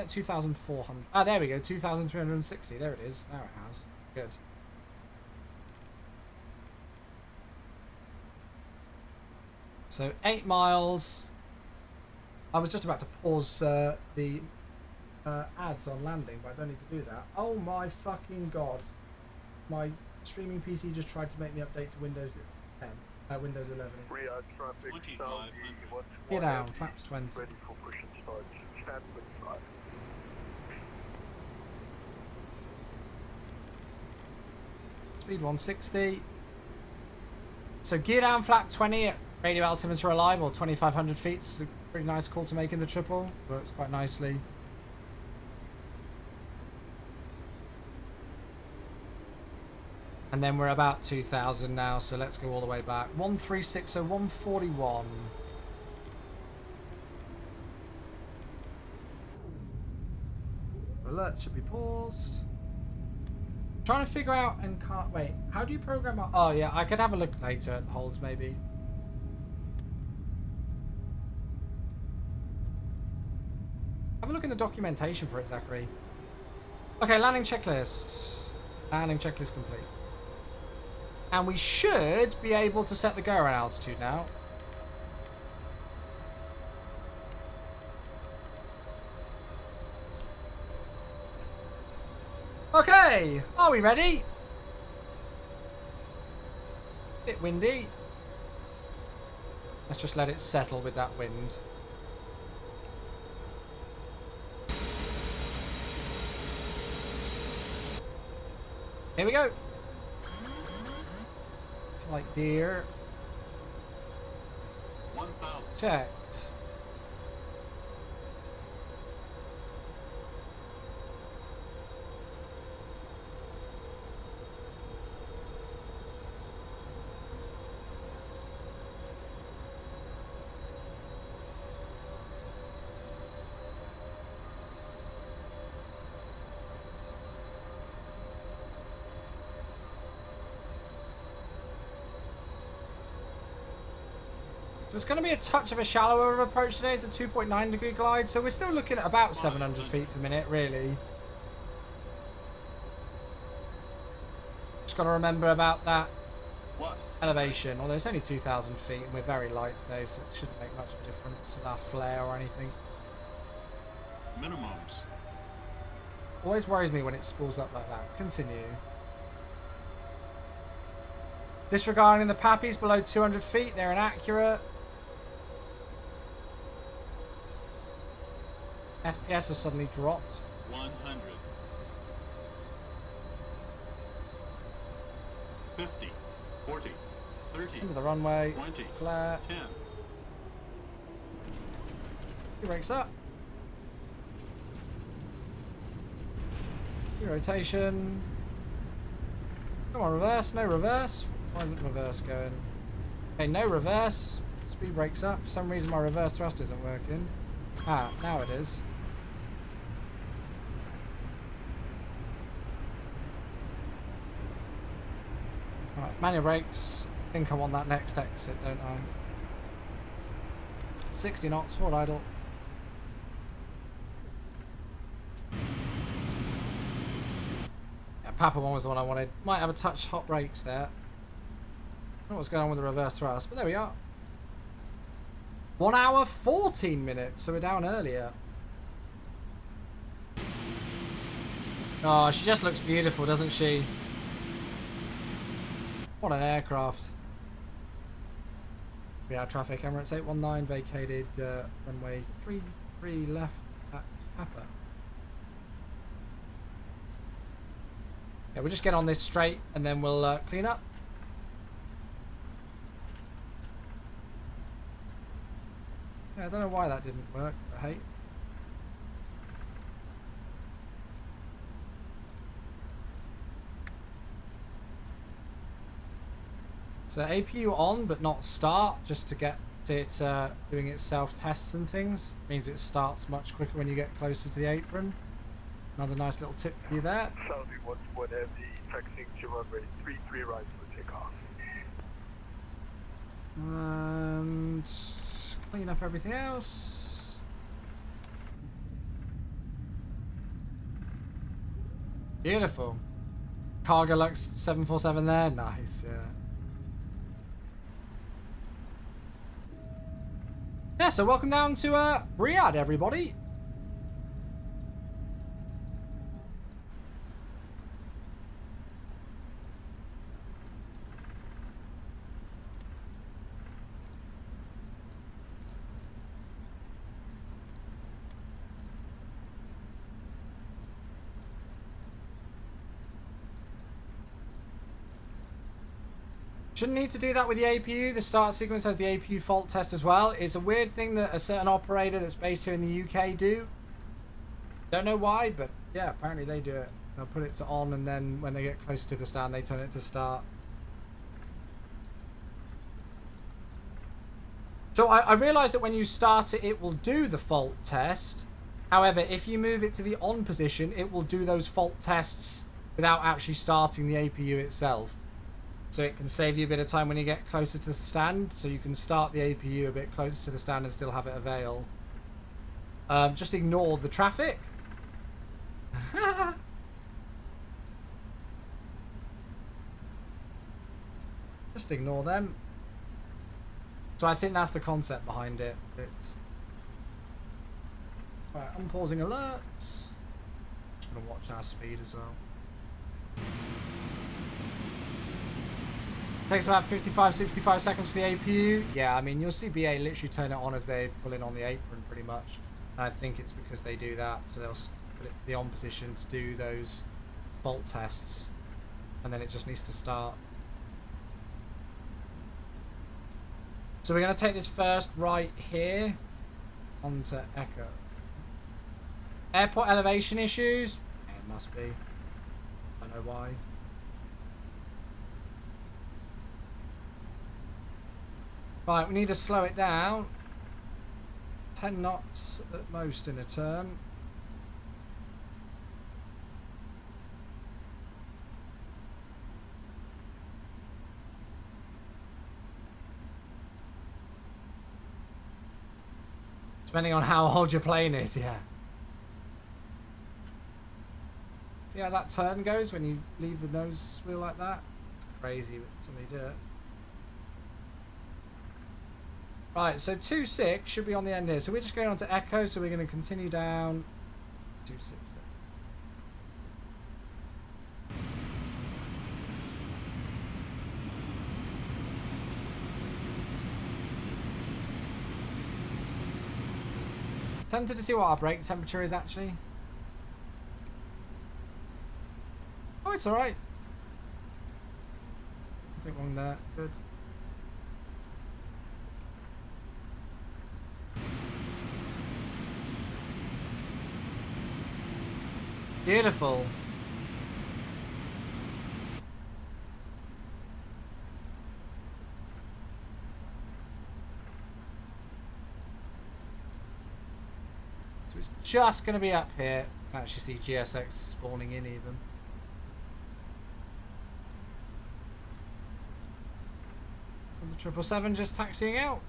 2,400. Ah, there we go. 2,360. There it is. Now it has. Good. So 8 miles. I was just about to pause the ads on landing, but I don't need to do that. Oh my fucking god. My streaming PC just tried to make me update to Windows 10. Windows 11. Get down, flaps 20. Ready for push and start. Stand 25. Speed 160. So gear down, flap 20 at radio altimeter alive, or 2,500 feet. It's a pretty nice call to make in the triple. Works quite nicely. And then we're about 2,000 now, so let's go all the way back. 136, 141. Alert should be paused. Trying to figure out and can't wait. How do you program? Oh yeah, I could have a look later at holds maybe. Have a look in the documentation for it, Zachary. Okay, landing checklist. Landing checklist complete. And we should be able to set the go around altitude now. Okay, are we ready? Bit windy. Let's just let it settle with that wind. Here we go. Flight deer. 1,000. Checked. So it's going to be a touch of a shallower approach today. It's a 2.9 degree glide, so we're still looking at about 700 feet per minute, really. Just got to remember about that elevation. Although it's only 2,000 feet and we're very light today, so it shouldn't make much of a difference with our flare or anything. Minimums. Always worries me when it spools up like that. Continue. Disregarding the pappies below 200 feet, they're inaccurate. FPS has suddenly dropped. 100. 50. 40. 30. Into the runway. 20. Flare. 10. He brakes up. Rotation. Come on, reverse. No reverse. Why isn't reverse going? Okay, no reverse. Speed brakes up. For some reason my reverse thrust isn't working. Ah, now it is. Alright, manual brakes. I think I want that next exit, don't I? 60 knots, forward idle. That Papa one was the one I wanted. Might have a touch hot brakes there. I don't know what's going on with the reverse thrust, but there we are. 1 hour 14 minutes, so we're down earlier. Oh, she just looks beautiful, doesn't she? What an aircraft. We are traffic. Emirates 819 vacated runway 33 left at Papa. Yeah, we'll just get on this straight and then we'll clean up. Yeah, I don't know why that didn't work, but hey. So APU on, but not start, just to get it doing its self-tests and things. Means it starts much quicker when you get closer to the apron. Another nice little tip for you there. Saudi 1 MD, taxiing to runway 33 right for takeoff. And clean up everything else. Beautiful. Cargo Lux 747 there. Nice, yeah. Yeah, so welcome down to Riyadh, everybody. Shouldn't need to do that with the APU. The start sequence has the APU fault test as well. It's a weird thing that a certain operator that's based here in the UK do. Don't know why, but yeah, apparently they do it. They'll put it to on, and then when they get closer to the stand, they turn it to start. So I realised that when you start it, it will do the fault test. However, if you move it to the on position, it will do those fault tests without actually starting the APU itself. So it can save you a bit of time when you get closer to the stand. So you can start the APU a bit closer to the stand and still have it avail. Just ignore the traffic. Just ignore them. So I think that's the concept behind it. It's... Right, I'm pausing alerts. Just going to watch our speed as well. Takes about 55-65 seconds for the APU. Yeah, I mean, you'll see BA literally turn it on as they pull in on the apron pretty much. And I think it's because they do that. So they'll put it to the on position to do those fault tests. And then it just needs to start. So we're going to take this first right here onto Echo. Airport elevation issues? Yeah, it must be. I don't know why. Right, we need to slow it down. 10 knots at most in a turn. Depending on how old your plane is, yeah. See how that turn goes when you leave the nose wheel like that? It's crazy, but somebody do it. Right, so 2.6 should be on the end here. So we're just going on to Echo, so we're going to continue down 2.6 there. Tempted to see what our brake temperature is actually. Oh, it's alright. Nothing wrong there. Good. Beautiful. So it's just going to be up here. You can actually see GSX spawning in even. And the 777 just taxiing out.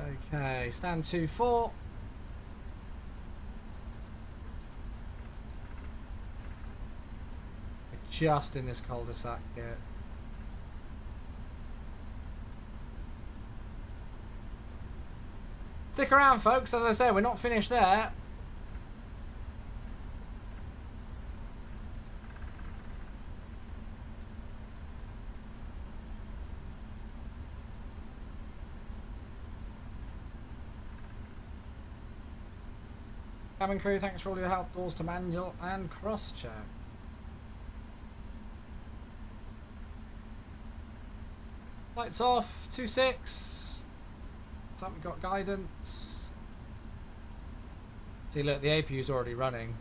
Okay, stand 2-4. We're just in this cul-de-sac here. Stick around, folks. As I say, we're not finished there. Cabin crew, thanks for all your help. Doors to manual and cross-check. Lights off, 2-6. So we've got guidance. See, look, the APU's already running.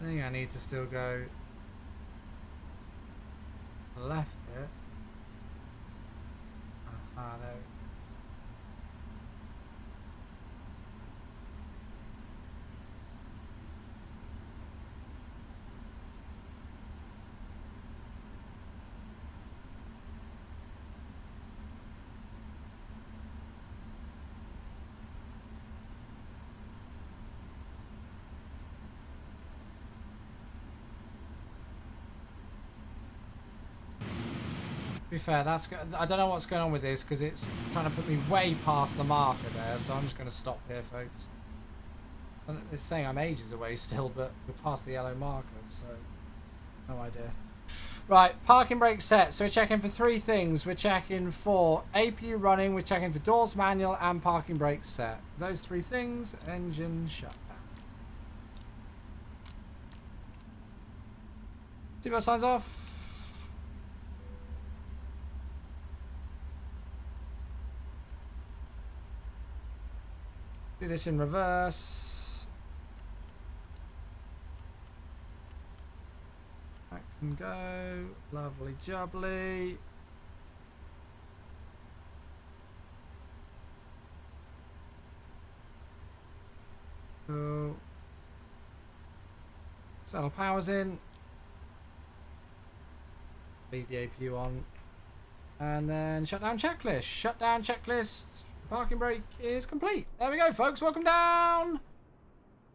I think I need to still go left here. Aha, there. To be fair, I don't know what's going on with this because it's trying to put me way past the marker there, so I'm just going to stop here, folks. It's saying I'm ages away still, but we're past the yellow marker, so no idea. Right, parking brake set. So we're checking for 3 things. We're checking for APU running, we're checking for doors manual, and parking brake set. Those 3 things, engine shutdown. Seatbelt signs off. Do this in reverse. That can go. Lovely jubbly. Cool. Saddle power's in. Leave the APU on. And then shutdown checklist. Shutdown checklist. Parking brake is complete. There we go, folks. Welcome down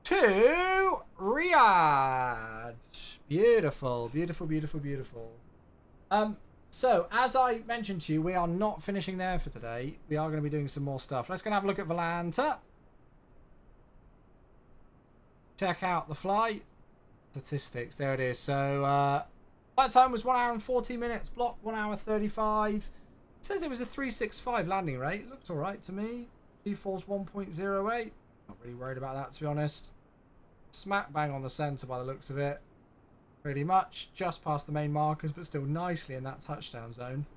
to Riyadh. Beautiful, beautiful, beautiful, beautiful. So, as I mentioned to you, we are not finishing there for today. We are going to be doing some more stuff. Let's go and have a look at Volanta. Check out the flight statistics. There it is. So, flight time was 1 hour and 40 minutes. Block 1 hour 35. It says it was a 365 landing rate. Looked alright to me. G-force 1.08. Not really worried about that, to be honest. Smack bang on the centre by the looks of it. Pretty much. Just past the main markers, but still nicely in that touchdown zone.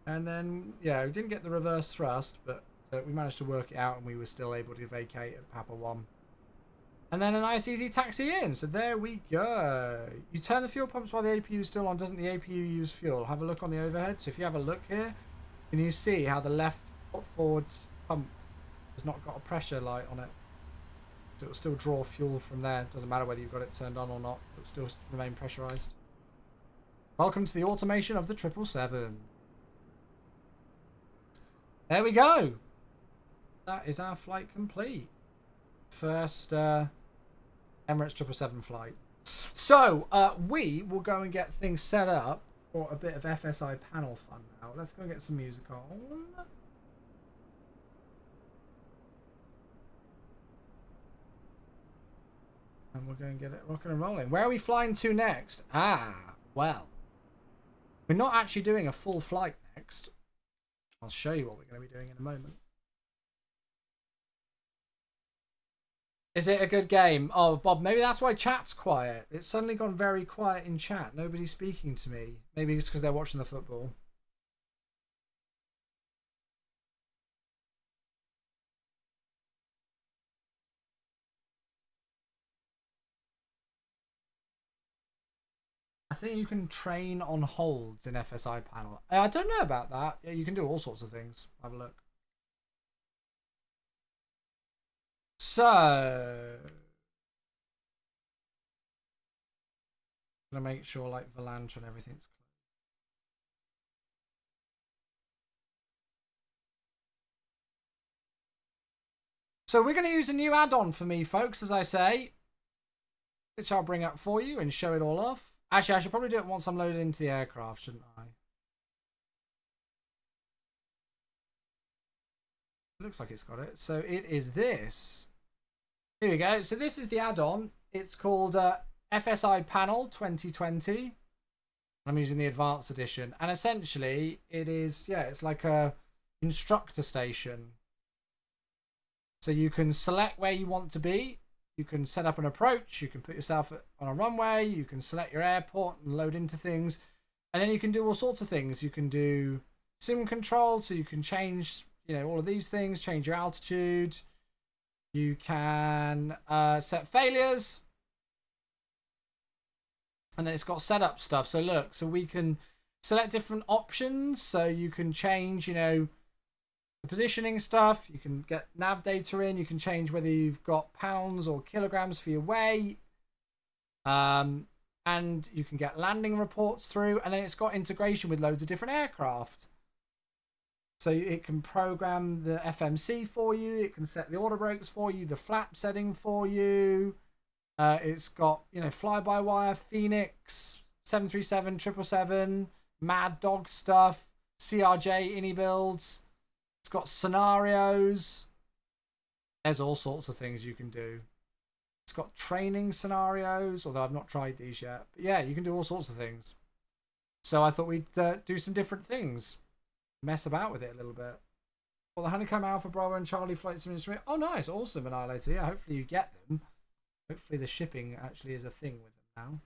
And then, yeah, we didn't get the reverse thrust, but we managed to work it out and we were still able to vacate at Papa 1. And then a nice easy taxi in. So there we go. You turn the fuel pumps while the APU is still on. Doesn't the APU use fuel? Have a look on the overhead. So if you have a look here, can you see how the left forward pump has not got a pressure light on it? So it will still draw fuel from there. Doesn't matter whether you've got it turned on or not. It will still remain pressurized. Welcome to the automation of the 777. There we go. That is our flight complete. First Emirates 777 flight. So we will go and get things set up for a bit of FSiPanel fun now. Let's go and get some music on. And we're going to get it rocking and rolling. Where are we flying to next? Ah, well. We're not actually doing a full flight next. I'll show you what we're going to be doing in a moment. Is it a good game? Oh, Bob, maybe that's why chat's quiet. It's suddenly gone very quiet in chat. Nobody's speaking to me. Maybe it's because they're watching the football. I think you can train on holds in FSiPanel. I don't know about that. Yeah, you can do all sorts of things. Have a look. So, I'm gonna make sure like Volantra and everything's closed. So we're gonna use a new add-on for me, folks, as I say, which I'll bring up for you and show it all off. Actually, I should probably do it once I'm loaded into the aircraft, shouldn't I? Looks like it's got it. So it is this. Here we go. So this is the add-on. It's called FSiPanel 2020. I'm using the advanced edition. And essentially, it is, yeah, it's like a instructor station. So you can select where you want to be. You can set up an approach. You can put yourself on a runway. You can select your airport and load into things. And then you can do all sorts of things. You can do sim control. So you can change, you know, all of these things. Change your altitude. You can set failures. And then it's got setup stuff. So look, so we can select different options. So you can change, you know, the positioning stuff. You can get nav data in. You can change whether you've got pounds or kilograms for your weight. And you can get landing reports through. And then it's got integration with loads of different aircraft. So it can program the FMC for you. It can set the auto brakes for you, the flap setting for you. It's got, you know, fly-by-wire, Phoenix, 737, 777, Mad Dog stuff, CRJ ini builds. It's got scenarios. There's all sorts of things you can do. It's got training scenarios, although I've not tried these yet. But yeah, you can do all sorts of things. So I thought we'd do some different things. Mess about with it a little bit. Well, the Honeycomb Alpha Bravo and Charlie flights from instrument. Oh, nice. Awesome, Annihilator. Yeah, hopefully you get them. Hopefully the shipping actually is a thing with them now.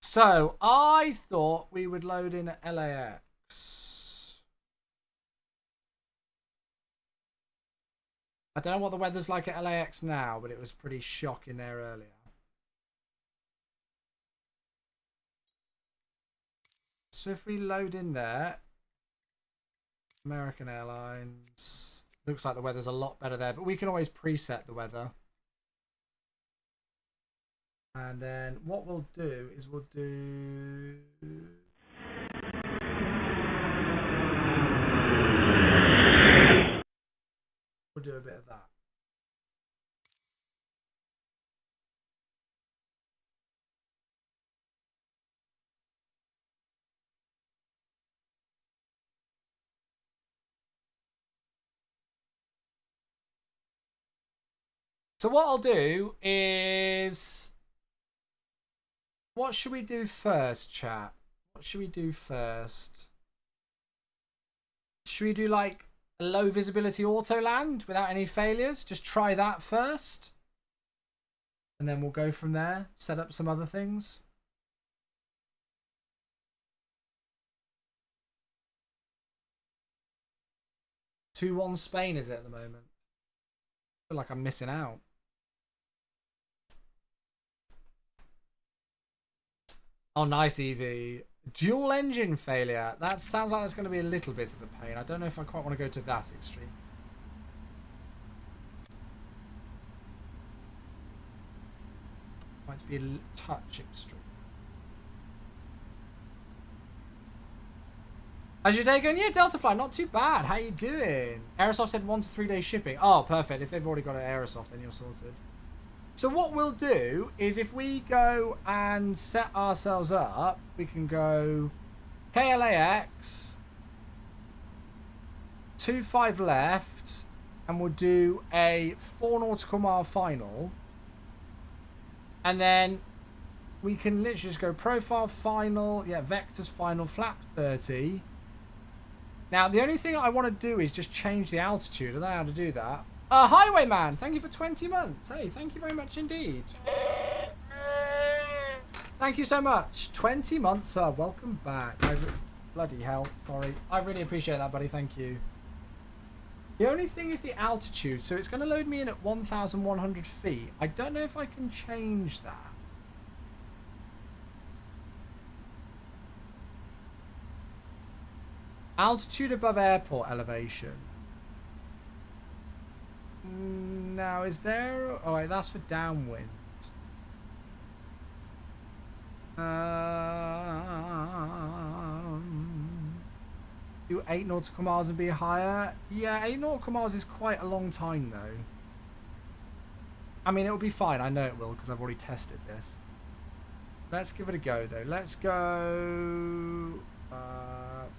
So, I thought we would load in LAX. I don't know what the weather's like at LAX now, but it was pretty shocking there earlier. So if we load in there, American Airlines, looks like the weather's a lot better there, but we can always preset the weather. And then what we'll do is we'll do a bit of that. So what I'll do is, what should we do first, chat? What should we do first? Should we do like a low visibility auto land without any failures? Just try that first. And then we'll go from there, set up some other things. Two 2-1 Spain is it at the moment? I feel like I'm missing out. Oh, nice, EV. Dual engine failure. That sounds like that's going to be a little bit of a pain. I don't know if I quite want to go to that extreme. Might be a touch extreme. How's your day going? Yeah, Deltafly, not too bad. How you doing? Aerosoft said 1 to 3 days shipping. Oh, perfect. If they've already got an Aerosoft, then you're sorted. So what we'll do is if we go and set ourselves up, we can go KLAX, 25 left, and we'll do a 4 nautical mile final. And then we can literally just go profile final, yeah, vectors final, flap 30. Now, the only thing I want to do is just change the altitude. I don't know how to do that. Highwayman, thank you for 20 months. Hey, thank you very much indeed. Thank you so much. 20 months, sir. Welcome back. Bloody hell. Sorry. I really appreciate that, buddy. Thank you. The only thing is the altitude, so it's going to load me in at 1,100 feet. I don't know if I can change that. Altitude above airport elevation. Now, is there... Oh, wait, that's for downwind. Do 8 nautical miles and be higher? Yeah, 8 nautical miles is quite a long time, though. I mean, it'll be fine. I know it will, because I've already tested this. Let's give it a go, though. Let's go...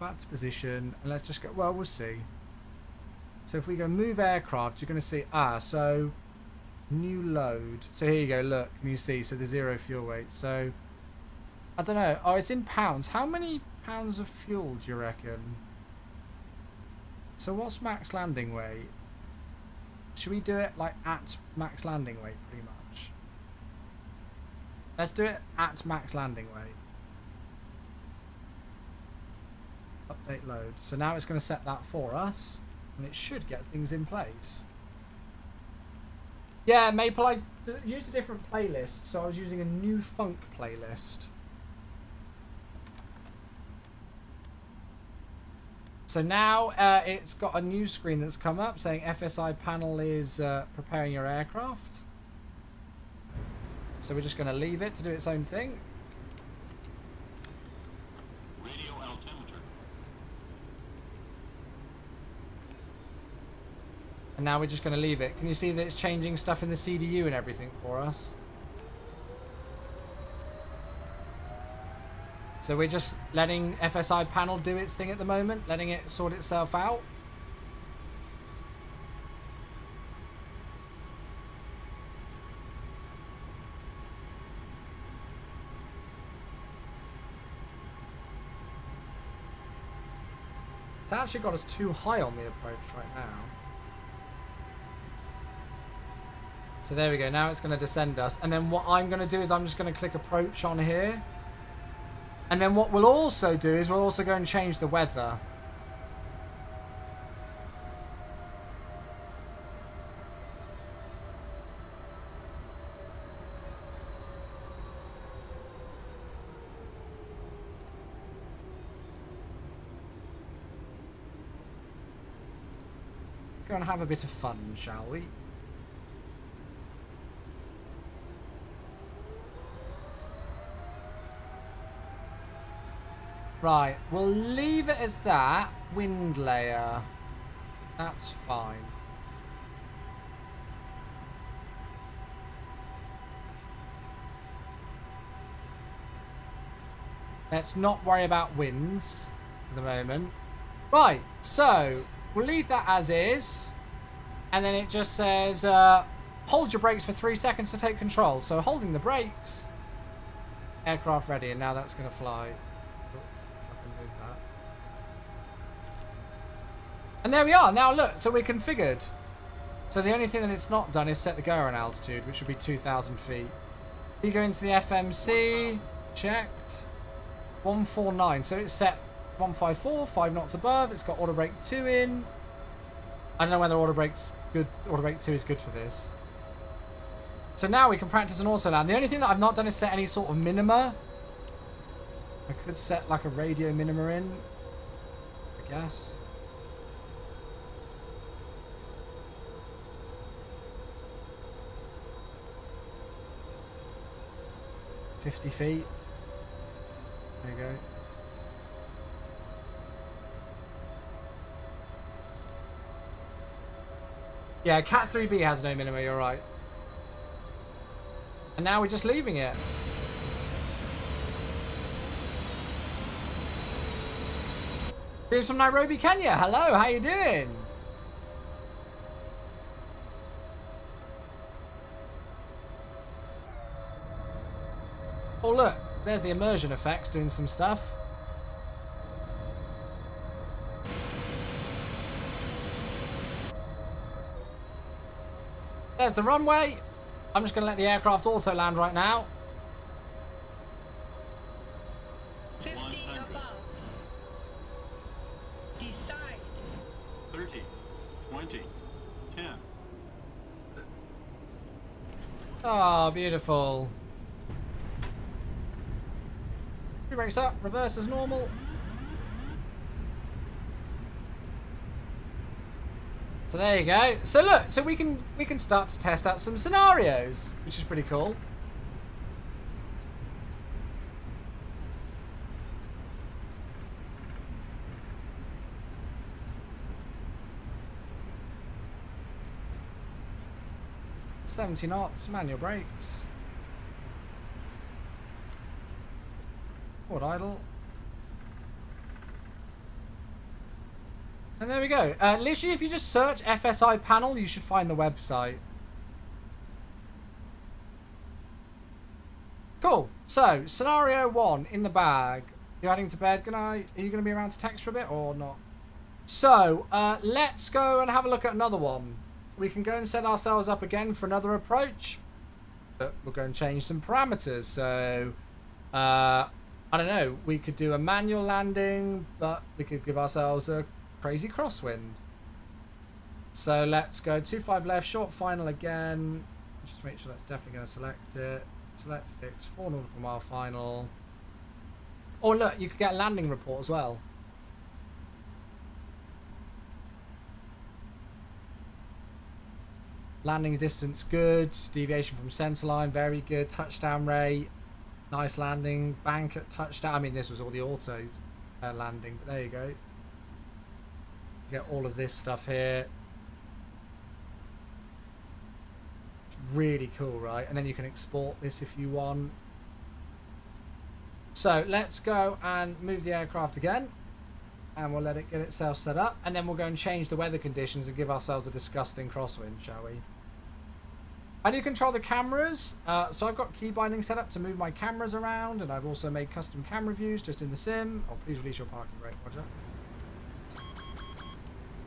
back to position, and let's just go... Well, we'll see. So if we go move aircraft, you're going to see... so... New load. So here you go, look. Can you see? So the 0 fuel weight. So... I don't know. Oh, it's in pounds. How many pounds of fuel do you reckon? So what's max landing weight? Should we do it like at max landing weight pretty much? Let's do it at max landing weight. Update load. So now it's going to set that for us. And it should get things in place. Yeah, Maple, I used a different playlist. So I was using a new funk playlist. So now it's got a new screen that's come up saying FSiPanel is preparing your aircraft. So we're just going to leave it to do its own thing. Radio altimeter. And now we're just going to leave it. Can you see that it's changing stuff in the CDU and everything for us? So we're just letting FSiPanel do its thing at the moment, letting it sort itself out. It's actually got us too high on the approach right now. So there we go, now it's going to descend us. And then what I'm going to do is I'm just going to click approach on here. And then what we'll also do is we'll also go and change the weather. Let's go and have a bit of fun, shall we? Right, we'll leave it as that. Wind layer. That's fine. Let's not worry about winds for the moment. Right, so we'll leave that as is. And then it just says, hold your brakes for 3 seconds to take control. So holding the brakes. Aircraft ready, and now that's going to fly. That. And there we are. Now look, so we're configured. So the only thing that it's not done is set the go-around altitude, which would be 2,000 feet. You go into the FMC, checked, 149. So it's set 154, 5 knots above. It's got auto brake 2 in. I don't know whether auto brake's good. Auto brake 2 is good for this. So now we can practice an auto land. The only thing that I've not done is set any sort of minima. I could set like a radio minima in, I guess. $50 feet. There you go. Yeah, Cat 3B has no minima, you're right. And now we're just leaving it. Greetings from Nairobi, Kenya. Hello, how you doing? Oh look, there's the immersion effects doing some stuff. There's the runway. I'm just going to let the aircraft auto land right now. 50 above. Decide. 30, 20, Oh, beautiful. Brakes up, reverse as normal. So there you go. So look, so we can start to test out some scenarios, which is pretty cool. $70 knots, manual brakes. Forward idle. And there we go. Literally, if you just search FSiPanel, you should find the website. Cool. So, scenario 1 in the bag. You're heading to bed. Are you going to be around to text for a bit or not? So, let's go and have a look at another one. We can go and set ourselves up again for another approach. But we'll go and change some parameters. So, I don't know. We could do a manual landing, but we could give ourselves a crazy crosswind. So let's go 25 left, short final again. Just make sure that's definitely going to select it. Select fix, 4 nautical mile final. Oh look, you could get a landing report as well. Landing distance good, deviation from centerline very good, touchdown rate, nice landing, bank at touchdown. I mean, this was all the auto landing, but there you go. Get all of this stuff here. It's really cool, right? And then you can export this if you want. So let's go and move the aircraft again. And we'll let it get itself set up. And then we'll go and change the weather conditions and give ourselves a disgusting crosswind, shall we? How do you control the cameras? So I've got key binding set up to move my cameras around. And I've also made custom camera views just in the sim. Oh, please release your parking brake, Roger.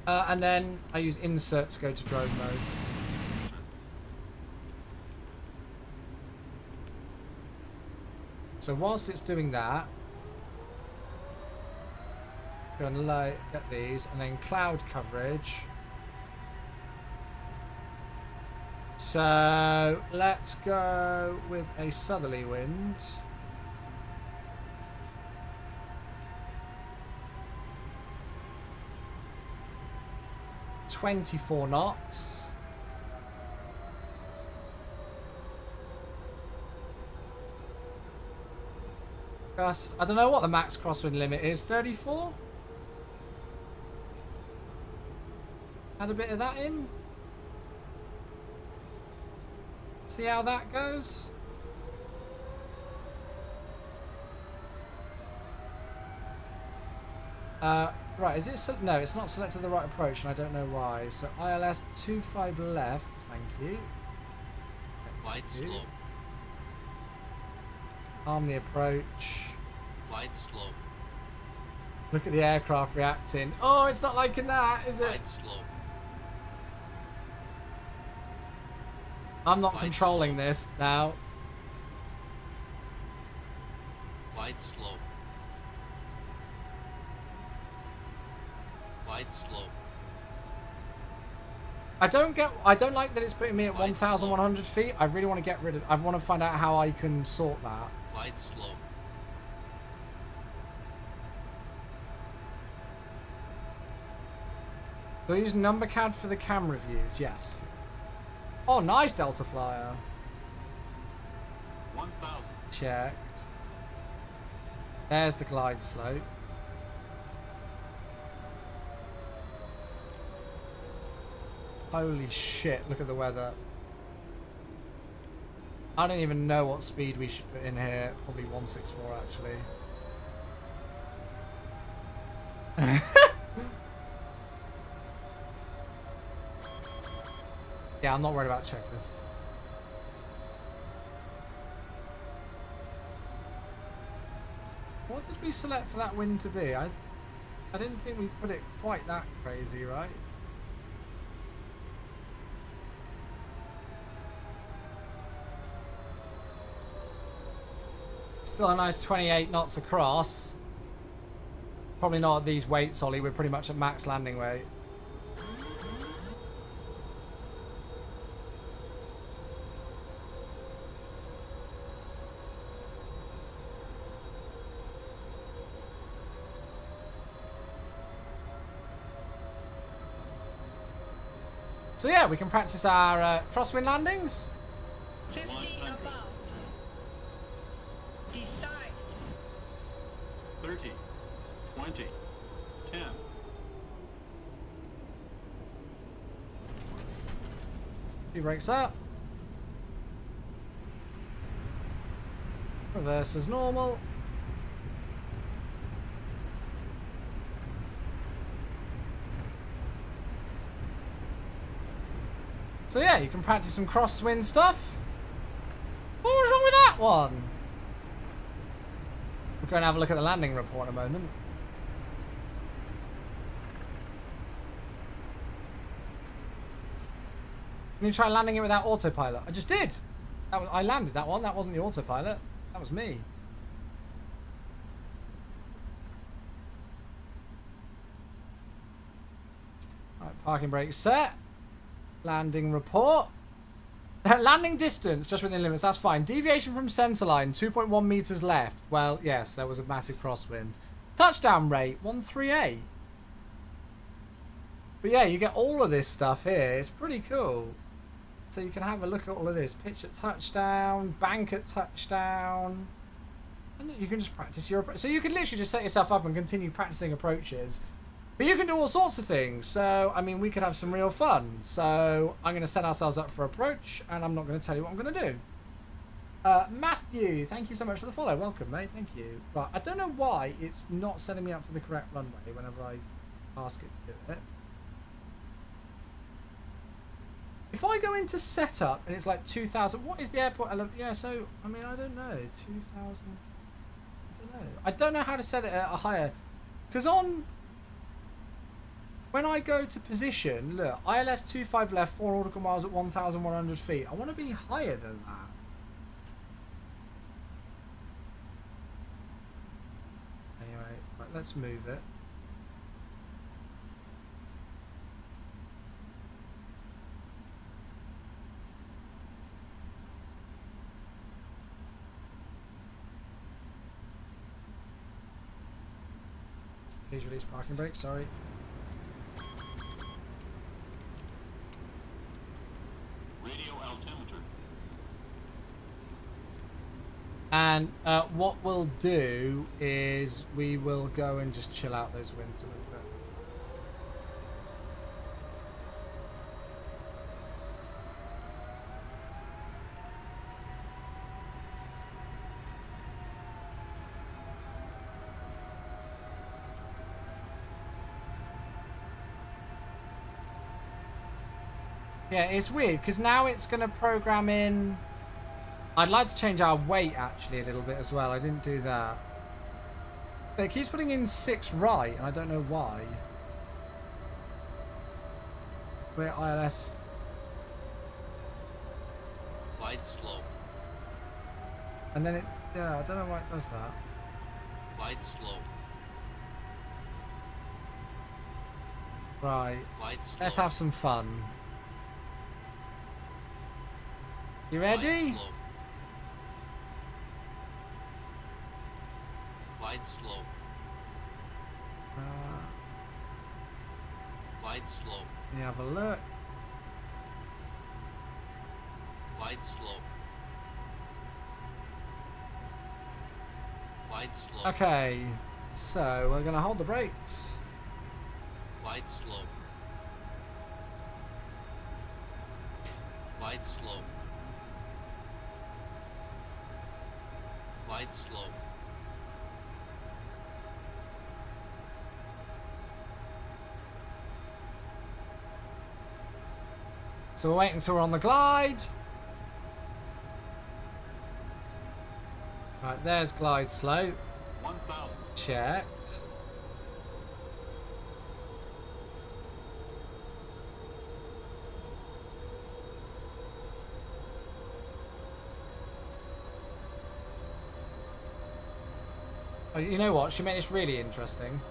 And then I use insert to go to drone mode. So whilst it's doing that, go and get these, and then cloud coverage. So let's go with a southerly wind. $24 knots. Just, I don't know what the max crosswind limit is. 34? Add a bit of that in. See how that goes. Right, is it? No, it's not selected the right approach, and I don't know why. So ILS 25 left. Thank you. Wide slope. Arm the approach. Wide slope. Look at the aircraft reacting. Oh, it's not liking that, is it? Wide slope. I'm not Wide controlling slope. this now. Wide slope. Wide slope. I don't like that it's putting me at 1,100 feet. I really want to get rid of. I want to find out how I can sort that. Wide slope. Do I use number CAD for the camera views? Yes. Oh, nice Delta Flyer. 1,000. Checked. There's the glide slope. Holy shit, look at the weather. I don't even know what speed we should put in here. Probably 164 actually. Yeah, I'm not worried about checklists. What did we select for that wind to be? I didn't think we put it quite that crazy, right? Still a nice 28 knots across. Probably not at these weights, Ollie. We're pretty much at max landing weight. So yeah, we can practice our crosswind landings. 100. above. Decide. 30. 20. 10. He brakes up. Reverse as normal. So yeah, you can practice some crosswind stuff. What was wrong with that one? We're going to have a look at the landing report in a moment. Can you try landing it without autopilot? I just did. I landed that one. That wasn't the autopilot. That was me. Right, parking brake set. Landing report. Landing distance, just within limits, that's fine. Deviation from centerline, 2.1 meters left. Well, yes, there was a massive crosswind. Touchdown rate, 138. But yeah, you get all of this stuff here. It's pretty cool. So you can have a look at all of this. Pitch at touchdown, bank at touchdown. And you can just practice your approach. So you can literally just set yourself up and continue practicing approaches. But you can do all sorts of things. So, I mean, we could have some real fun. So I'm going to set ourselves up for approach, and I'm not going to tell you what I'm going to do. Matthew, thank you so much for the follow. Welcome, mate. Thank you. Right, I don't know why it's not setting me up for the correct runway whenever I ask it to do it. If I go into setup and it's like 2,000, what is the airport? Yeah, so, I mean, I don't know. 2,000. I don't know. I don't know how to set it at a higher. Because when I go to position, look, ILS 25 left, 4 nautical miles at 1,100 feet. I want to be higher than that. Anyway, right, let's move it. Please release parking brake, sorry. Radio altimeter. And what we'll do is we will go and just chill out those winds a little bit. Yeah, it's weird because now it's going to program in. I'd like to change our weight actually a little bit as well. I didn't do that. But it keeps putting in 6 right, and I don't know why. We're ILS. Glide slow. And then it. Yeah, I don't know why it does that. Glide slow. Right. Glide slow. Let's have some fun. You ready? Glide slow. Glide slow. Glide slow. Let me have a look. Glide slow. Glide slow. Okay, so we're gonna hold the brakes. Glide slow. Glide slow. Glide slow. So we're waiting until we're on the glide. Right, there's glide slope. 1,000. Checked. Oh, you know what? Should make this really interesting.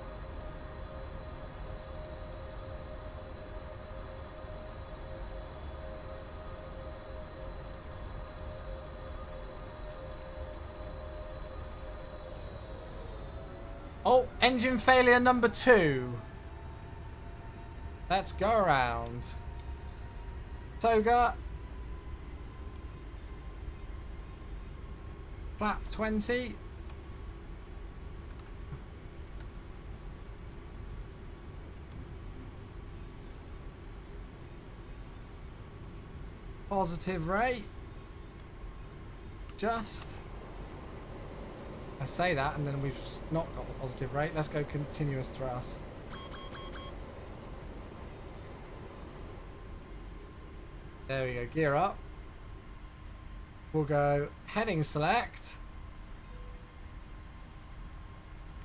Oh, engine failure number 2. Let's go around. Toga. Flap 20. Positive rate. Just. I say that and then we've not got the positive rate. Let's go continuous thrust. There we go, gear up. We'll go heading select.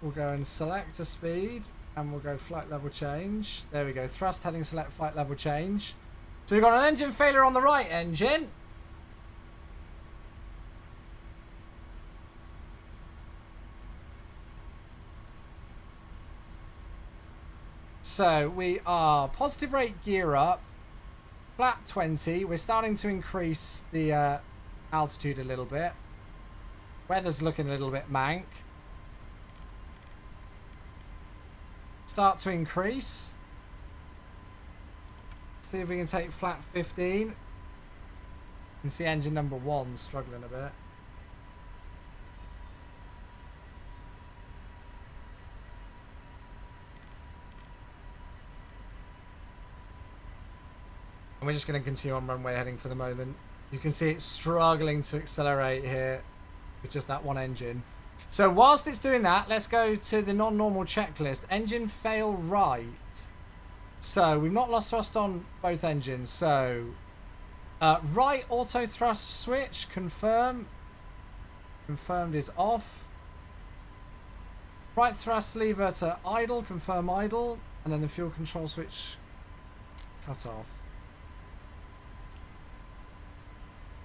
We'll go and select a speed and we'll go flight level change. There we go, thrust, heading select, flight level change. So we've got an engine failure on the right engine. So we are positive rate gear up. Flap 20, we're starting to increase the altitude a little bit. Weather's looking a little bit mank. Start to increase. See if we can take flap 15. You can see engine number 1 struggling a bit. And we're just going to continue on runway heading for the moment. You can see it's struggling to accelerate here with just that one engine. So whilst it's doing that, let's go to the non-normal checklist. Engine fail right. So we've not lost thrust on both engines. So right auto thrust switch, confirm. Confirmed is off. Right thrust lever to idle, confirm idle. And then the fuel control switch cut off.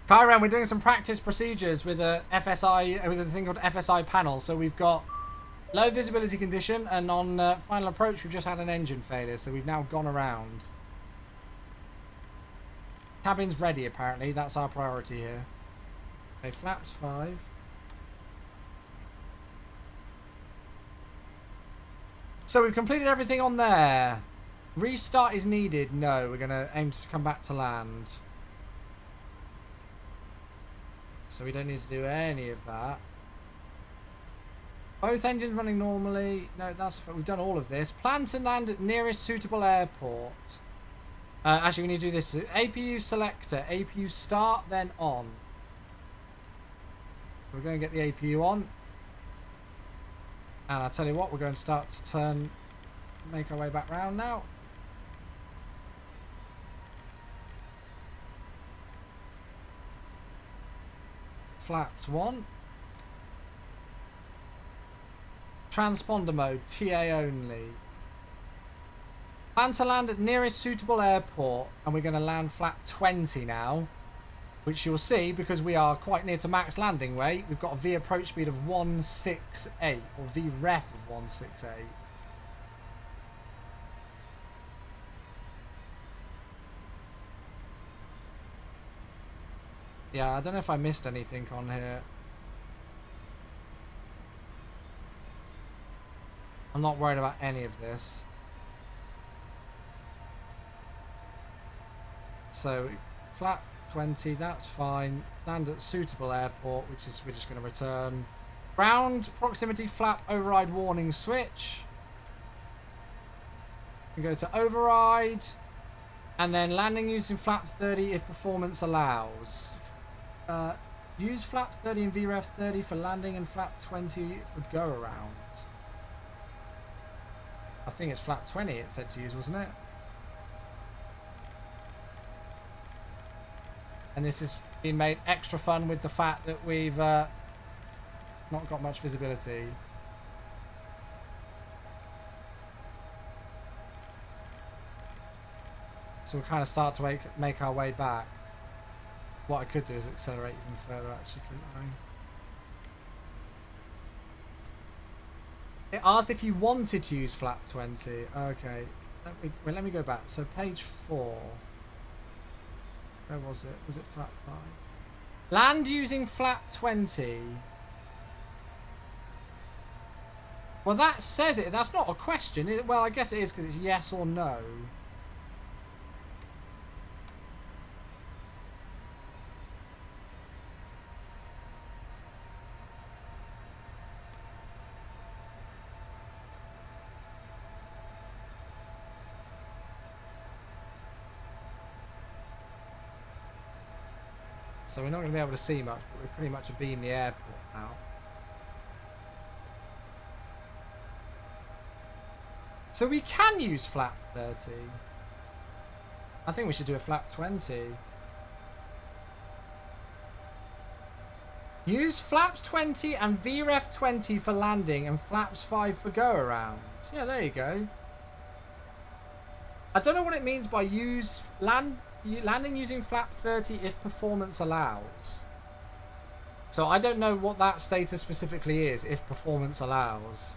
Kyran, we're doing some practice procedures with a with a thing called FSiPanel. So we've got low visibility condition, and on final approach, we've just had an engine failure. So we've now gone around. Cabin's ready, apparently. That's our priority here. Okay, flaps 5. So we've completed everything on there. Restart is needed. No, we're going to aim to come back to land. So we don't need to do any of that. Both engines running normally. No, that's we've done all of this. Plan to land at nearest suitable airport. Actually, we need to do this. APU selector. APU start, then on. We're going to get the APU on. And I'll tell you what, we're going to start to turn, make our way back round now. Flaps 1. Transponder mode, TA only. Plan to land at nearest suitable airport, and we're going to land flap 20 now, which you'll see because we are quite near to max landing weight. We've got a V approach speed of 168, or V ref of 168. Yeah, I don't know if I missed anything on here. I'm not worried about any of this. So, flat 20, that's fine. Land at suitable airport, which is we're just going to return. Ground proximity flap override warning switch. We go to override. And then landing using flap 30 if performance allows. Use flap 30 and VREF 30 for landing and flap 20 for go around. I think it's flap 20 it said to use, wasn't it? And this has been made extra fun with the fact that we've not got much visibility. So we'll kind of start to make our way back. What I could do is accelerate even further, actually, couldn't I? It asked if you wanted to use flap 20. Okay. Let me go back. So page 4. Where was it? Was it flap 5? Land using flap 20. Well, that says it. That's not a question. Well, I guess it is because it's yes or no. so we're not going to be able to see much, but we're pretty much be in the airport now. So we can use flap 30. I think we should do a flap 20. Use flaps 20 and VREF 20 for landing and flaps 5 for go around. Yeah, there you go. I don't know what it means by landing using flap 30 if performance allows. So I don't know what that status specifically is, if performance allows.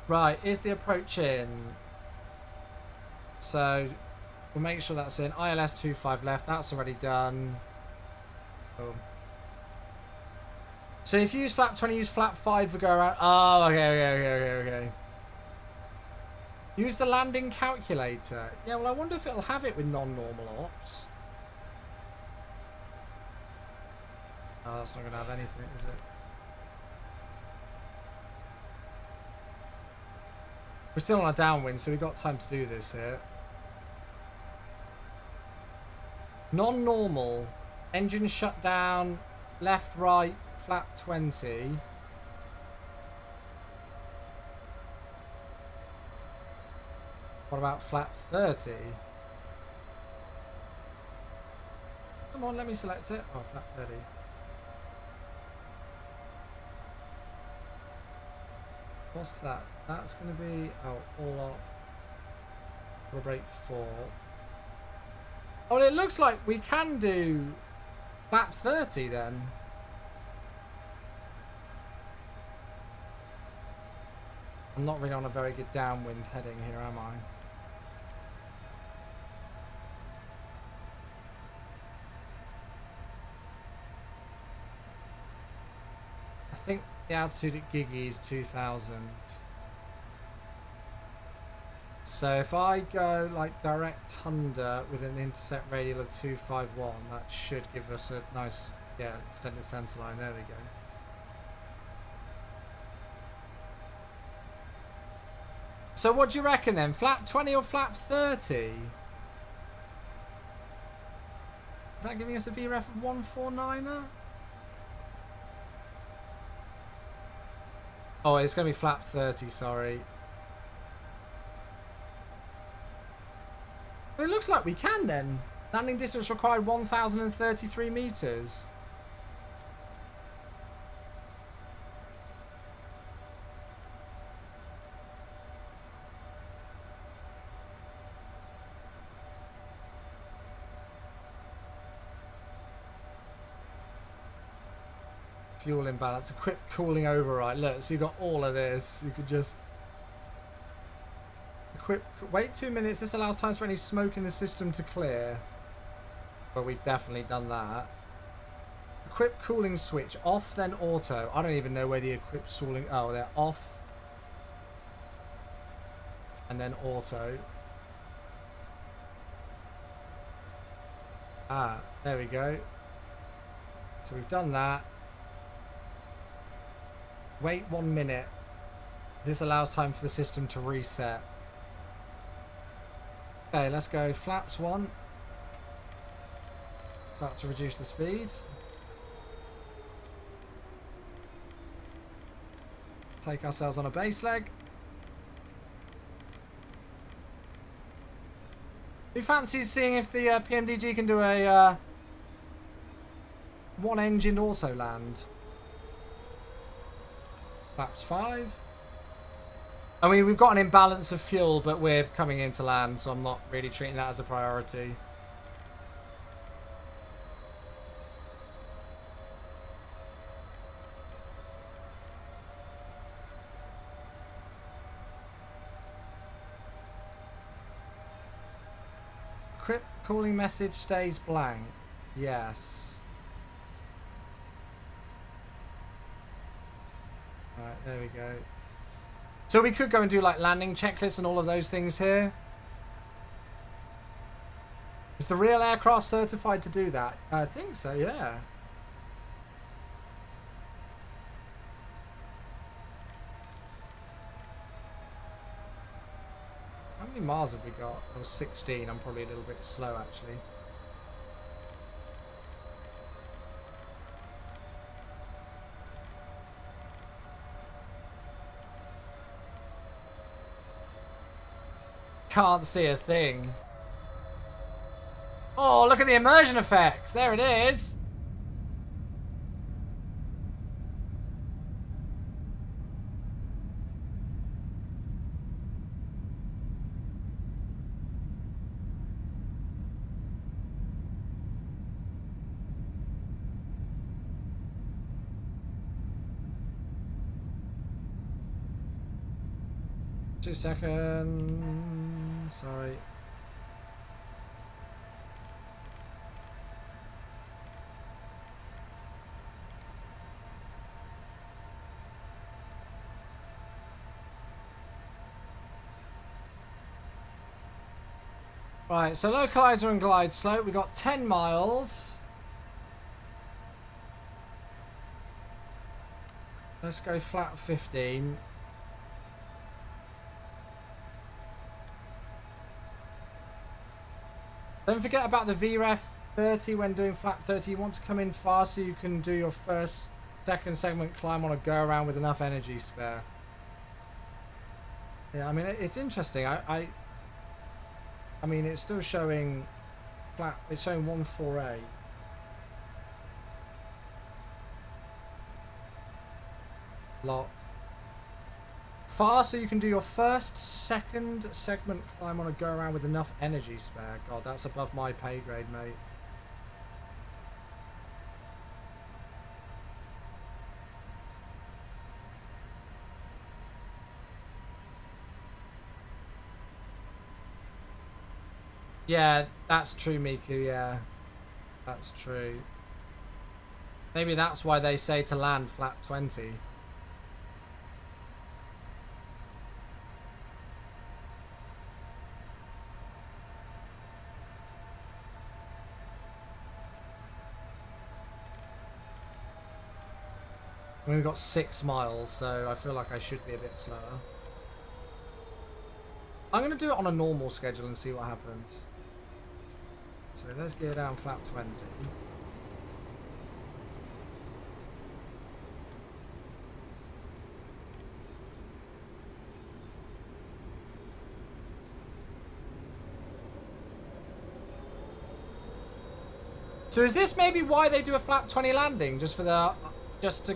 Right, is the approach in? So we'll make sure that's in. ILS 25 left, that's already done. Cool. So if you use flap 20, use flap 5 for go around. Oh, okay. Use the landing calculator. Yeah, well, I wonder if it'll have it with non-normal ops. Oh, that's not going to have anything, is it? We're still on a downwind, so we've got time to do this here. Non-normal. Engine shut down. Left, right, flap 20. What about flap 30? Come on, let me select it. Oh, flap 30. What's that? That's going to be, oh, all up. We'll break 4. Oh, it looks like we can do flap 30 then. I'm not really on a very good downwind heading here, am I? I think the altitude at Gigi is 2000. So if I go like direct Thunder with an intercept radial of 251, that should give us a nice, yeah, extended center line. There we go. So what do you reckon then? Flap 20 or flap 30? Is that giving us a VREF of 149er? Oh, it's going to be flap 30, sorry. But it looks like we can then. Landing distance required 1,033 meters. Fuel imbalance, equipped cooling override. Look, so you've got all of this. You could just equip. Wait 2 minutes. This allows time for any smoke in the system to clear. Well, we've definitely done that. Equip cooling switch off, then auto. I don't even know where the equipped cooling. Oh, they're off, and then auto. Ah, there we go. So we've done that. Wait 1 minute. This allows time for the system to reset. Okay, let's go flaps 1. Start to reduce the speed. Take ourselves on a base leg. Who fancies seeing if the PMDG can do a one-engined auto land? Flaps 5. I mean, we've got an imbalance of fuel, but we're coming into land, so I'm not really treating that as a priority. Crypt calling message stays blank. Yes. Right, there we go. So we could go and do like landing checklists and all of those things here. Is the real aircraft certified to do that? I think so, yeah. many miles have we got? I was 16. I'm probably a little bit slow actually. Can't see a thing. Oh, look at the immersion effects. There it is. Two seconds. Sorry. Right, so localizer and glide slope. We got 10 miles. Let's go flat 15. Don't forget about the VREF 30 when doing flat 30. You want to come in fast so you can do your first, second segment climb on a go around with enough energy spare. Yeah, I mean, it's interesting. I mean, it's still showing flat. It's showing 148. Lock. Fast so you can do your first, second segment climb on a go around with enough energy spare. God, that's above my pay grade, mate. Yeah, that's true, Miku, yeah. That's true. Maybe that's why they say to land flat 20. We've got 6 miles, so I feel like I should be a bit slower. I'm going to do it on a normal schedule and see what happens. So let's gear down flap 20. So is this maybe why they do a flap 20 landing? Just for the... just to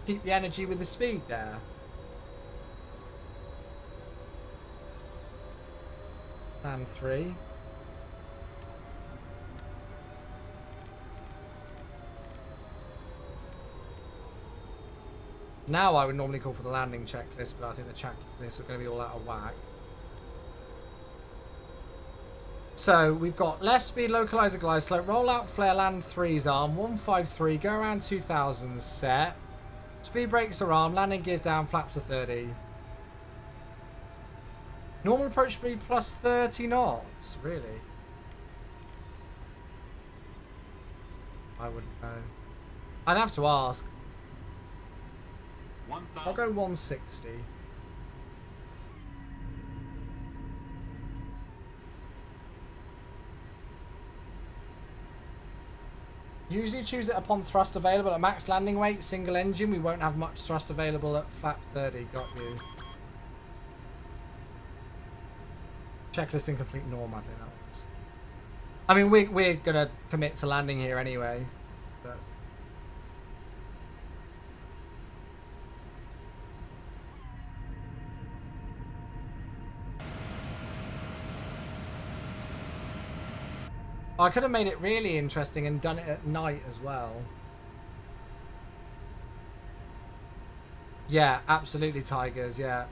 keep the energy with the speed there. And 3. Now I would normally call for the landing checklist, but I think the checklists are going to be all out of whack. So we've got left speed, localizer, glide slope, roll out, flare, land 3's arm, 153, go around 2000 set. Speed brakes are arm, landing gears down, flaps are 30. Normal approach speed plus 30 knots, really? I wouldn't know. I'd have to ask. I'll go 160. Usually choose it upon thrust available at max landing weight, single engine. We won't have much thrust available at flap 30. Got you. Checklist incomplete norm, I think that was. I mean, we're going to commit to landing here anyway. But... I could have made it really interesting and done it at night as well. Yeah, absolutely, Tigers, yeah.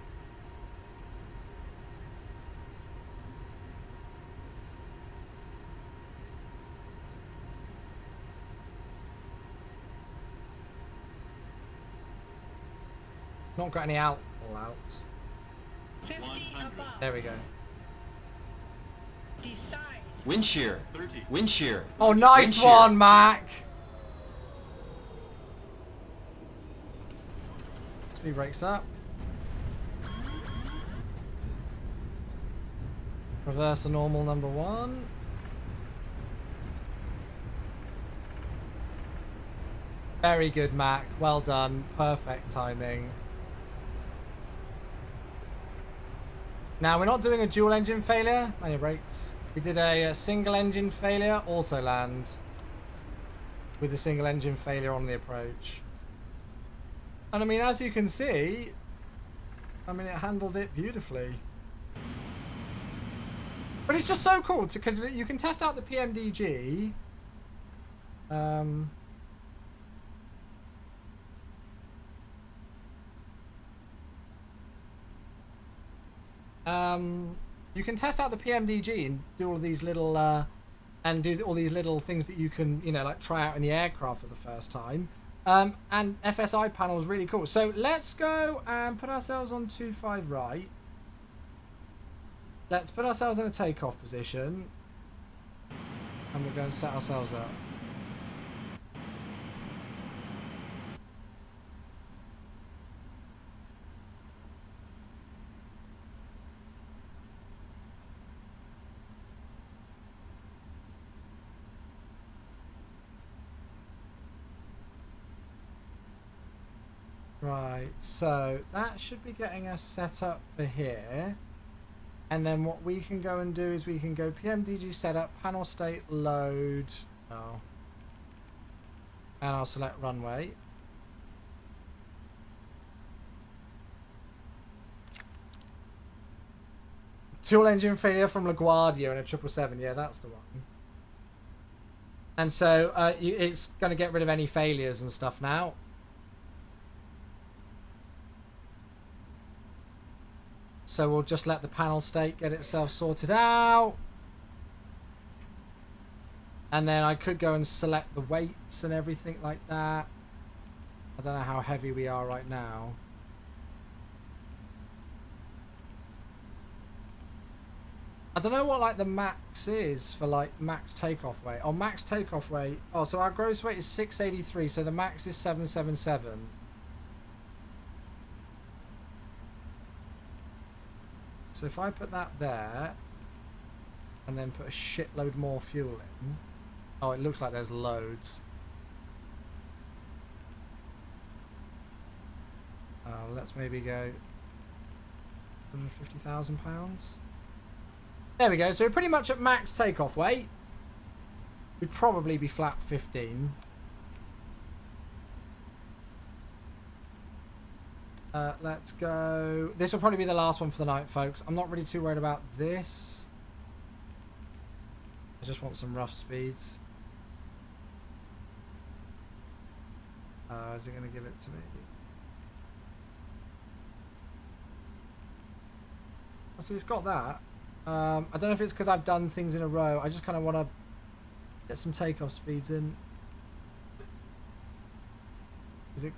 Not got any out call-outs. There we go. Wind shear. Wind shear. Oh, nice Wind one, shear. Mac. Speed brakes up. Reverse a normal number 1. Very good, Mac. Well done. Perfect timing. Now, we're not doing a dual engine failure. On your brakes. We did a single engine failure, auto land. With a single engine failure on the approach. And I mean, as you can see, I mean, it handled it beautifully. But it's just so cool because you can test out the PMDG. You can test out the PMDG and do all these little things that you can, you know, like try out in the aircraft for the first time. And FSiPanel is really cool. So let's go and put ourselves on 2-5 right. Let's put ourselves in a takeoff position. And we'll go and set ourselves up. Right, so that should be getting us set up for here. And then what we can go and do is we can go PMDG setup, panel state load. Oh. And I'll select runway. Dual engine failure from LaGuardia and a 777. Yeah, that's the one. And so it's going to get rid of any failures and stuff now. So we'll just let the panel state get itself sorted out. And then I could go and select the weights and everything like that. I don't know how heavy we are right now. I don't know what like the max is for like max takeoff weight. Oh, max takeoff weight. Oh, so our gross weight is 683. So the max is 777. So if I put that there, and then put a shitload more fuel in. Oh, it looks like there's loads. Let's maybe go £150,000. There we go. So we're pretty much at max takeoff weight. We'd probably be flat 15. Let's go. This will probably be the last one for the night, folks. I'm not really too worried about this. I just want some rough speeds. Is it going to give it to me? Oh, see, it's got that. I don't know if it's because I've done things in a row. I just kind of want to get some takeoff speeds in. Is it?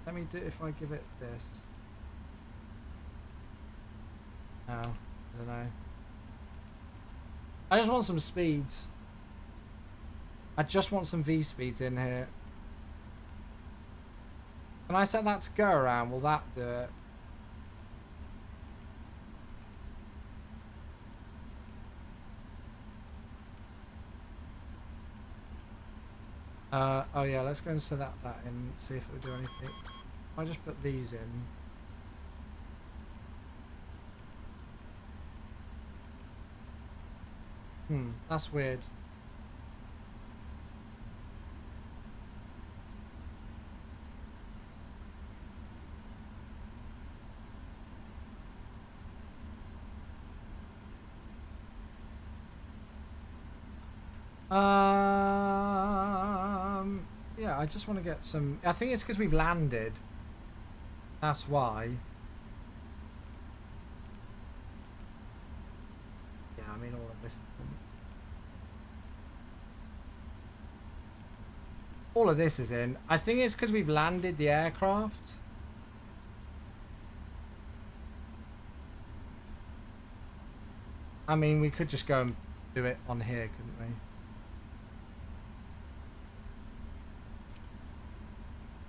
Let me do it if I give it this. No, I don't know. I just want some speeds. I just want some V speeds in here. Can I set that to go around? Will that do it? Oh yeah, let's go and set that in and see if it will do anything. I just put these in. That's weird. Yeah, I just want to get some. I think it's because we've landed. That's why. Yeah, I mean all of this. All of this is in. I think it's because we've landed the aircraft. I mean, we could just go and do it on here, couldn't we?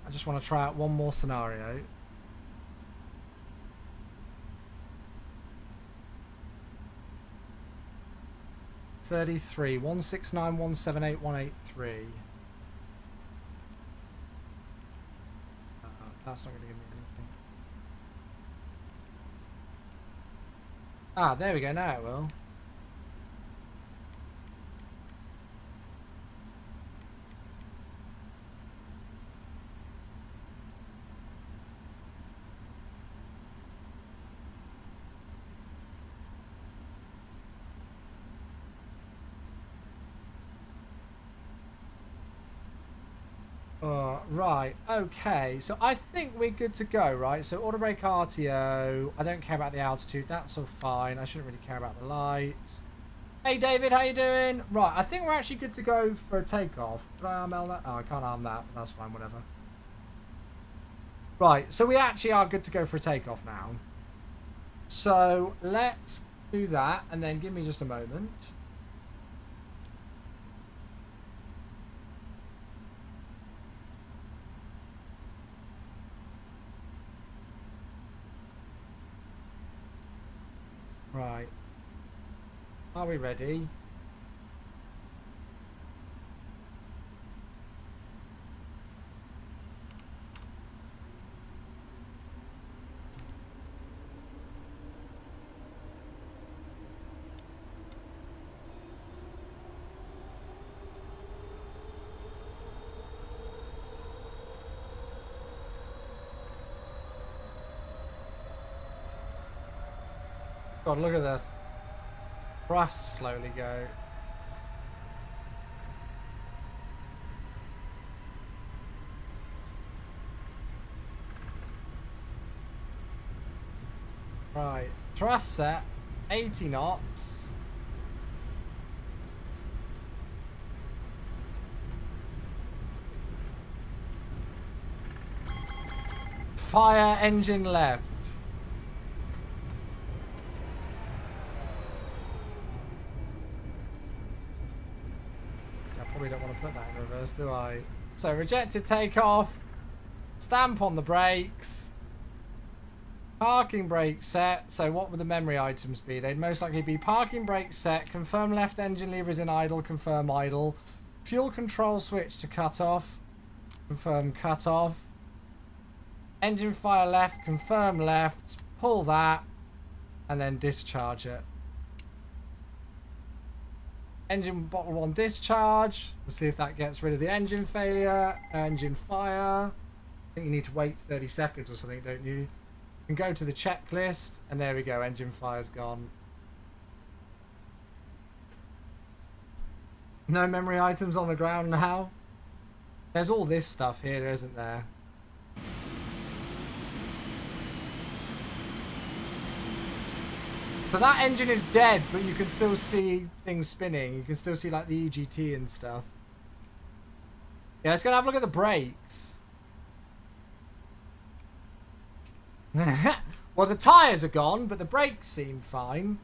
I just want to try out one more scenario. 33, 169, 178, 183. That's not going to give me anything. Ah, there we go. Now it will. Right, okay, so I think we're good to go, right? So auto brake RTO, I don't care about the altitude, that's all fine. I shouldn't really care about the lights. Hey David, how you doing? Right, I think we're actually good to go for a takeoff. Can I arm that? Oh, I can't arm that, but that's fine, whatever. Right, so we actually are good to go for a takeoff now. So let's do that, and then give me just a moment. Right. Are we ready? God, look at the thrust slowly go. Right, thrust set, 80 knots. Fire engine left. I probably don't want to put that in reverse, do I? So rejected takeoff, stamp on the brakes, parking brake set. So what would the memory items be? They'd most likely be parking brake set, confirm left engine lever is in idle, confirm idle, fuel control switch to cut off, confirm cut off, engine fire left, confirm left, pull that, and then discharge it. Engine bottle 1 discharge. We'll see if that gets rid of the engine failure. Engine fire. I think you need to wait 30 seconds or something, don't you? You can go to the checklist, and there we go. Engine fire's gone. No memory items on the ground now. There's all this stuff here, isn't there? So that engine is dead, but you can still see things spinning. You can still see like the EGT and stuff. Yeah, let's go and have a look at the brakes. Well, the tyres are gone, but the brakes seem fine.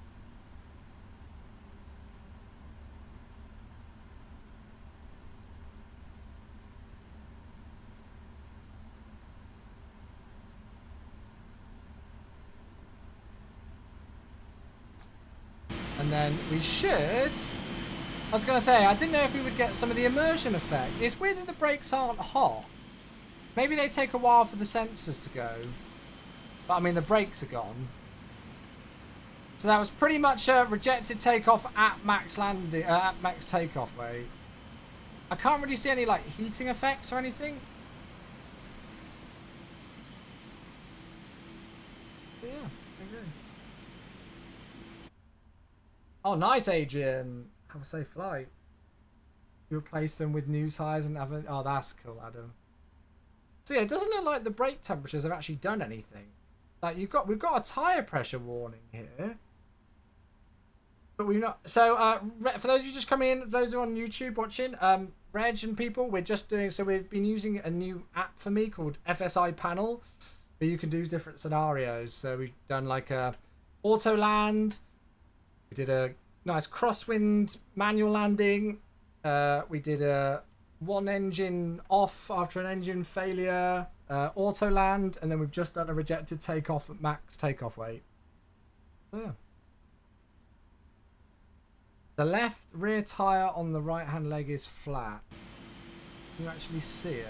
And then we should... I was going to say, I didn't know if we would get some of the immersion effect. It's weird that the brakes aren't hot. Maybe they take a while for the sensors to go. But, I mean, the brakes are gone. So that was pretty much a rejected takeoff at max landing, at max takeoff weight. I can't really see any, like, heating effects or anything. But yeah, I agree. Oh, nice, Adrian. Have a safe flight. You replace them with new tyres and have a... Oh, that's cool, Adam. So yeah, it doesn't look like the brake temperatures have actually done anything. Like we've got a tyre pressure warning here. But we've not... So, for those of you just coming in, those who are on YouTube watching, Reg and people, we're just doing... So we've been using a new app for me called FSiPanel, where you can do different scenarios. So we've done like a auto land. We did a nice crosswind manual landing. We did a one engine off after an engine failure, auto land, and then we've just done a rejected takeoff at max takeoff weight. So, yeah. The left rear tyre on the right hand leg is flat. Can you actually see it?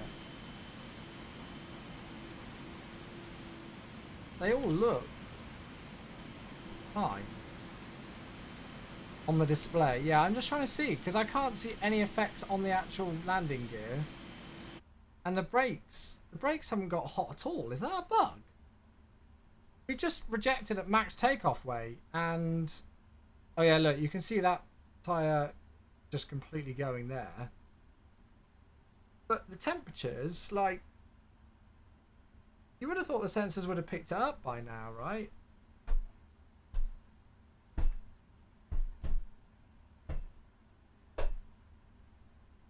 They all look fine on the display. Yeah, I'm just trying to see because I can't see any effects on the actual landing gear. And the brakes haven't got hot at all. Is that a bug? We just rejected at max takeoff weight and... Oh yeah, look, you can see that tyre just completely going there. But the temperatures, like... You would have thought the sensors would have picked it up by now, right?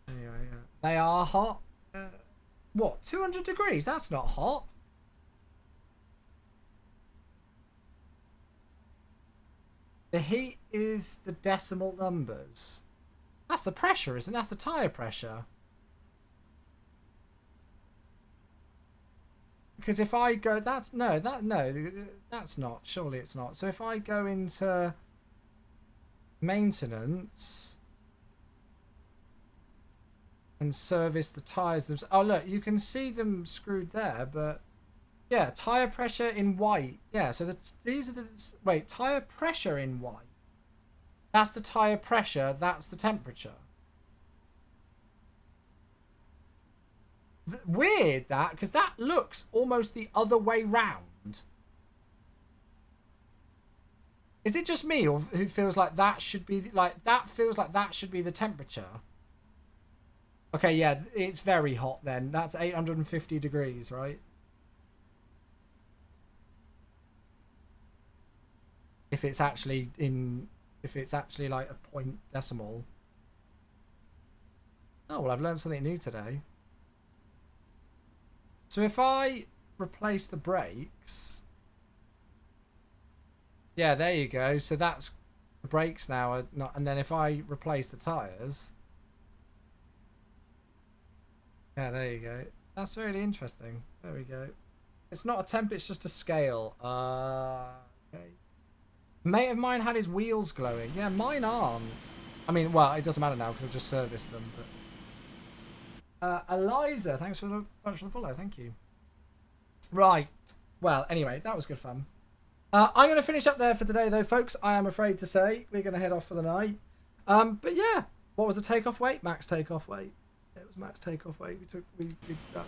Anyway, yeah. They are hot. What, 200 degrees? That's not hot. The heat is the decimal numbers. That's the pressure, isn't it? That's the tyre pressure. Because if I go, that's not. Surely it's not. So if I go into maintenance and service the tyres themselves. Oh look, you can see them screwed there, but yeah, tyre pressure in white. Yeah, so these are the wait, tyre pressure in white. That's the tyre pressure. That's the temperature. Weird that, because that looks almost the other way round. Is it just me, or who feels like that should be like that? Feels like that should be the temperature. Okay, yeah, it's very hot then. That's 850 degrees, right? If it's actually like a point decimal. Oh well, I've learned something new today. So if I replace the brakes, yeah, there you go. So that's the brakes now are not, and then if I replace the tires, yeah, there you go. That's really interesting. There we go. It's not a temp, it's just a scale. Okay. A mate of mine had his wheels glowing. Yeah, mine aren't. I mean, well, it doesn't matter now because I've just serviced them. But Eliza, thanks for the follow. Thank you. Right. Well, anyway, that was good fun. I'm going to finish up there for today, though, folks. I am afraid to say we're going to head off for the night. But yeah, what was the takeoff weight? Max takeoff weight. It was max takeoff weight. We did that.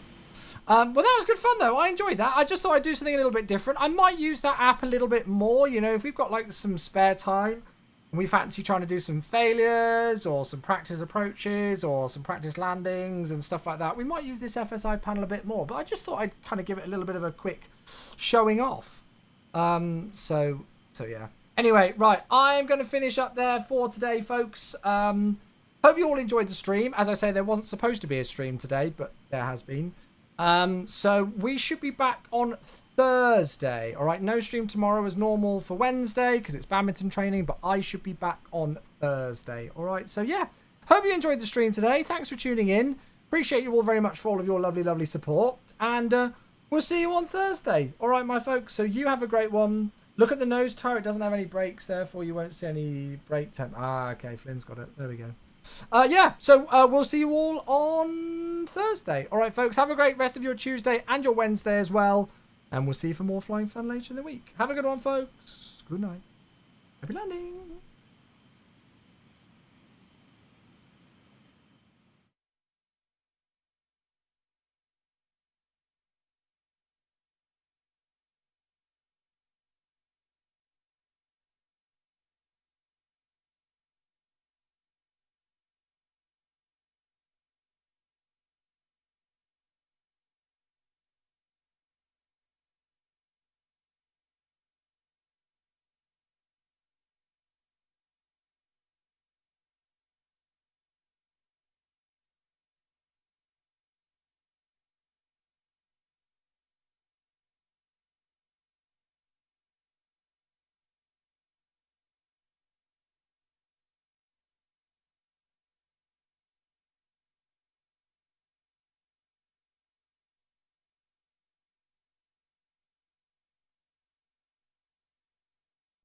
Well, that was good fun, though. I enjoyed that. I just thought I'd do something a little bit different. I might use that app a little bit more. You know, if we've got like some spare time, we fancy trying to do some failures or some practice approaches or some practice landings and stuff like that, we might use this FSiPanel a bit more. But I just thought I'd kind of give it a little bit of a quick showing off. So yeah. Anyway, right, I'm going to finish up there for today, folks. Hope you all enjoyed the stream. As I say, there wasn't supposed to be a stream today, but there has been. So we should be back on Thursday. All right, no stream tomorrow as normal for Wednesday because it's badminton training, but I should be back on Thursday. All right, so yeah, hope you enjoyed the stream today. Thanks for tuning in. Appreciate you all very much for all of your lovely, lovely support. And we'll see you on Thursday. All right, my folks, so you have a great one. Look at the nose tire. It doesn't have any brakes, therefore you won't see any brake temp. Ah, okay, Flynn's got it. There we go. Yeah, so we'll see you all on Thursday. All right, folks, have a great rest of your Tuesday and your Wednesday as well. And we'll see you for more flying fun later in the week. Have a good one, folks. Good night. Happy landing.